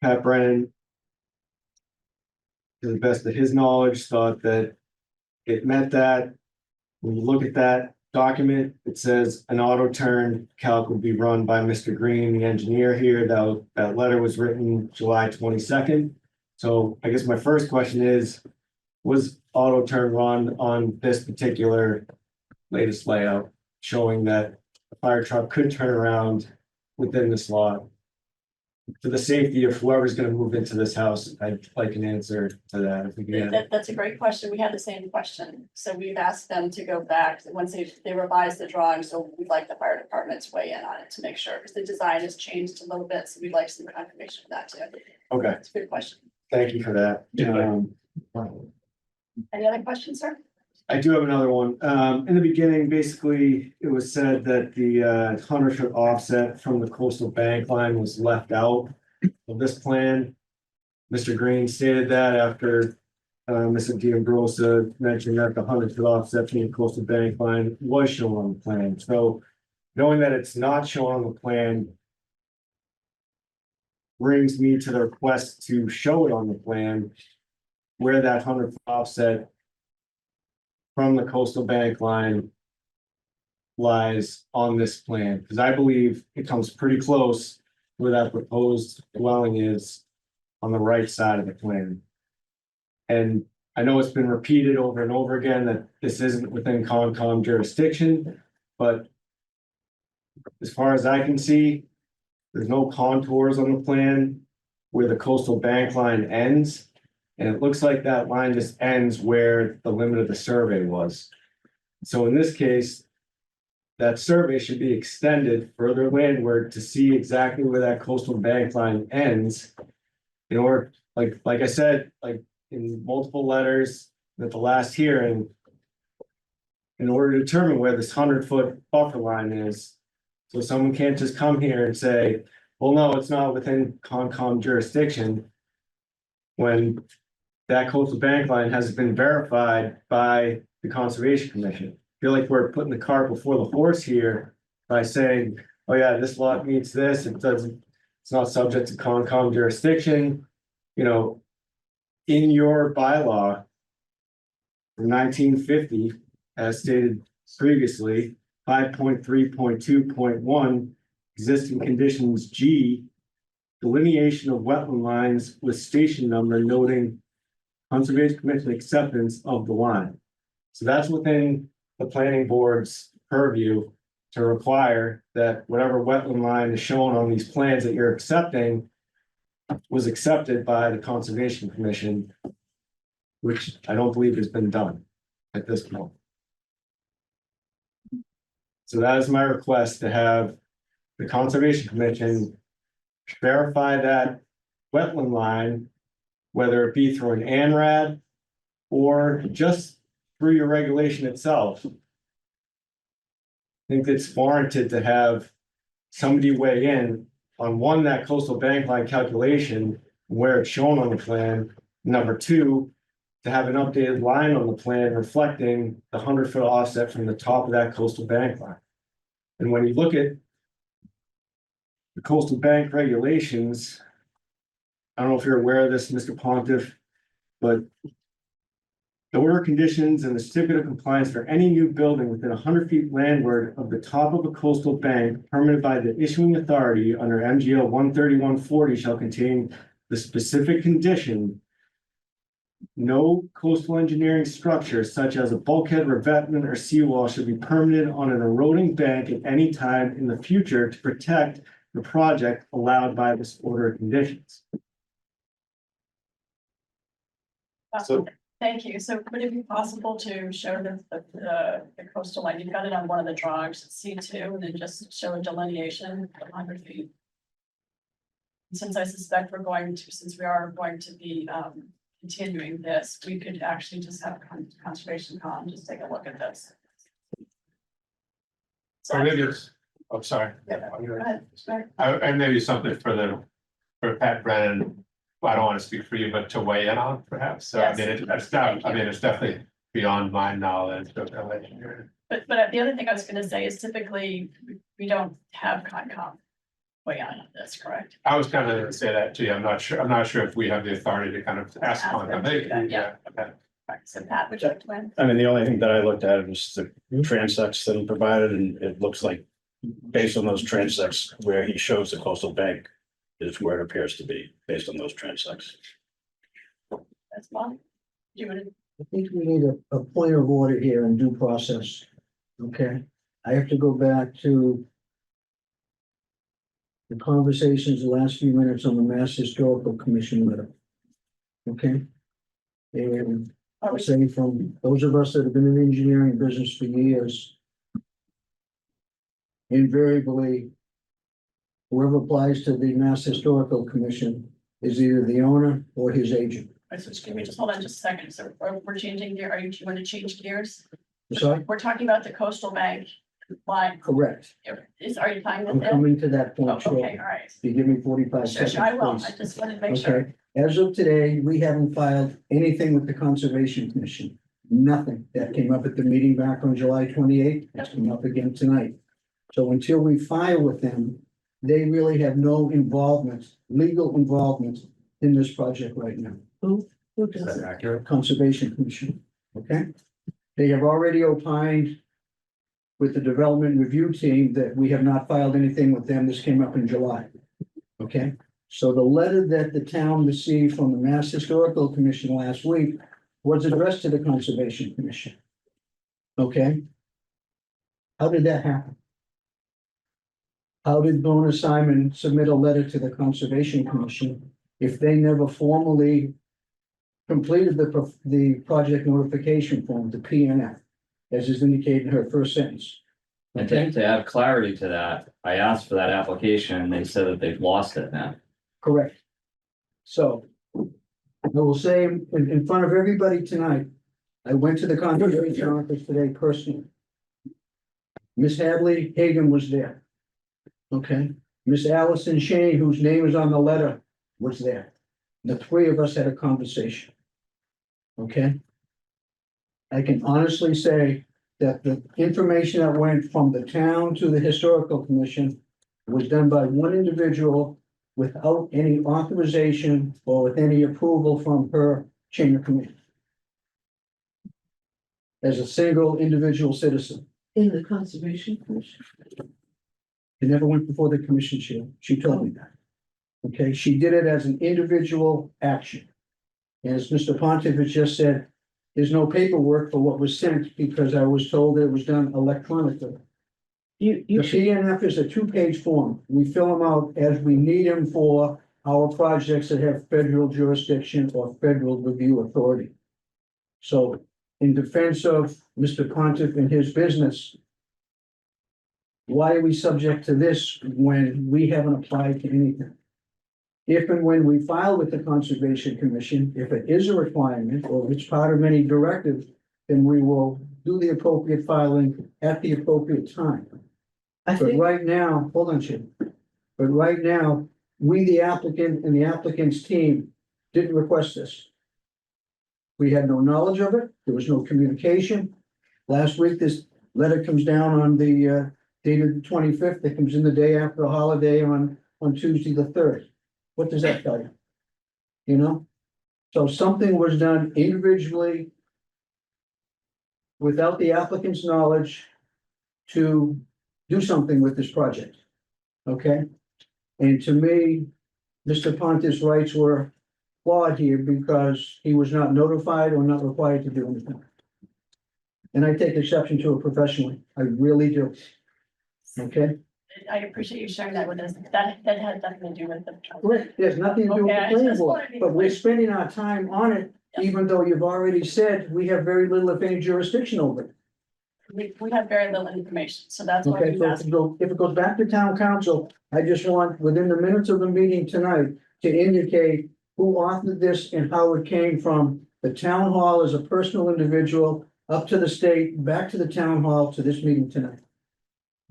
Pat Brennan, to the best of his knowledge, thought that it met that. When you look at that document, it says an auto turn calc would be run by Mr. Green, the engineer here. That letter was written July 22nd. So I guess my first question is, was auto turn run on this particular latest layout, showing that a fire truck could turn around within this lot? for the safety of whoever's gonna move into this house, I'd like an answer to that. If we can get it. That's a great question. We had the same question. So we've asked them to go back, once they revise the drawing, so we'd like the fire department's weigh in on it to make sure, because the design has changed a little bit, so we'd like some confirmation of that too. Okay, That's a good question. thank you for that. Any other questions, sir? I do have another one. In the beginning, basically, it was said that the 100-foot offset from the coastal bank line was left out of this plan. Mr. Green stated that after Mr. D'Ambrosa mentioned that the 100-foot offset from the coastal bank line was shown on the plan. So knowing that it's not shown on the plan brings me to the request to show it on the plan where that 100-foot offset from the coastal bank line lies on this plan, because I believe it comes pretty close where that proposed dwelling is on the right side of the plan. And I know it's been repeated over and over again that this isn't within Concom jurisdiction, but as far as I can see, there's no contours on the plan where the coastal bank line ends. And it looks like that line just ends where the limit of the survey was. So in this case, that survey should be extended further landward to see exactly where that coastal bank line ends. In order, like I said, like in multiple letters at the last hearing, in order to determine where this 100-foot buffer line is. So someone can't just come here and say, well, no, it's not within Concom jurisdiction. When that coastal bank line has been verified by the Conservation Commission. I feel like we're putting the cart before the horse here by saying, oh yeah, this lot meets this, it's not subject to Concom jurisdiction. You know, in your bylaw from 1950, as stated previously, 5.3.2.1, existing conditions G, delineation of wetland lines with station number noting Conservation Commission acceptance of the line. So that's within the planning board's purview to require that whatever wetland line is shown on these plans that you're accepting was accepted by the Conservation Commission, which I don't believe has been done at this point. So that is my request, to have the Conservation Commission verify that wetland line, whether it be through an ANRAD or just through your regulation itself. I think it's warranted to have somebody weigh in on one, that coastal bank line calculation, where it's shown on the plan. Number two, to have an updated line on the plan reflecting the 100-foot offset from the top of that coastal bank line. And when you look at the coastal bank regulations, I don't know if you're aware of this, Mr. Pontiff, but the order of conditions and the certificate of compliance for any new building within 100 feet landward of the top of a coastal bank permitted by the issuing authority under MGL 13140 shall contain the specific condition: no coastal engineering structure such as a bulkhead, revetment, or seawall should be permitted on an eroding bank at any time in the future to protect the project allowed by this order of conditions. So, Thank you. So would it be possible to show the coastal line? You've got it on one of the drawings, C2, and then just show a delineation of 100 feet. Since I suspect since we are going to be continuing this, we could actually just have Conservation Com just take a look at this. Or maybe it's, oh, sorry. Yeah, go ahead. Sorry. And maybe something for Pat Brennan, I don't want to speak for you, but to weigh in on perhaps. So I mean, it's definitely beyond my knowledge of engineering. But the other thing I was gonna say is typically we don't have Concom weigh in on this, correct? I was kind of gonna say that to you. I'm not sure if we have the authority to kind of ask Ask on them them. to do that, yeah. Okay. Right, so Pat, would you like to win? I mean, the only thing that I looked at was the transects that he provided, and it looks like based on those transects where he shows the coastal bank is where it appears to be, based on those transects. That's fine. You would, I think we need a point of order here in due process. Okay, I have to go back to the conversations the last few minutes on the Mass Historical Commission letter. Okay? And I'm saying from those of us that have been in the engineering business for years, invariably, whoever applies to the Mass Historical Commission is either the owner or his agent. All right, so can we just hold on just a second? So we're changing gear. Do you want to change gears? Sorry? We're talking about the coastal bank line. Correct. Are you fine I'm with that? coming to that Oh, point okay, shortly. all right. If you give me 45 Sure, seconds, sure, I will. please. I just wanted to make sure. Okay, as of today, we haven't filed anything with the Conservation Commission. Nothing. That came up at the meeting back on July 28th. It's come up again tonight. So until we file with them, they really have no involvement, legal involvement in this project right now. Who Is does that it? accurate? Conservation Commission, okay? They have already opined with the development review team that we have not filed anything with them. This came up in July. Okay, so the letter that the town received from the Mass Historical Commission last week was addressed to the Conservation Commission. Okay? How did that happen? How did Bona Simon submit a letter to the Conservation Commission if they never formally completed the project notification form, the PNF, as is indicated in her first sentence? And Okay, to add clarity to that, I asked for that application and they said that they've lost it now. correct. So I will say in front of everybody tonight, I went to the Conservation Office today personally. Miss Hadley Hagan was there. Okay, Miss Allison Shane, whose name is on the letter, was there. The three of us had a conversation. Okay? I can honestly say that the information that went from the town to the Historical Commission was done by one individual without any authorization or with any approval from her chain of command. As a single individual citizen. In the Conservation Commission? It never went before the commission, she told me that. Okay, she did it as an individual action. As Mr. Pontiff just said, there's no paperwork for what was sent because I was told it was done electronically. You The should, PNF is a two-page form. We fill them out as we need them for our projects that have federal jurisdiction or federal review authority. So in defense of Mr. Pontiff and his business, why are we subject to this when we haven't applied to anything? If and when we file with the Conservation Commission, if it is a requirement or if it's part of any directive, then we will do the appropriate filing at the appropriate time. I But think, right now, hold on, Chip. But right now, we, the applicant and the applicant's team, didn't request this. We had no knowledge of it. There was no communication. Last week, this letter comes down on the dated the 25th. It comes in the day after the holiday on Tuesday, the 3rd. What does that tell you? You know? So something was done individually without the applicant's knowledge to do something with this project. Okay? And to me, Mr. Pontiff's rights were flawed here because he was not notified or not required to do anything. And I take exception to it professionally. I really do. Okay? I appreciate you sharing that with us. That had nothing to do with the. Correct. There's nothing to do with Okay, I the planning just board, wanted to be but we're clear. spending our time on it, Yeah. even though you've already said we have very little, if any, jurisdiction over it. We have very little information, so that's why Okay, we so asked. if it goes back to town council, I just want, within the minutes of the meeting tonight, to indicate who authored this and how it came from the town hall as a personal individual, up to the state, back to the town hall, to this meeting tonight.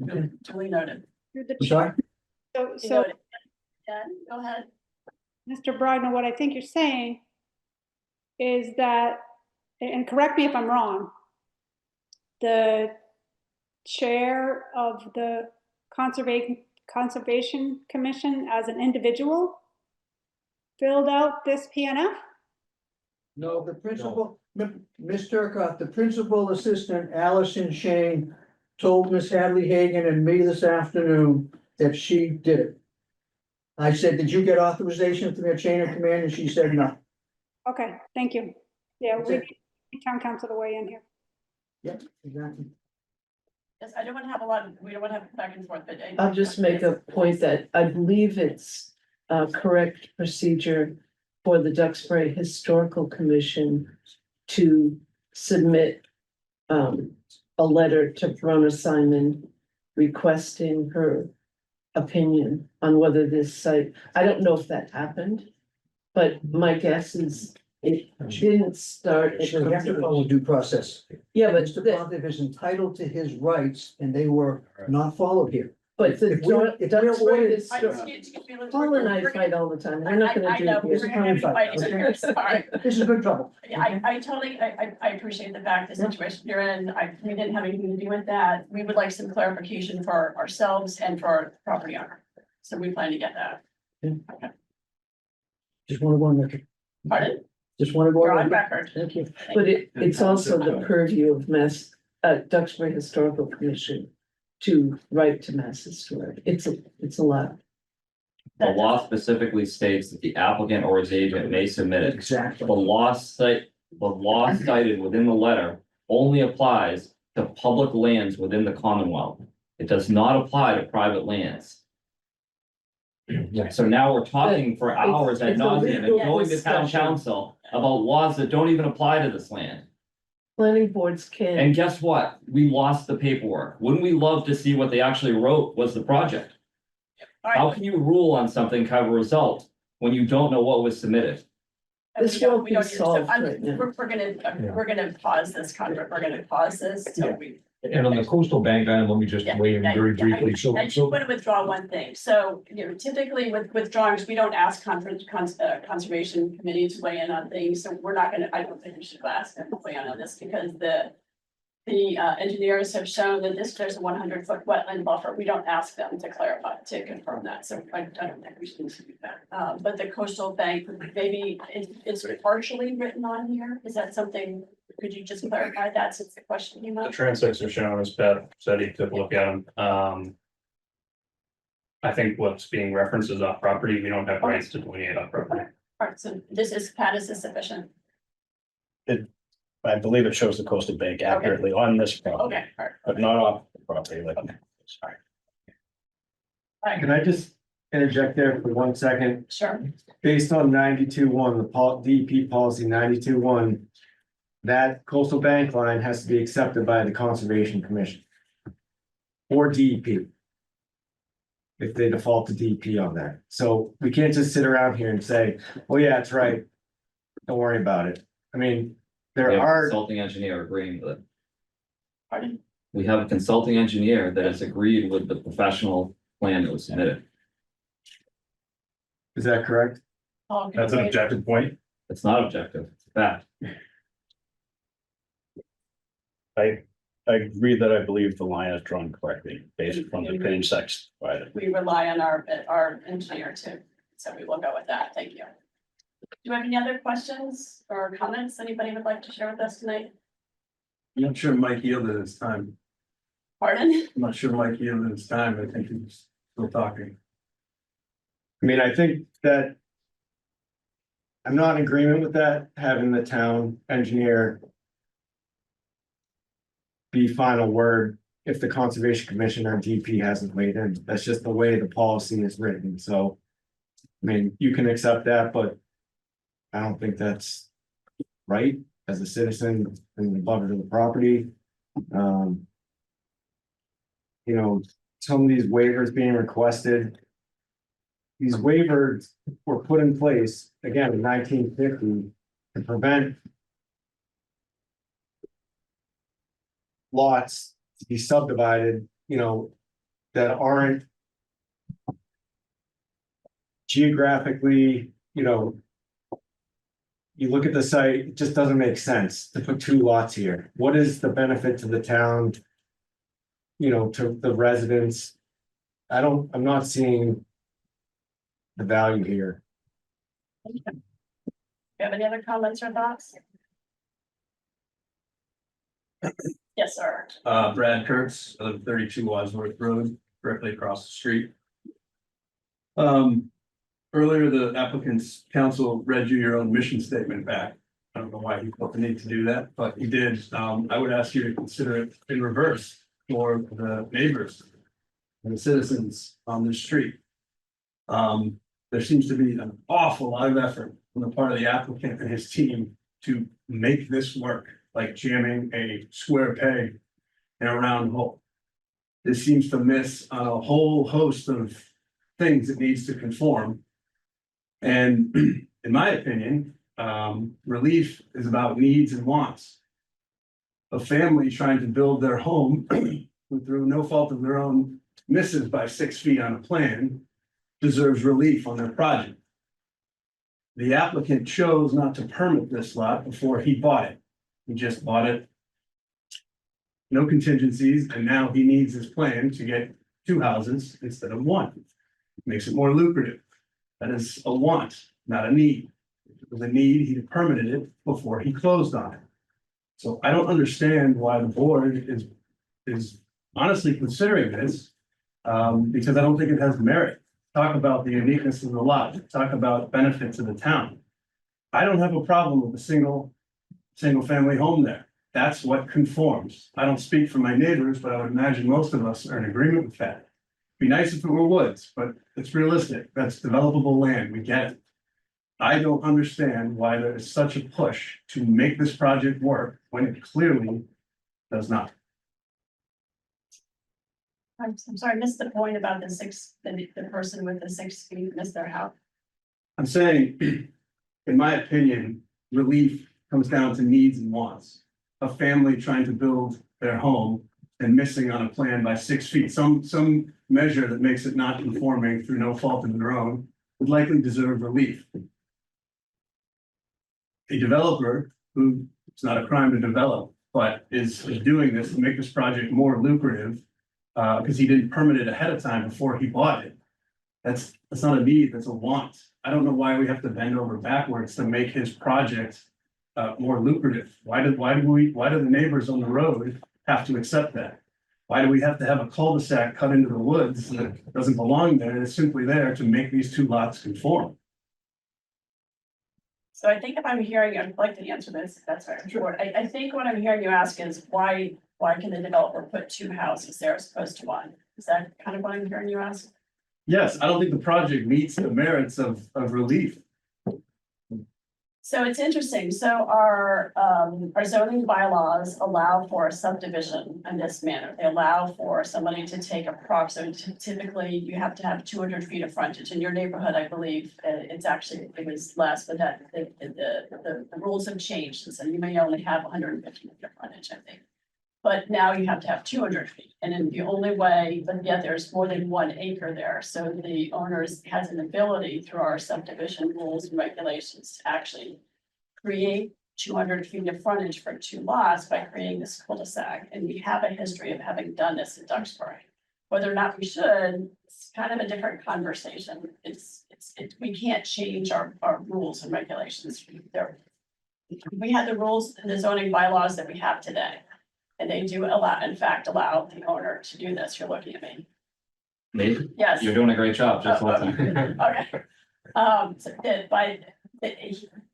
Okay, Duly noted. You're the I'm sorry? So, You so noted. Yeah, go ahead. Mr. Brydon, what I think you're saying is that, and correct me if I'm wrong, the chair of the Conservation Commission as an individual filled out this PNF? No, the principal, Ms. Turcotte, the principal assistant, Allison Shane, told Miss Hadley Hagan and me this afternoon that she did it. I said, did you get authorization from your chain of command? And she said, no. Okay, thank you. Yeah, That's we it. need town council to weigh in here. Yep, exactly. Yes, I don't want to have a lot, we don't want to have back and forth, but. I'll just make a point that I believe it's correct procedure for the Duxbury Historical Commission to submit a letter to Brona Simon requesting her opinion on whether this site, I don't know if that happened, but my guess is it didn't start. So you have to follow due process. Yeah, but Mr. Pontiff is entitled to his rights and they were not followed here. but the If we're- if we're Duxbury ordered- Paul and I fight all the time. We're not gonna do know, it we're here. gonna be fighting here, sorry. This is good trouble. Yeah, I totally, I appreciate the fact, the situation you're in, we didn't have anything to do with that. We would like some clarification for ourselves and for our property owner. So we plan to get that. Just want to go on record. Pardon? Just want to go You're on on record. record. Thank you. But it's also the purview of Duxbury Historical Commission to write to Mass Historic. It's allowed. The law specifically states that the applicant or his agent may submit it. Exactly. The law cited within the letter only applies to public lands within the Commonwealth. It does not apply to private lands. So now we're talking for hours ad it's a nauseam and legal going to town discussion. council about laws that don't even apply to this land. Planning boards can. And guess what? We lost the paperwork. Wouldn't we love to see what they actually wrote was the project? All How right. can you rule on something kind of result when you don't know what was submitted? This We don't- won't we be don't need- so solved I'm- right now. We're gonna pause this contract, we're gonna pause this, so we. And on the coastal bank item, let me just Yeah, weigh in yeah, very yeah, briefly. I just want to withdraw one thing. So, typically with drawings, we don't ask conservation committee to weigh in on things. So we're not gonna, I don't think we should ask them to weigh in on this because the engineers have shown that there's a 100-foot wetland buffer. We don't ask them to clarify, to confirm that. So I don't think we should do that. But the coastal bank, maybe it's partially written on here. Is that something, could you just clarify that since the question came The up? transects are shown as Beth said he took a look at them. I think what's being referenced is off property. We don't have rights to delineate off property. All right, so this is, Pat, is this sufficient? I believe it shows the coastal bank accurately on this property, Okay, all right. but not off the property, like. Sorry. Can I just interject there for 1 second? Sure. Based on 92.1, the DEP policy 92.1, that coastal bank line has to be accepted by the Conservation Commission. Or DEP. If they default to DEP on that. So we can't just sit around here and say, oh yeah, it's right. Don't worry about it. I mean, We there have a are, consulting engineer agreeing with it. Pardon? We have a consulting engineer that has agreed with the professional plan that was submitted. is that correct? That's an objective point. It's not objective, it's a fact. I agree that I believe the line is drawn correctly based from the transects provided. We rely on our engineer too, so we will go with that. Thank you. Do you have any other questions or comments anybody would like to share with us tonight? I'm not sure Mike yielded his time. Pardon? I'm not sure Mike yielded his time. I think he's still talking. I mean, I think that. I'm not in agreement with that, having the town engineer. Be final word if the Conservation Commission or DP hasn't weighed in. That's just the way the policy is written, so. I mean, you can accept that, but. I don't think that's right as a citizen and the butter to the property. You know, some of these waivers being requested. These waivers were put in place, again, in 1950 to prevent. Lots to be subdivided, you know, that aren't. Geographically, you know. You look at the site, it just doesn't make sense to put 2 lots here. What is the benefit to the town? You know, to the residents. I'm not seeing. The value here. Do you have any other comments or thoughts? Yes, sir. Brad Kurtz, I live at 32 Wadsworth Road, directly across the street. Earlier, the applicant's counsel read you your own mission statement back. I don't know why you felt the need to do that, but you did. I would ask you to consider it in reverse. for the neighbors and the citizens on the street. There seems to be an awful lot of effort on the part of the applicant and his team to make this work, like jamming a square peg in a round hole. This seems to miss on a whole host of things it needs to conform. And in my opinion, relief is about needs and wants. A family trying to build their home who through no fault of their own misses by 6 feet on a plan deserves relief on their project. The applicant chose not to permit this lot before he bought it. He just bought it. No contingencies, and now he needs his plan to get 2 houses instead of 1. Makes it more lucrative. That is a want, not a need. If it was a need, he'd have permitted it before he closed on it. So I don't understand why the board is honestly considering this, because I don't think it has merit. Talk about the uniqueness of the lot, talk about benefit to the town. I don't have a problem with a single family home there. That's what conforms. I don't speak for my neighbors, but I would imagine most of us are in agreement with that. Be nice if it were woods, but it's realistic. That's developable land. We get it. I don't understand why there is such a push to make this project work when it clearly does not. I'm sorry, I missed the point about the person with the 6 feet missed their house. I'm saying, in my opinion, relief comes down to needs and wants. A family trying to build their home and missing on a plan by 6 feet, some measure that makes it not conforming through no fault of their own would likely deserve relief. A developer who, it's not a crime to develop, but is doing this to make this project more lucrative because he didn't permit it ahead of time before he bought it. That's not a need, that's a want. I don't know why we have to bend over backwards to make his project more lucrative. Why do the neighbors on the road have to accept that? Why do we have to have a cul-de-sac cut into the woods that doesn't belong there? It's simply there to make these 2 lots conform. So I think if I'm hearing, I'd like to answer this, if that's right. Sure. I think what I'm hearing you ask is why can the developer put 2 houses there as opposed to 1? Is that kind of what I'm hearing you ask? Yes, I don't think the project meets the merits of relief. So it's interesting. So our zoning bylaws allow for a subdivision in this manner. They allow for somebody to take a prop. So typically you have to have 200 feet of frontage. In your neighborhood, I believe it was less, but that the rules have changed. And so you may only have 150 feet of frontage, I think. But now you have to have 200 feet. And then the only way, but yet there's more than 1 acre there. So the owners has an ability through our subdivision rules and regulations to actually create 200 feet of frontage for 2 lots by creating this cul-de-sac. And we have a history of having done this in Duxbury. Whether or not we should, it's kind of a different conversation. We can't change our rules and regulations. We had the rules and the zoning bylaws that we have today. And they do in fact, allow the owner to do this. You're looking at me. Me? Yes. You're doing a great job, just listening. Okay. So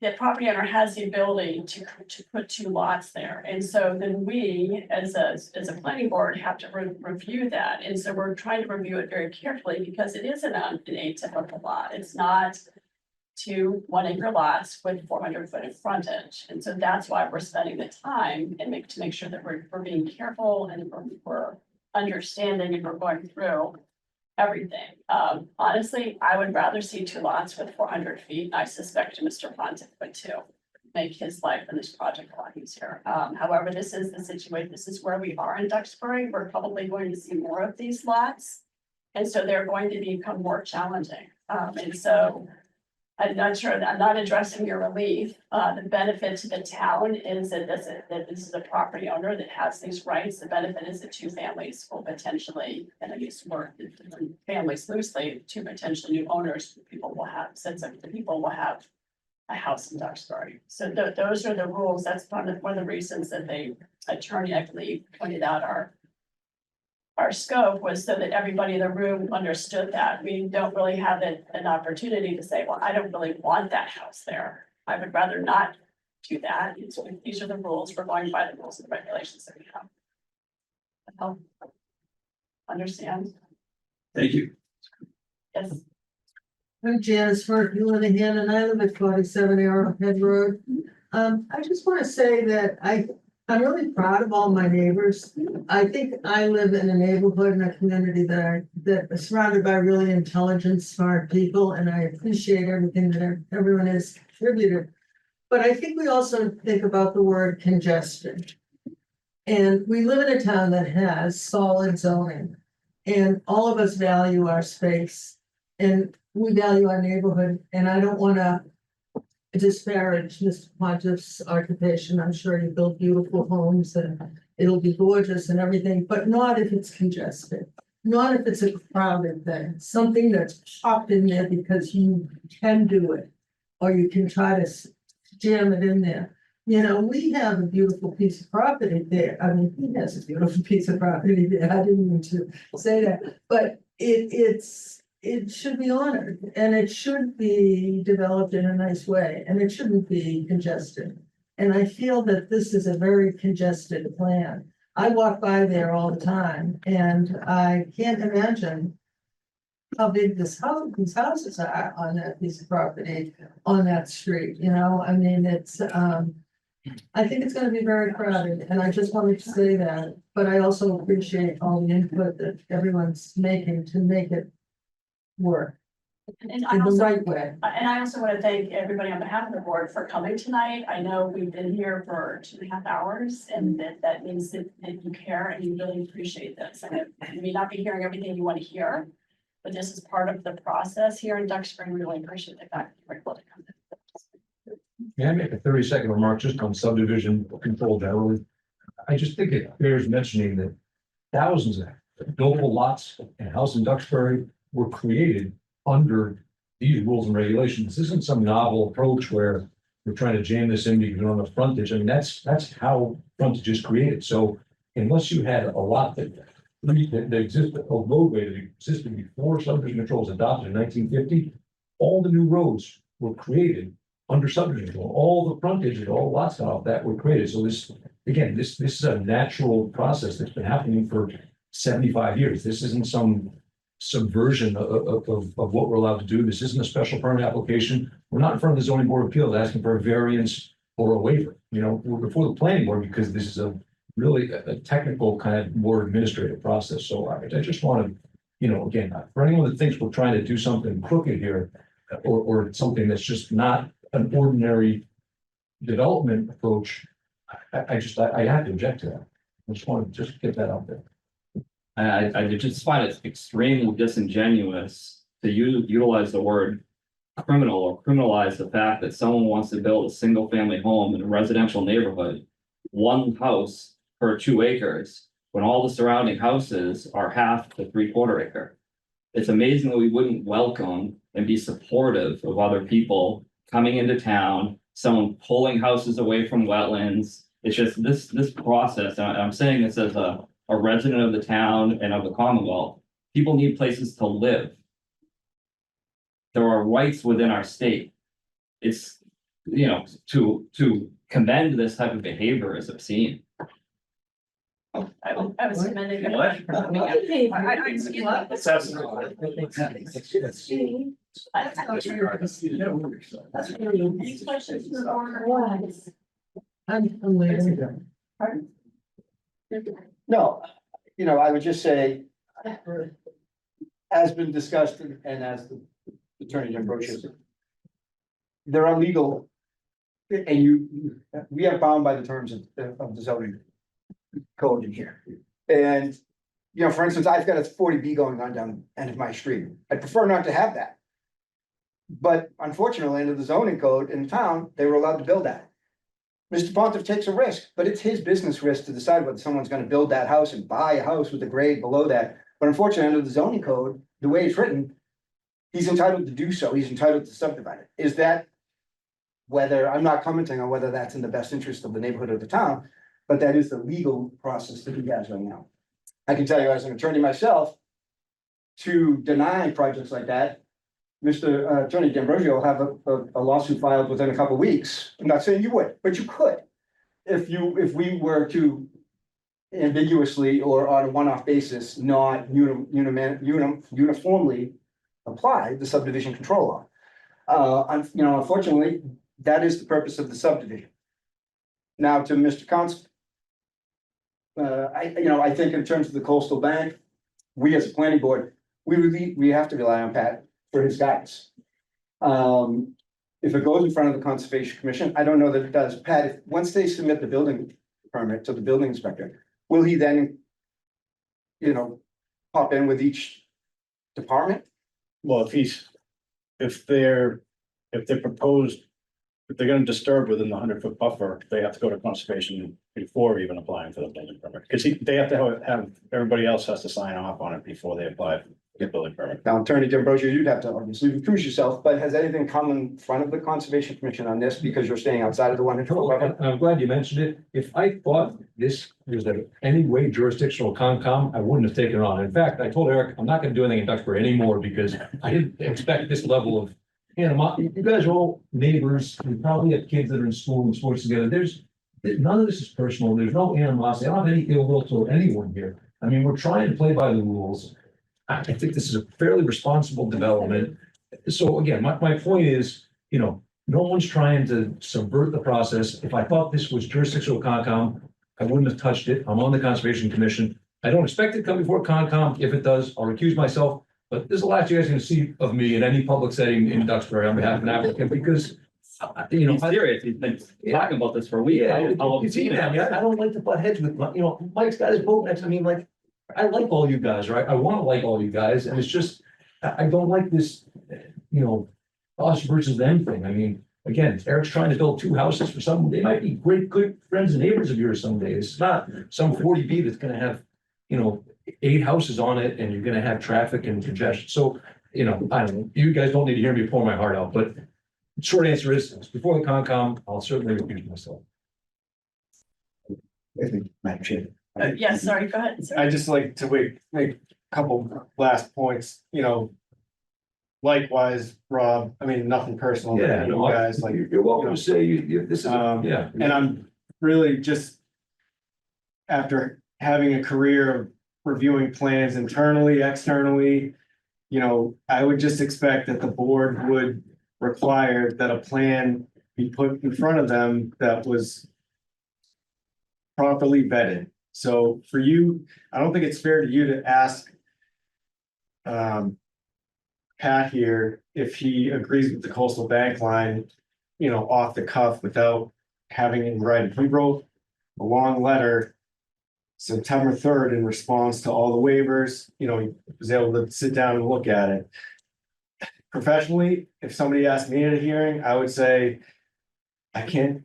the property owner has the ability to put 2 lots there. And so then we, as a planning board, have to review that. And so we're trying to review it very carefully because it is an atypical lot. It's not 2 1-acre lots with 400 foot of frontage. And so that's why we're spending the time and to make sure that we're being careful and we're understanding and we're going through everything. Honestly, I would rather see 2 lots with 400 feet. I suspect Mr. Pontiff would too. Make his life and this project a lot easier. However, this is the situation. This is where we are in Duxbury. We're probably going to see more of these lots. And so they're going to become more challenging. And so I'm not sure that I'm not addressing your relief. The benefit to the town is that this is a property owner that has these rights. The benefit is that 2 families will potentially, and I use the word families loosely, 2 potential new owners, people will have a house in Duxbury. So those are the rules. That's one of the reasons that the attorney, I believe, pointed out our scope was so that everybody in the room understood that. We don't really have an opportunity to say, well, I don't really want that house there. I would rather not do that. These are the rules. We're going by the rules and regulations that we have. understand. Thank you. Yes, I'm Janice Hanahan, and I live at 47 Arrowhead Road. I just want to say that I'm really proud of all my neighbors. I think I live in a neighborhood and a community that is surrounded by really intelligent, smart people, and I appreciate everything that everyone has contributed. But I think we also think about the word congestion. And we live in a town that has solid zoning, and all of us value our space. And we value our neighborhood, and I don't want to disparage Mr. Pontiff's occupation. I'm sure you build beautiful homes and it'll be gorgeous and everything, but not if it's congested. Not if it's a crowded thing, something that's popped in there because you can do it, or you can try to jam it in there. You know, we have a beautiful piece of property there. I mean, he has a beautiful piece of property there. I didn't mean to say that, but it should be honored, and it should be developed in a nice way, and it shouldn't be congested. And I feel that this is a very congested plan. I walk by there all the time, and I can't imagine how big these houses are on that piece of property, on that street, you know? I mean, I think it's gonna be very crowded, and I just wanted to say that, but I also appreciate all the input that everyone's making to make it work and in the right way. And I also want to thank everybody on behalf of the board for coming tonight. I know we've been here for 2.5 hours, and that means that you care and you really appreciate this. And you may not be hearing everything you want to hear, but this is part of the process here in Duxbury. We really appreciate the fact that you're able to come. May I make a 30-second remark just on subdivision control generally? I just think it bears mentioning that thousands of buildable lots and house in Duxbury were created under these rules and regulations. This isn't some novel approach where we're trying to jam this in because you don't have frontage. I mean, that's how frontage is created. So unless you had a lot that existed, a roadway that existed before subdivision control was adopted in 1950, all the new roads were created under subdivision control. All the frontage and all lots of that were created. So this is a natural process that's been happening for 75 years. This isn't some subversion of what we're allowed to do. This isn't a special permit application. We're not in front of the zoning board of appeals asking for a variance or a waiver. You know, we're before the planning board because this is a really a technical kind of more administrative process. So I just want to, you know, again, for anyone that thinks we're trying to do something crooked here or something that's just not an ordinary development approach, I have to object to that. I just want to just get that out there. I just find it extremely disingenuous to utilize the word criminal or criminalize the fact that someone wants to build a single family home in a residential neighborhood, one house per 2 acres, when all the surrounding houses are half to 3/4 acre. It's amazing that we wouldn't welcome and be supportive of other people coming into town, someone pulling houses away from wetlands. It's just this process, and I'm saying this as a resident of the town and of the Commonwealth. People need places to live. There are rights within our state. It's, you know, to commend this type of behavior is obscene. I was amending. What? These questions are organized. I'm leaving. Pardon? No, you know, I would just say, as been discussed and as the Attorney General said, there are legal, and we are bound by the terms of the zoning code in here. And, you know, for instance, I've got a 40B going on down the end of my street. I prefer not to have that. But unfortunately, under the zoning code in the town, they were allowed to build that. Mr. Pontiff takes a risk, but it's his business risk to decide whether someone's gonna build that house and buy a house with a grade below that. But unfortunately, under the zoning code, the way it's written, he's entitled to do so. He's entitled to subdivide it. Is that whether, I'm not commenting on whether that's in the best interest of the neighborhood or the town, but that is the legal process that he has right now. I can tell you as an attorney myself, to deny projects like that, Mr. Attorney D'Ambrosio will have a lawsuit filed within a couple of weeks. I'm not saying you would, but you could. If we were to ambiguously or on a one-off basis, not uniformly apply the subdivision control law. Unfortunately, that is the purpose of the subdivision. Now to Mr. Council. I think in terms of the coastal bank, we as a planning board, we have to rely on Pat for his guidance. If it goes in front of the Conservation Commission, I don't know that it does. Pat, once they submit the building permit to the building inspector, will he then, pop in with each department? Well, if they're proposed, if they're gonna disturb within the 100-foot buffer, they have to go to conservation before even applying for the building permit. Because they have to have, everybody else has to sign off on it before they apply for the building permit. Now, Attorney D'Ambrosio, you'd have to obviously recuse yourself, but has anything come in front of the Conservation Commission on this because you're staying outside of the 100-foot buffer? I'm glad you mentioned it. If I thought this was in any way jurisdictional Concom, I wouldn't have taken it on. In fact, I told Eric, I'm not gonna do anything in Duxbury anymore because I didn't expect this level of animosity. You guys are all neighbors, you probably have kids that are in school and sports together. None of this is personal. There's no animosity. I don't have any ill will toward anyone here. I mean, we're trying to play by the rules. I think this is a fairly responsible development. So again, my point is, no one's trying to subvert the process. If I thought this was jurisdictional Concom, I wouldn't have touched it. I'm on the Conservation Commission. I don't expect it to come before Concom. If it does, I'll recuse myself. But there's a lot you guys are gonna see of me in any public setting in Duxbury on behalf of an applicant because, He's serious. He's been talking about this for a week. yeah, you see that. I don't like to butt heads with, Mike's got his boat next. I mean, like, I like all you guys, right? I want to like all you guys. And it's just, I don't like this, us versus them thing. I mean, again, Eric's trying to build 2 houses for some, they might be great, good friends and neighbors of yours someday. It's not some 40B that's gonna have, 8 houses on it and you're gonna have traffic and congestion. So, I don't know, you guys don't need to hear me pour my heart out, but short answer is, before the Concom, I'll certainly recuse myself. Madam Chair. Yes, sorry, go ahead. sir. I just like to make a couple last points, likewise, Rob, I mean, nothing personal, Yeah, you guys, like. You're welcome to say this is, yeah. And I'm really just, after having a career of reviewing plans internally, externally, I would just expect that the board would require that a plan be put in front of them that was properly vetted. So for you, I don't think it's fair to you to ask Pat here if he agrees with the coastal bank line, off the cuff without having it in writing. He wrote a long letter September 3rd in response to all the waivers, he was able to sit down and look at it. Professionally, if somebody asked me at a hearing, I would say, I can't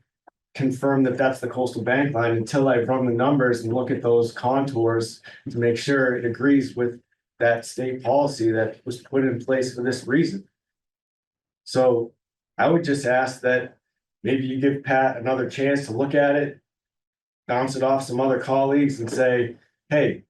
confirm that that's the coastal bank line until I run the numbers and look at those contours to make sure it agrees with that state policy that was put in place for this reason. So I would just ask that maybe you give Pat another chance to look at it, bounce it off some other colleagues and say, hey,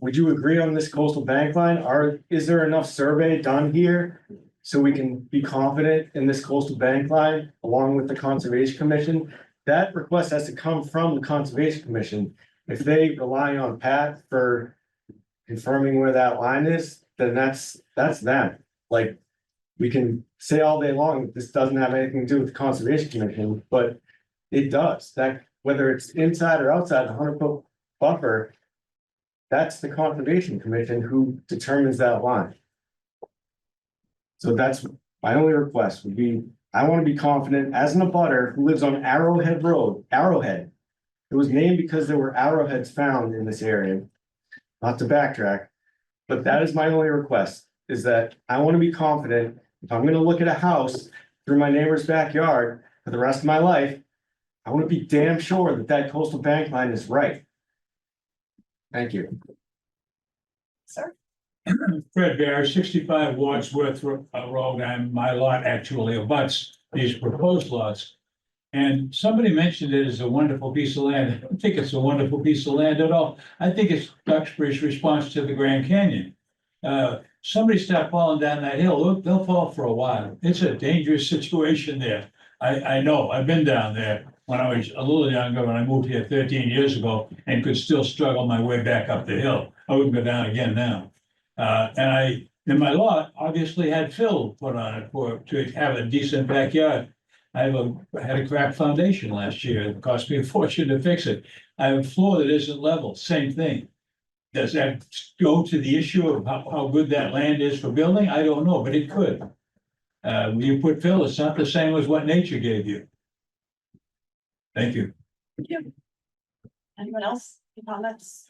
would you agree on this coastal bank line? Is there enough survey done here so we can be confident in this coastal bank line along with the Conservation Commission? That request has to come from the Conservation Commission. If they rely on Pat for confirming where that line is, then that's them. Like, we can say all day long, this doesn't have anything to do with the Conservation Commission, but it does. That, whether it's inside or outside the 100-foot buffer, that's the Conservation Commission who determines that line. So that's my only request would be, I want to be confident as an abutter who lives on Arrowhead Road, Arrowhead. It was named because there were arrowheads found in this area. Not to backtrack, but that is my only request, is that I want to be confident if I'm going to look at a house through my neighbor's backyard for the rest of my life, I want to be damn sure that that coastal bank line is right. Thank you. Sir? Fred Bear, 65 Wadsworth Road, and my lot actually abuts these proposed lots. And somebody mentioned it as a wonderful piece of land. I don't think it's a wonderful piece of land at all. I think it's Duxbury's response to the Grand Canyon. Somebody start falling down that hill, they'll fall for a while. It's a dangerous situation there. I know, I've been down there. when I was a little younger, when I moved here 13 years ago, and could still struggle my way back up the hill. I wouldn't go down again now. And my lot obviously had fill put on it to have a decent backyard. I had a cracked foundation last year. It cost me a fortune to fix it. I have a floor that isn't level, same thing. Does that go to the issue of how good that land is for building? I don't know, but it could. When you put fill, it's not the same as what nature gave you. Thank you. Thank you. Anyone else? Any comments?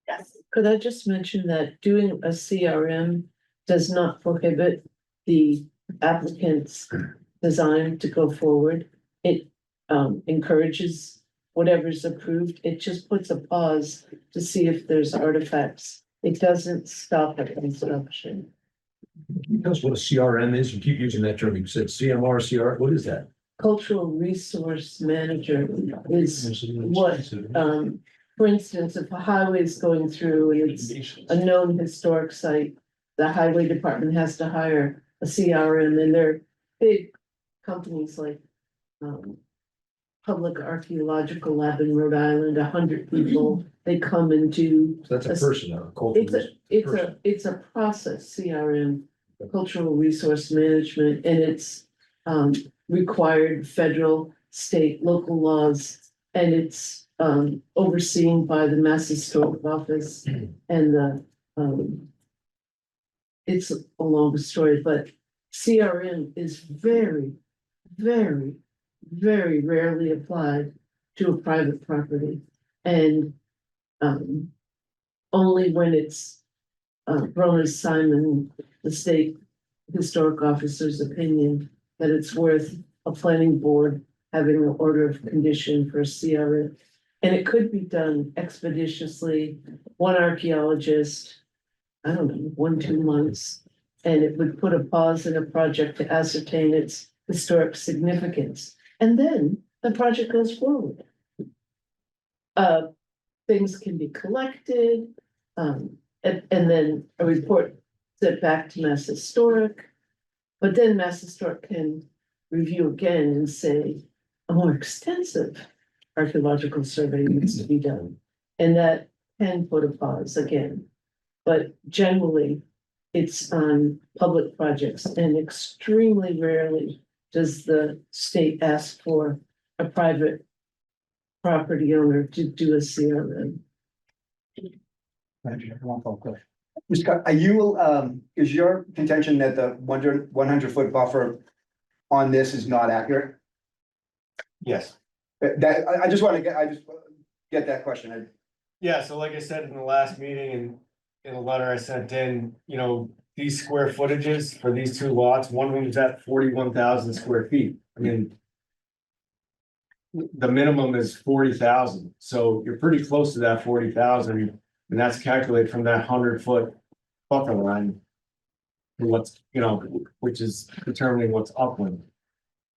Yes. Could I just mention that doing a CRM does not prohibit the applicant's design to go forward? It encourages whatever's approved. It just puts a pause to see if there's artifacts. It doesn't stop at construction. Tell us what a CRM is. You keep using that term. You said CMR, CR. What is that? Cultural resource manager is what, for instance, if a highway is going through and it's a known historic site, the highway department has to hire a CRM, and they're big companies like Public Archaeological Lab in Rhode Island, 100 people. They come and do. So that's a person, a cultural. It's a process, CRM, cultural resource management, and it's required federal, state, local laws, and it's overseen by the Mass Historic Office and the it's a long story, but CRM is very, very, very rarely applied to a private property. And only when it's Bronner's Simon, the state historic officer's opinion, that it's worth a planning board having an order of condition for a CRM. And it could be done expeditiously, one archaeologist, I don't know, 1-2 months. And it would put a pause in a project to ascertain its historic significance. And then the project goes forward. Things can be collected, and then a report sent back to Mass Historic. But then Mass Historic can review again and say a more extensive archaeological survey needs to be done. And that can put a pause again. But generally, it's on public projects, and extremely rarely does the state ask for a private property owner to do a CRM. Mr. Scott, are you, is your contention that the 100-foot buffer on this is not accurate? Yes. I just get that question. Yeah, so like I said in the last meeting and in a letter I sent in, you know, these square footages for these two lots, one of them is at 41,000 square feet. I mean, the minimum is 40,000, so you're pretty close to that 40,000, and that's calculated from that 100-foot buffer line. What's, you know, which is determining what's upland.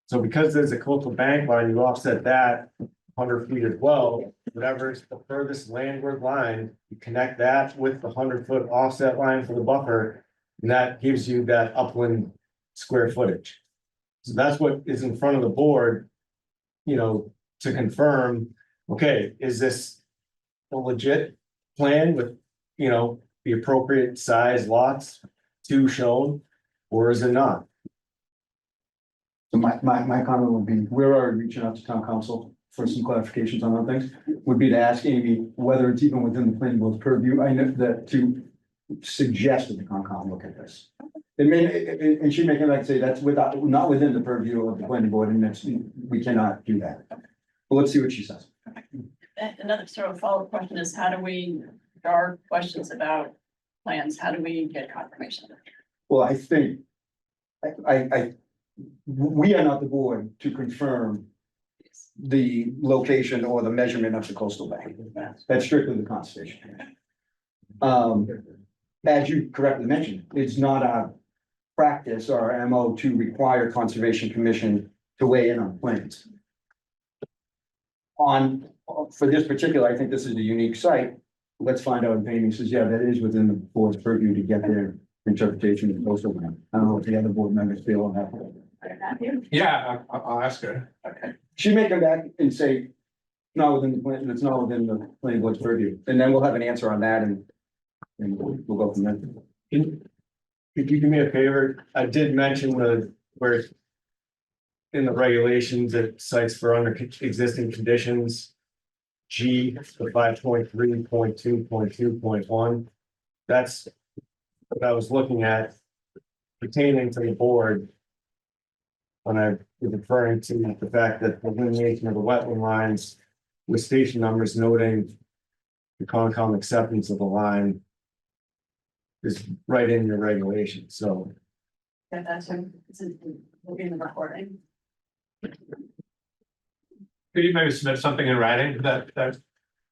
So because there's a coastal bank line, you offset that 100 feet as well, whatever is the furthest landward line, you connect that with the 100-foot offset line for the buffer, and that gives you that upland square footage. So that's what is in front of the board, you know, to confirm, okay, is this a legit plan with, you know, the appropriate size lots to shown, or is it not? So my comment would be, we're already reaching out to town council for some clarifications on other things, would be to ask Amy whether it's even within the planning board's purview. I know that to suggest that the Concom look at this. It may, and she may come back and say that's not within the purview of the planning board, and that's, we cannot do that. But let's see what she says. Another sort of follow-up question is, how do we, there are questions about plans, how do we get confirmation? Well, I think, we are not the board to confirm the location or the measurement of the coastal bank. That's strictly the Conservation Commission. As you correctly mentioned, it's not our practice or our MO to require Conservation Commission to weigh in on plans. For this particular, I think this is a unique site. Let's find out if Amy says, yeah, that is within the board's purview to get their interpretation of the coastal land. I don't know if the other board members feel on that. Yeah, I'll ask her. Okay. She may come back and say, not within the plan, it's not within the planning board's purview, and then we'll have an answer on that and we'll go from there. Could you do me a favor? I did mention where in the regulations, it cites for under existing conditions. G, the 5.3.2.2.1. That's what I was looking at pertaining to the board. When I was referring to the fact that the delineation of the wetland lines with station numbers noting the Concom acceptance of the line is right in your regulation, so. Yeah, that's in the recording. Could you maybe submit something in writing that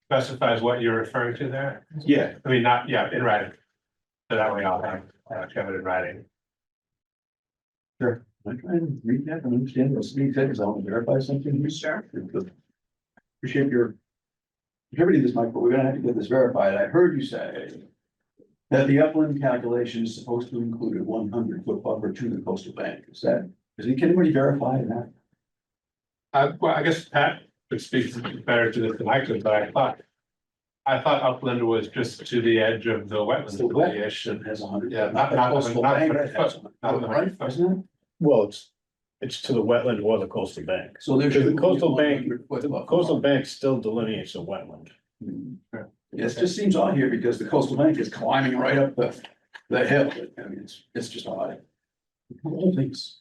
specifies what you're referring to there? Yeah. I mean, not, yeah, in writing. So that way I'll have it in writing. I'm trying to read that and understand what Steve said, because I want to verify something. Sure. Appreciate your. Everybody this, Mike, but we're gonna have to get this verified. I heard you say that the upland calculation is supposed to include a 100-foot buffer to the coastal bank. Can anybody verify that? Well, I guess Pat would speak better to this than I could, but I thought upland was just to the edge of the wetlands. The wetland has 100. Yeah, not the coastal bank. Right, isn't it? Well, it's to the wetland or the coastal bank. So there's Because the coastal bank, 100-foot the buffer. coastal bank still delineates a wetland. Yes, it just seems odd here because the coastal bank is climbing right up the hill. I mean, it's just odd. All things.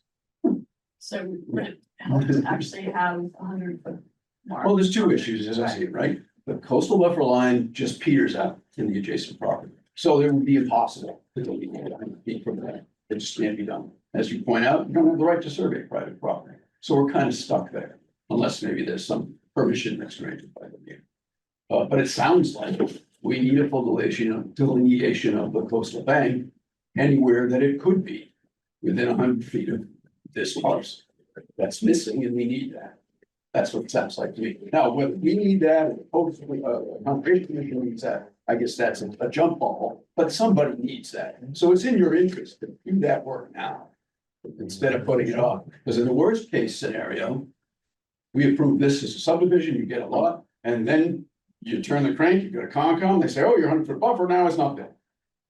So would it help to actually have 100-foot mark? Well, there's two issues, as I see it, right? The coastal buffer line just peters out in the adjacent property. So it would be impossible to delete 100 feet from that. It just can't be done. As you point out, you don't have the right to survey private property. So we're kind of stuck there, unless maybe there's some permission that's granted by the mayor. But it sounds like we need a full delineation of the coastal bank anywhere that it could be within 100 feet of this parcel. That's missing and we need that. That's what it sounds like to me. Now, whether we need that, or hopefully, conservation commission needs that, I guess that's a jump ball, but somebody needs that. So it's in your interest to do that work now instead of putting it off. Because in the worst case scenario, we approve this as a subdivision, you get a lot, and then you turn the crank, you go to Concom, they say, oh, you're 100-foot buffer, now it's not there.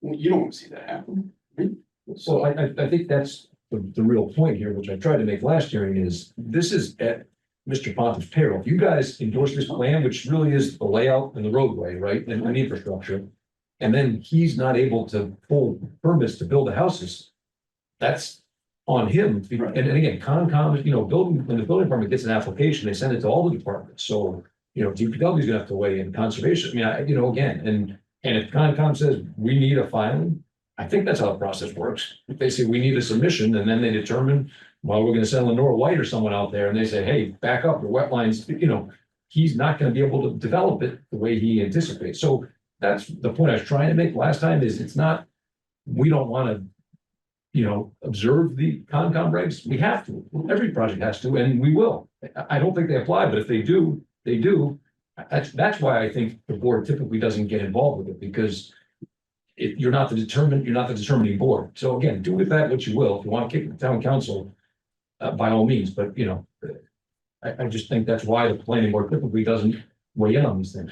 Well, you don't want to see that happen. Right? So I think that's the real point here, which I tried to make last hearing, is this is at Mr. Pontiff's payroll. If you guys endorse this plan, which really is the layout and the roadway, right, and the infrastructure, and then he's not able to pull permits to build the houses, that's on him. Right. And again, Concom, building, when the building department gets an application, they send it to all the departments. So, DPW is gonna have to weigh in, conservation. I mean, again, and if Concom says we need a filing, I think that's how the process works. If they say we need a submission, and then they determine, well, we're gonna send Lenore White or someone out there, and they say, hey, back up, the wetlands, he's not gonna be able to develop it the way he anticipates. So that's the point I was trying to make last time, is it's not, we don't wanna, observe the Concom regs. We have to. Every project has to, and we will. I don't think they apply, but if they do, they do. That's why I think the board typically doesn't get involved with it, because you're not the determining board. So again, do with that what you will. If you want to kick the town council, by all means, but I just think that's why the planning board typically doesn't weigh in on these things.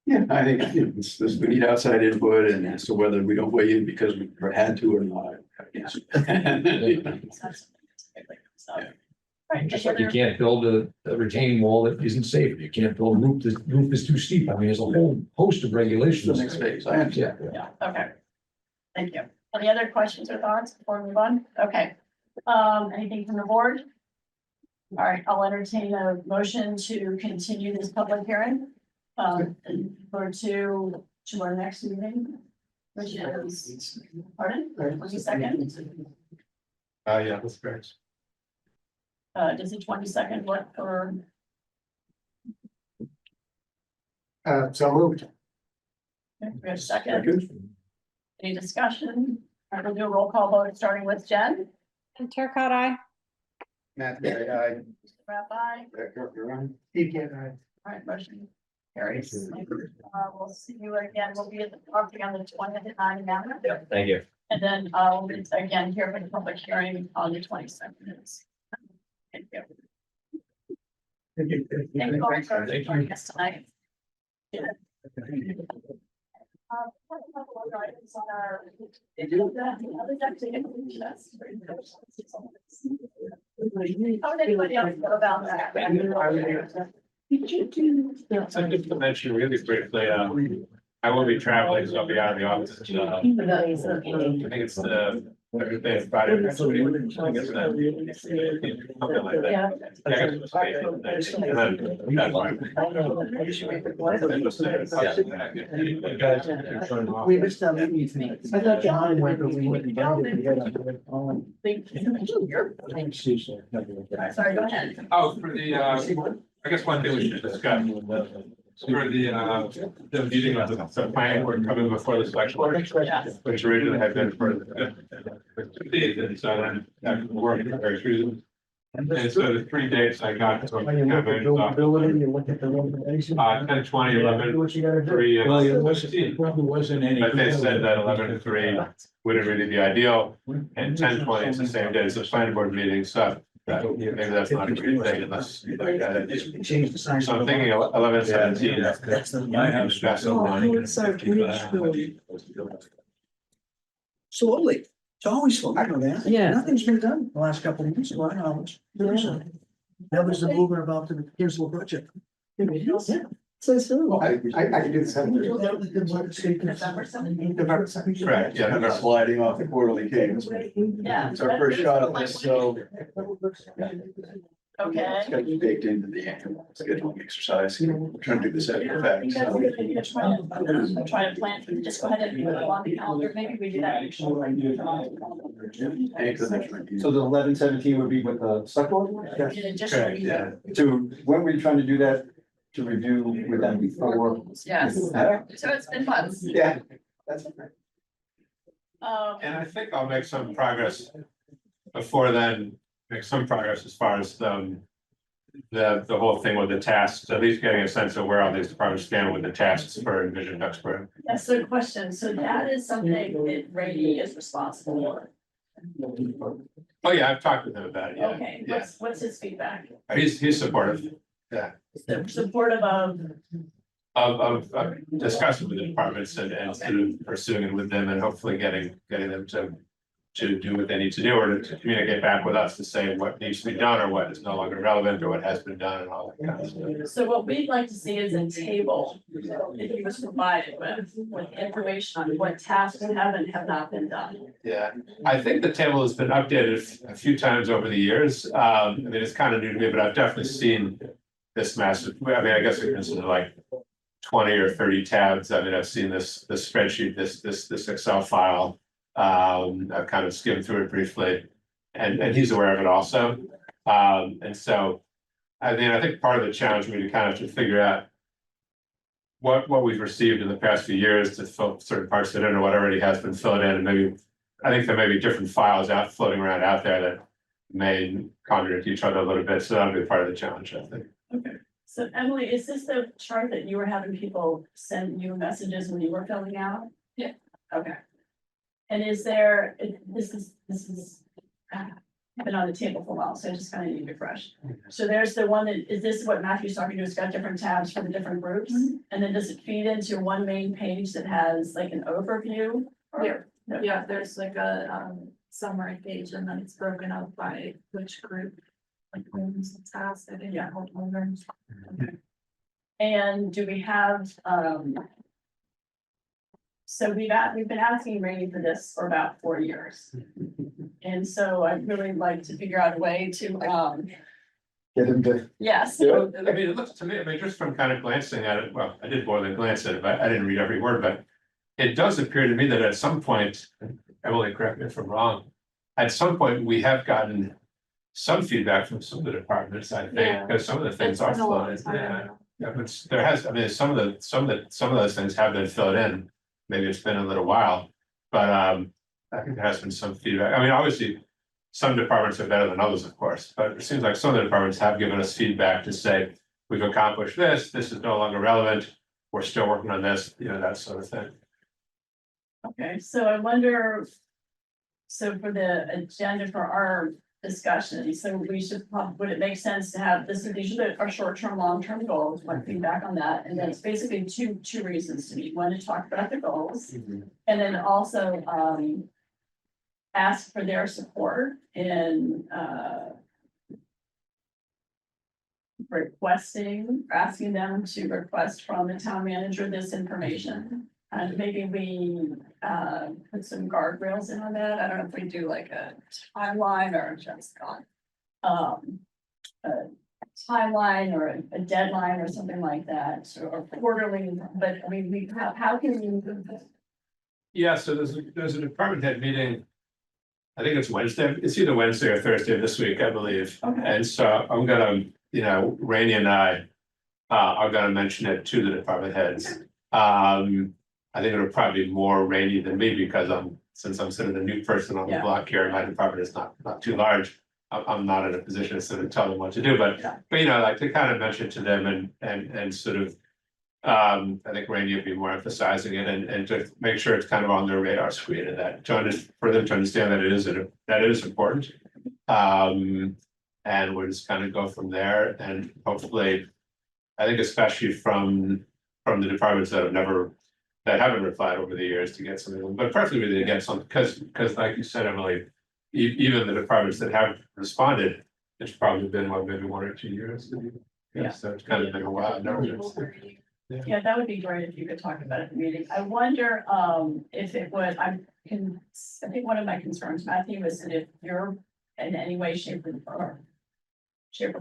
Yeah, I think, we need outside input, and as to whether we don't weigh in because we had to or not, I guess. Right, Just like you can't build a retaining wall that isn't safe. You can't build a roof, the roof is too steep. I mean, there's a whole host of regulations. The next phase, I understand. Yeah, okay. Thank you. Any other questions or thoughts before we move on? Okay. Anything from the board? All right, I'll entertain a motion to continue this public hearing. To our next meeting, which is, pardon, 22nd? Yeah, that's great. Does the 22nd work for? So moved. Okay, we have a second. Any discussion? I will do a roll call vote, starting with Jen. And Turcott, aye. Matthew, Rabbi. Steve, aye. All right, motion carries. We'll see you again. We'll be at the property on the 20th at 9 a.m. Thank you. And then we'll again here for the public hearing on the 22nd. Thank you. Thank you all for joining us tonight. Yeah. A couple other items on our agenda. How did anybody else know about that? So just to mention really briefly, I will be traveling, so I'll be out of the office. I think it's the Thursday and Friday next week. I guess something like that. Yeah, I guess it was Friday. And then that's fine. We missed that meeting. I thought John went, but we went together. Sorry, go ahead. Oh, for the, I guess one thing we should discuss. For the meeting of the planning board coming before the selection board, which originally had been for the 15th, and so then that worked for various reasons. And so the 3 dates I got from Kevin, 10, 20, 11, 3, Well, it and wasn't, 16. it probably wasn't any. But they said that 11 and 3 wouldn't really be ideal, and 10, 20 is the same day as the planning board meeting, so maybe that's not a great thing unless you like that. Change the sign. So I'm thinking 11, 17. That's the. That's the line. Slowly, it's always slow, I know that. Yeah. Nothing's been done the last couple of years, well, that was the movement about the Kinsler project. So soon. I can do the 7th. November 17th. November 2nd. Correct, yeah, and they're sliding off the quarterly cadence. Yeah. It's our first shot at this, so Okay. it's got to be baked into the annual scheduling exercise. We're trying to do this after the fact. You guys are gonna try to plan, just go ahead and put it on the calendar, maybe we do that. So the 11, 17 would be with the select board? In addition, Yeah. To, when were you trying to do that? To review with them before? yes, so it's been months. Yeah. That's And I think I'll make some progress before then, make some progress as far as the whole thing with the tasks, at least getting a sense of where all these departments stand with the tasks for Envision Duxbury. That's the question, so that is something that Brady is responsible for. Oh, yeah, I've talked with him about it, yeah. Okay, Yeah, what's his feedback? he's supportive Supportive of discussing with the departments and sort of pursuing it with them and hopefully getting them to do what they need to do or to communicate back with us to say what needs to be done or what is no longer relevant or what has been done and all that kind of stuff. So what we'd like to see is a table that he was provided with information on what tasks have and have not been done. Yeah, I think the table has been updated a few times over the years. I mean, it's kind of new to me, but I've definitely seen this massive, I mean, I guess we consider like 20 or 30 tabs. I mean, I've seen this spreadsheet, this Excel file. I've kind of skimmed through it briefly and he's aware of it also. And so, I mean, I think part of the challenge for me to kind of to figure out what we've received in the past few years to fill certain parts that in or what already has been filled in and maybe, I think there may be different files floating around out there that may contradict each other a little bit. So that'll be part of the challenge, I think. Okay, so Emily, is this the chart that you were having people send you messages when you were filling out? Yeah. Okay. And is there, this is, been on the table for a while, so I just kind of need to refresh. So there's the one that, is this what Matthew's talking to, it's got different tabs for the different groups? And then does it feed into one main page that has like an overview? Or- Yeah, there's like a summary page and then it's broken up by which group. Like homes and tasks, I didn't hold owners. And do we have, so we've been asking Rainey for this for about 4 years. And so I'd really like to figure out a way to, Get him to. yes. I mean, it looks to me, I mean, just from kind of glancing at it, well, I did more than glance at it, but I didn't read every word, but it does appear to me that at some point, Emily, correct me if I'm wrong, at some point, we have gotten some feedback from some of the departments, I think, Yeah. because some of the things It's are been a long floated, time. yeah. Yeah, but there has, I mean, some of those things have been filled in, maybe it's been a little while, but I think there has been some feedback, I mean, obviously. Some departments are better than others, of course, but it seems like some of the departments have given us feedback to say, we've accomplished this is no longer relevant, we're still working on this, you know, that sort of thing. Okay, so I wonder, So for the agenda for our discussion, so we should probably, would it make sense to have this, these are our short-term, long-term goals, like feedback on that, and then it's basically two reasons to meet. One, to talk about the goals, and then also, ask for their support in, asking them to request from the town manager this information. And maybe we put some guardrails in on that. I don't know if we do like a timeline or just a timeline or a deadline or something like that, or quarterly, but I mean, how can we? Yeah, so there's a department head meeting. I think it's Wednesday, it's either Wednesday or Thursday this week, I believe. Okay. And so I'm gonna, Rainey and I are gonna mention it to the department heads. I think it'll probably be more Rainey than me because since I'm sort of the new person on the block here, and my department is not too large. I'm not in a position to sort of tell them what to do, but like to kind of mention to them and sort of. I think Rainey would be more emphasizing it and to make sure it's kind of on their radar screen and that for them to understand that it is important. And we'll just kind of go from there and hopefully, I think especially from the departments that haven't replied over the years to get something, but preferably to get something, because like you said, Emily, even the departments that have responded, it's probably been maybe 1 or 2 years. So it's kind of been a while. Yeah, that would be great if you could talk about it at the meeting. I wonder, if it would, I think one of my concerns, Matthew, is that if you're in any way, shape or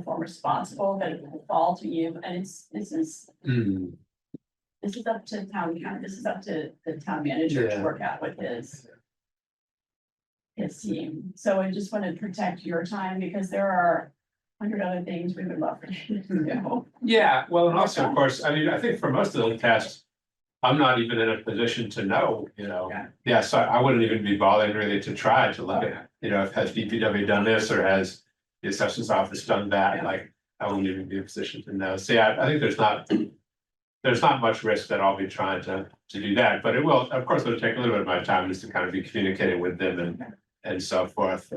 form responsible, that it will fall to you, and this is up to town council, this is up to the town manager to work out with his team. So I just want to protect your time because there are 100 other things we would love for you to do. Yeah, well, and also, of course, I mean, I think for most of the tasks, I'm not even in a position to know, so I wouldn't even be bothering really to try to look at, has DPW done this or has the assessors office done that, like, I wouldn't even be in a position to know. So yeah, I think there's not much risk that I'll be trying to do that, but it will, of course, it'll take a little bit of my time just to kind of be communicating with them and so forth.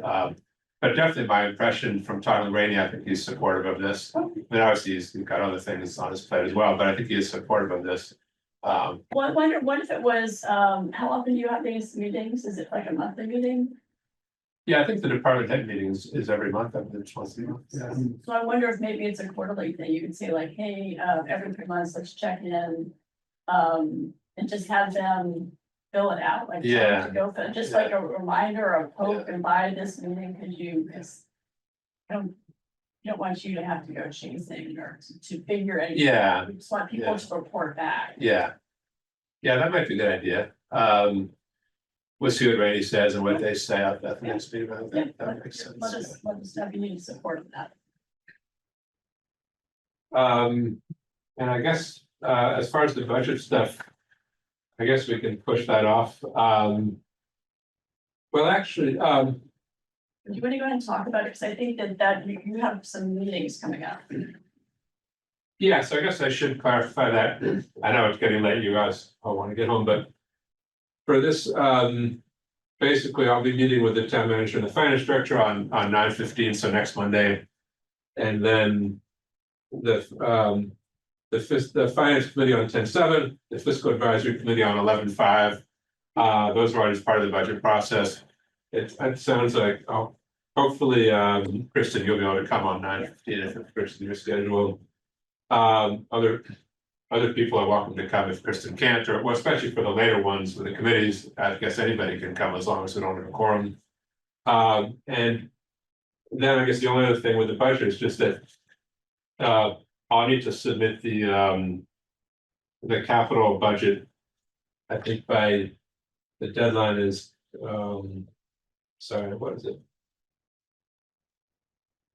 But definitely my impression from talking to Rainey, I think he's supportive of this. I mean, obviously he's got other things on his plate as well, but I think he is supportive of this. Well, I wonder, what if it was, how often do you have these meetings? Is it like a monthly meeting? Yeah, I think the department head meetings is every month. I believe it's once a month. Yeah. So I wonder if maybe it's a quarterly thing. You can say like, hey, every 3 months, let's check in. And just have them fill it out, like to go for just like a reminder or a poke and by this meeting, because I don't want you to have to go chasing or to figure anything out. We just want people to report back. Yeah, that might be a good idea. We'll see what Rainey says and what they say at the next meeting. That makes sense. Let us have you support of that. And I guess as far as the budget stuff, I guess we can push that off. Well, actually, Do you want to go ahead and talk about it? Because I think that you have some meetings coming up. yeah, so I guess I should clarify that. I know it's getting late, you guys all want to get home, but for this, basically, I'll be meeting with the town manager and the finance director on 9/15, so next Monday. And then the finance committee on 10/7, the fiscal advisory committee on 11/5. Those are already part of the budget process. It sounds like, hopefully, Kristen, you'll be able to come on 9/15 if it fits in your schedule. Other people are welcome to come if Kristen can't, or well, especially for the later ones with the committees, I guess anybody can come as long as we don't have a quorum. And then I guess the only other thing with the budget is just that I'll need to submit the capital budget. I think by the deadline is sorry, what is it?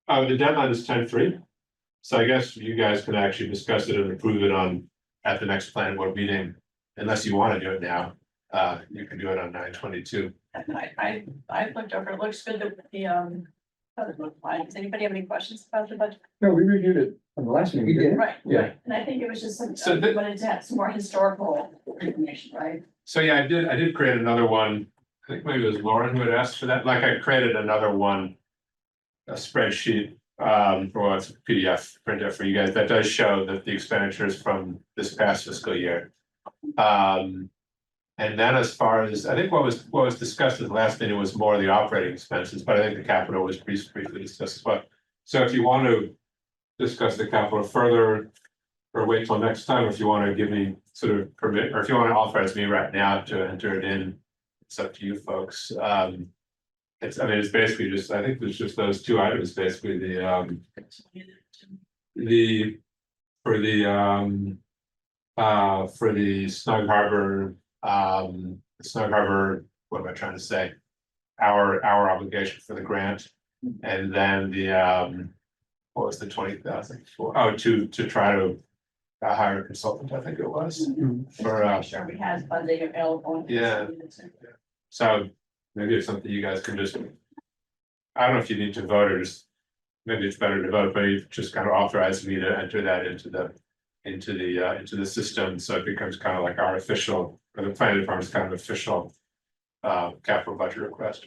The deadline is 10/3. So I guess you guys can actually discuss it and approve it at the next planning board meeting, unless you want to do it now. You can do it on 9/22. I looked over, it looks good, how it looked like. Does anybody have any questions about the budget? No, we reviewed it on the last meeting. We did. Right, Yeah. right. And I think it was just some, wanted to have some more historical information, right? So yeah, I did create another one. I think maybe it was Lauren who had asked for that, like I created another one. A spreadsheet, or it's a PDF printout for you guys, that does show that the expenditures from this past fiscal year. And then as far as, I think what was discussed at the last meeting was more of the operating expenses, but I think the capital was briefly discussed as well. So if you want to discuss the capital further, or wait till next time, if you want to give me sort of permit, or if you want to authorize me right now to enter it in, it's up to you folks. It's, I mean, it's basically just, I think there's just those two items, basically for the Snug Harbor, what am I trying to say? Our obligation for the grant, and then the what was the 20,000 for? Oh, to try to hire a consultant, I think it was for Sure, we had funding available. Yeah. So maybe it's something you guys can just, I don't know if you need to vote or just, maybe it's better to vote, but you just kind of authorize me to enter that into the system, so it becomes kind of like our official, or the planning department's kind of official capital budget request.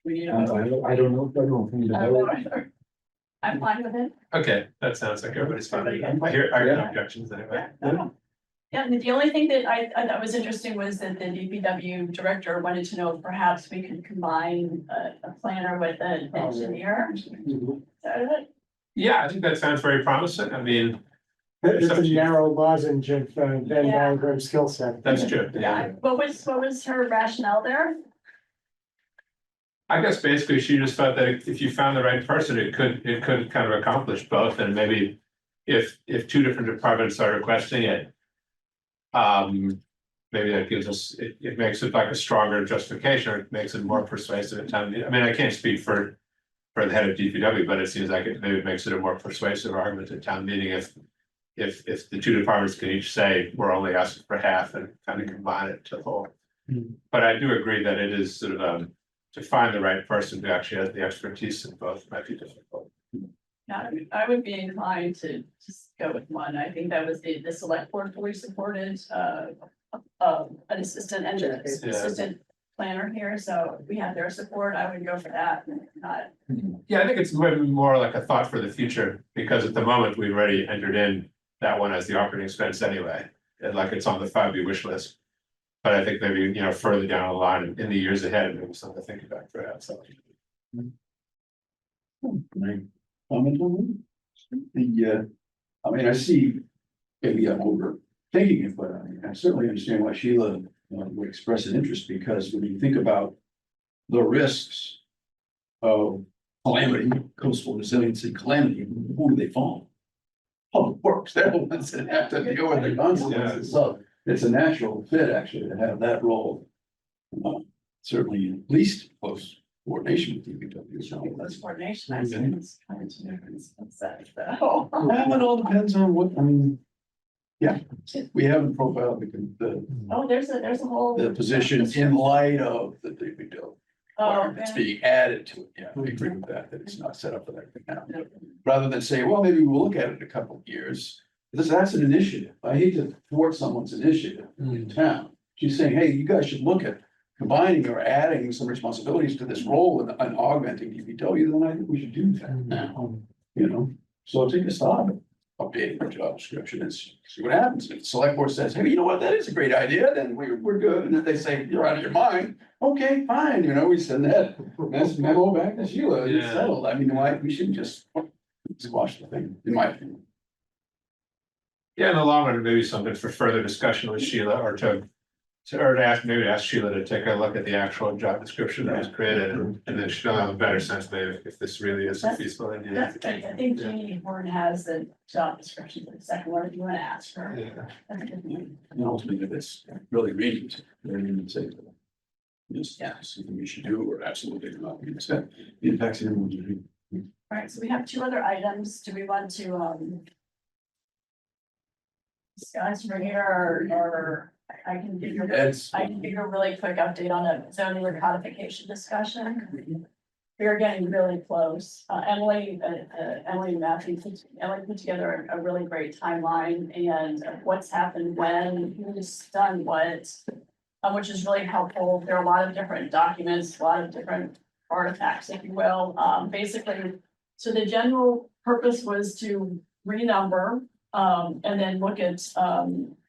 We need a I vote. don't know if I don't think that. I'm fine with it. Okay, that sounds like everybody's fine. Everybody good? I hear no Yeah. objections anyway. Yeah, and the only thing that I thought was interesting was that the DPW director wanted to know if perhaps we could combine a planner with an engineer. Is that it? Yeah, I think that sounds very promising. I mean, It's a narrow lozenge of Venn Yeah. diagram skill set. that's true. Yeah, what was her rationale there? I guess basically she just thought that if you found the right person, it could kind of accomplish both, and maybe if two different departments are requesting it. Maybe that gives us, it makes it like a stronger justification, or it makes it more persuasive at time. I mean, I can't speak for the head of DPW, but it seems like it maybe makes it a more persuasive argument at town meeting if the two departments can each say, we're only asking for half, and kind of combine it to the whole. But I do agree that it is sort of to find the right person who actually has the expertise in both might be difficult. Yeah, I would be inclined to just go with one. I think that was the select board fully supported an assistant engineer, assistant planner here, so if we had their support, I would go for that. Not, Yeah, I think it's maybe more like a thought for the future, because at the moment, we've already entered in that one as the operating expense anyway, and like it's on the 5B wish list. But I think maybe, further down the line in the years ahead, maybe something to think about perhaps. Can I comment on that? I mean, I see, maybe I'm overthinking it, but I certainly understand why Sheila would express an interest, because when you think about the risks of calamity, coastal resiliency calamity, who do they fall? Public Works, they're the ones that have to deal with the consequences, so it's a natural fit actually to have that role. Certainly at least close coordination with DPW, so that's. coordination, I think it's kind of different. So. Well, it all depends on what, I mean. Yeah, we haven't profiled the Oh, there's a whole. position in light of the DPW. Oh, It's okay. being added to it, yeah, I agree with that it's not set up for that right now. Rather than say, well, maybe we'll look at it in a couple of years, that's an initiative, I hate to thwart someone's initiative in town. She's saying, hey, you guys should look at combining or adding some responsibilities to this role and augmenting DPW, then I think we should do that now, so take a stop at updating our job description and see what happens. If the select board says, hey, you know what, that is a great idea, then we're good, and if they say, you're out of your mind, okay, fine, we send that memo back to Sheila, and it's Yeah. settled. I mean, we shouldn't just squash the thing, in my opinion. Yeah, in the long run, maybe something for further discussion with Sheila, or to ask Sheila to take a look at the actual job description that was created, and then she'll have a better sense maybe if this really is a feasible idea. That's good. I think Jeannie Horn has the job description for the second one, if you want to ask her. Yeah. That's a good point. And ultimately, if it's really regions, then you would say, yes, something we should do, or absolutely not, because that impacts everyone. All right, so we have two other items. Do we want to discuss for here, or I can give you a really quick update on a zoning recodification discussion. We are getting really close. Emily and Matthew put together a really great timeline and what's happened when, who's done what. which is really helpful. There are a lot of different documents, a lot of different artifacts, if you will. Basically, so the general purpose was to renumber, and then look at,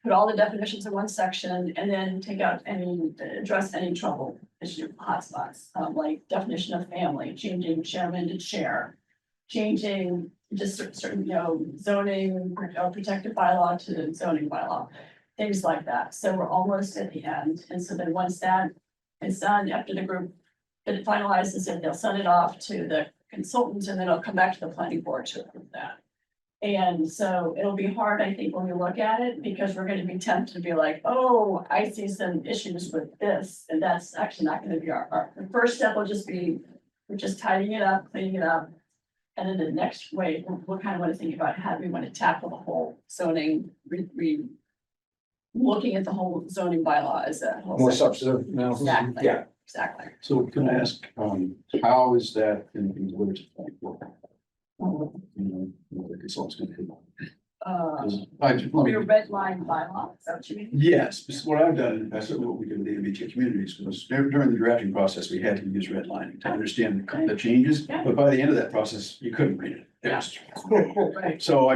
put all the definitions in one section, and then take out address any trouble issue hotspots, like definition of family, changing chairman to chair, changing just certain, zoning, protective bylaw to zoning bylaw, things like that. So we're almost at the end. And so then once that is done, after the group it finalizes it, they'll send it off to the consultants, and then it'll come back to the planning board to approve that. And so it'll be hard, I think, when we look at it, because we're gonna be tempted to be like, oh, I see some issues with this, and that's actually not gonna be the first step will just be, we're just tidying it up, cleaning it up. And then the next way, we'll kind of want to think about how do we want to tackle the whole zoning, looking at the whole zoning bylaw as a whole. More section. substantive analysis. Exactly. Yeah. Exactly. So can I ask, how is that in the words of the consultant's gonna do? Your red line bylaw, is that what you mean? Yes, this is what I've done, that's certainly what we do with the MBTA communities, was during the drafting process, we had to use redlining to understand the changes, but by the end of that process, you couldn't read it. It was- Right. So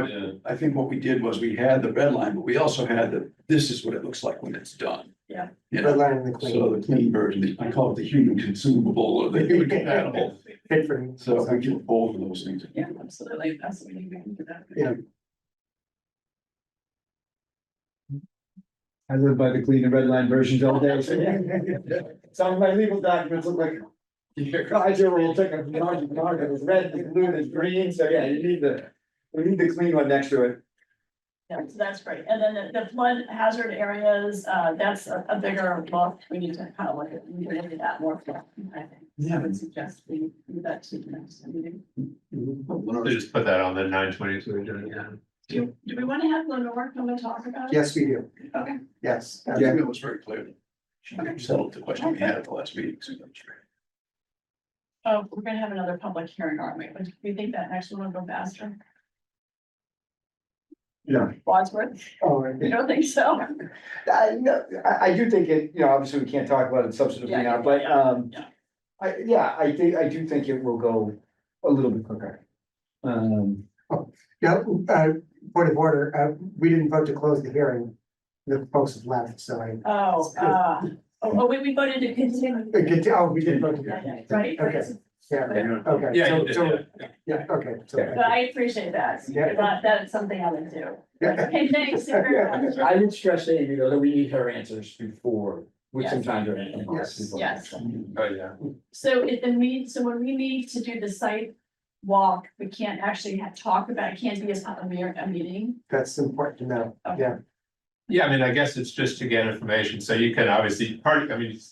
I think what we did was we had the red line, but we also had this is what it looks like when it's done. Yeah. You know, Red line and the clean. so the clean version, I call it the human consumable or the human compatible. Fit for me. So we get both of those things. Yeah, absolutely. Absolutely. We can do that. Yeah. I live by the clean and red line versions all day. Some of my legal documents look like Kaiser will take a large mark, it's red, it's blue, it's green, so yeah, we need the clean one next to it. Yeah, so that's great. And then the flood hazard areas, that's a bigger look. We need to kind of look at that more. I think. I would suggest we do that to the next meeting. We'll just put that on the 9/22 agenda. Do we want to have Lenore come and talk about it? Yes, we do. Okay. Yes. Yeah, it was very clear. She settled the question we had at the last meeting, so that was great. Oh, we're gonna have another public hearing, aren't we? Do you think that next one will go faster? Yeah. Wadsworth? Oh, You don't think so? No, I do think it, obviously we can't talk about it substantively Yeah, now, but, yeah. I do think it will go a little bit quicker. Yeah, point of order, we didn't vote to close the hearing. The folks have left, so We voted to continue. we did vote to. Yeah, right. Okay, yeah, okay. Yeah, you So- did, Yeah, okay. So- But I appreciate that. Yeah. That's something I would do. Yeah. Okay, thanks very much. I would stress to Amy though, that we need her answers before, with some time Yes. Yes. Oh, yeah. So so when we need to do the site walk, we can't actually talk about, it can't be a meeting. That's important to know, Okay. yeah. Yeah, I mean, I guess it's just to get information, so you can obviously,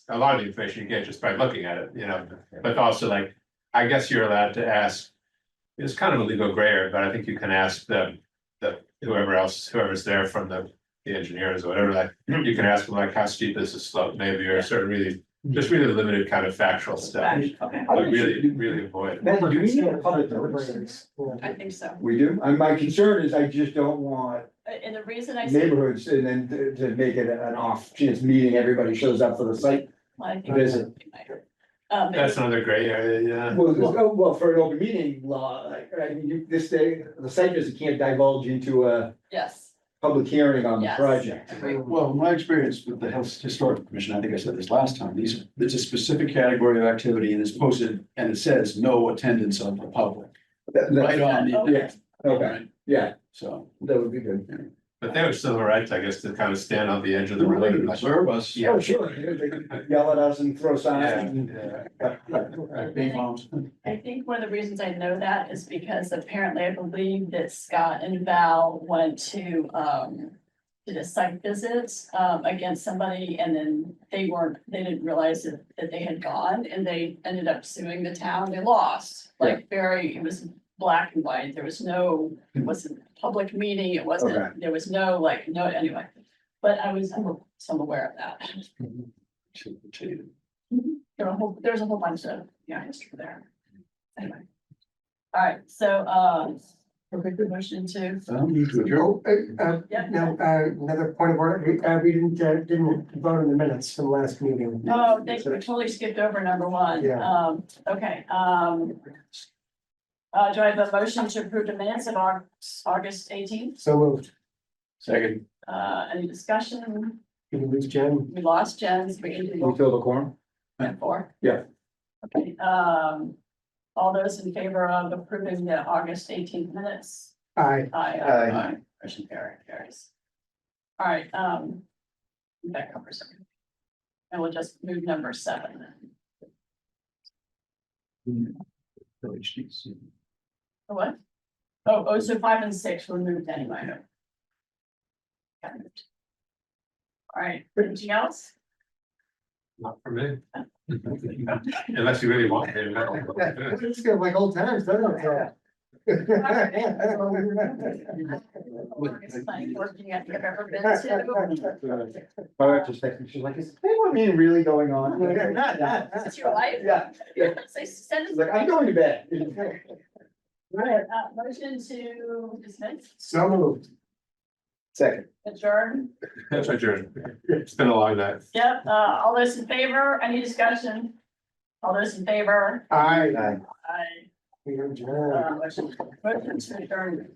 a lot of the information you get just by looking at it, but also like, I guess you're allowed to ask. It's kind of a legal gray area, but I think you can ask whoever's there from the engineers or whatever, like, you can ask them like, how steep is the slope, maybe, or certain really limited kind of factual stuff. Okay, But really avoid. Matthew, do we need a public notice? I think so. We do, and my concern is I just don't want And the reason I say, neighborhoods and then to make it an off chance meeting, everybody shows up for the site. I think. Visit. That's another gray area, yeah. Well, for an open meeting law, the site visit can't divulge into a Yes, public hearing on the Yes. project. Well, my experience with the Historical Commission, I think I said this last time, it's a specific category of activity and it's posted and it says no attendance of the public. Right on the. Yeah, okay, Right, yeah, so. that would be good. But they would still have rights, I guess, to kind of stand on the edge of the road and like. Observe us. Oh, sure, they could yell at us and throw signs. Big moms. I think one of the reasons I know that is because apparently I believe that Scott and Val went to did a site visit against somebody, and then they didn't realize that they had gone, and they ended up suing the town. They lost, it was black and white. There was it wasn't a public meeting. It wasn't, Okay. there was no anyway. But I'm aware of that. There's a whole bunch of, history there. Anyway. All right, so, Okay, good. Motion to. Move to adjourn. Yeah. Now, another point of order, we didn't vote on the minutes from last meeting. Oh, thank you. We totally skipped over number one. Yeah. Okay, do I have a motion to approve the minutes of August 18th? So moved. Second. Any discussion? Did we lose Jen? We lost Jen. So we can do We fill the quorum? four. Yeah. Okay, all those in favor of approving the August 18th minutes? Aye. Aye. Motion carries. All right, that covers it. And we'll just move number 7. What? Oh, so 5 and 6 were moved anyway. Got moved. All right, anything else? Not for me. Unless you really want to. It's good, like old times, doesn't it? Planning board meeting I've ever been to. My wife just texted me, she's like, is the payment meeting really going on? It's your life? Yeah. Say, send us. She's like, I'm going to bed. All right, motion to dismiss, So moved. Second. adjourn. That's adjourned. It's been a long night. Yep, all those in favor, any discussion? All those in favor? Aye. Aye. Aye. We adjourned. Motion to adjourn.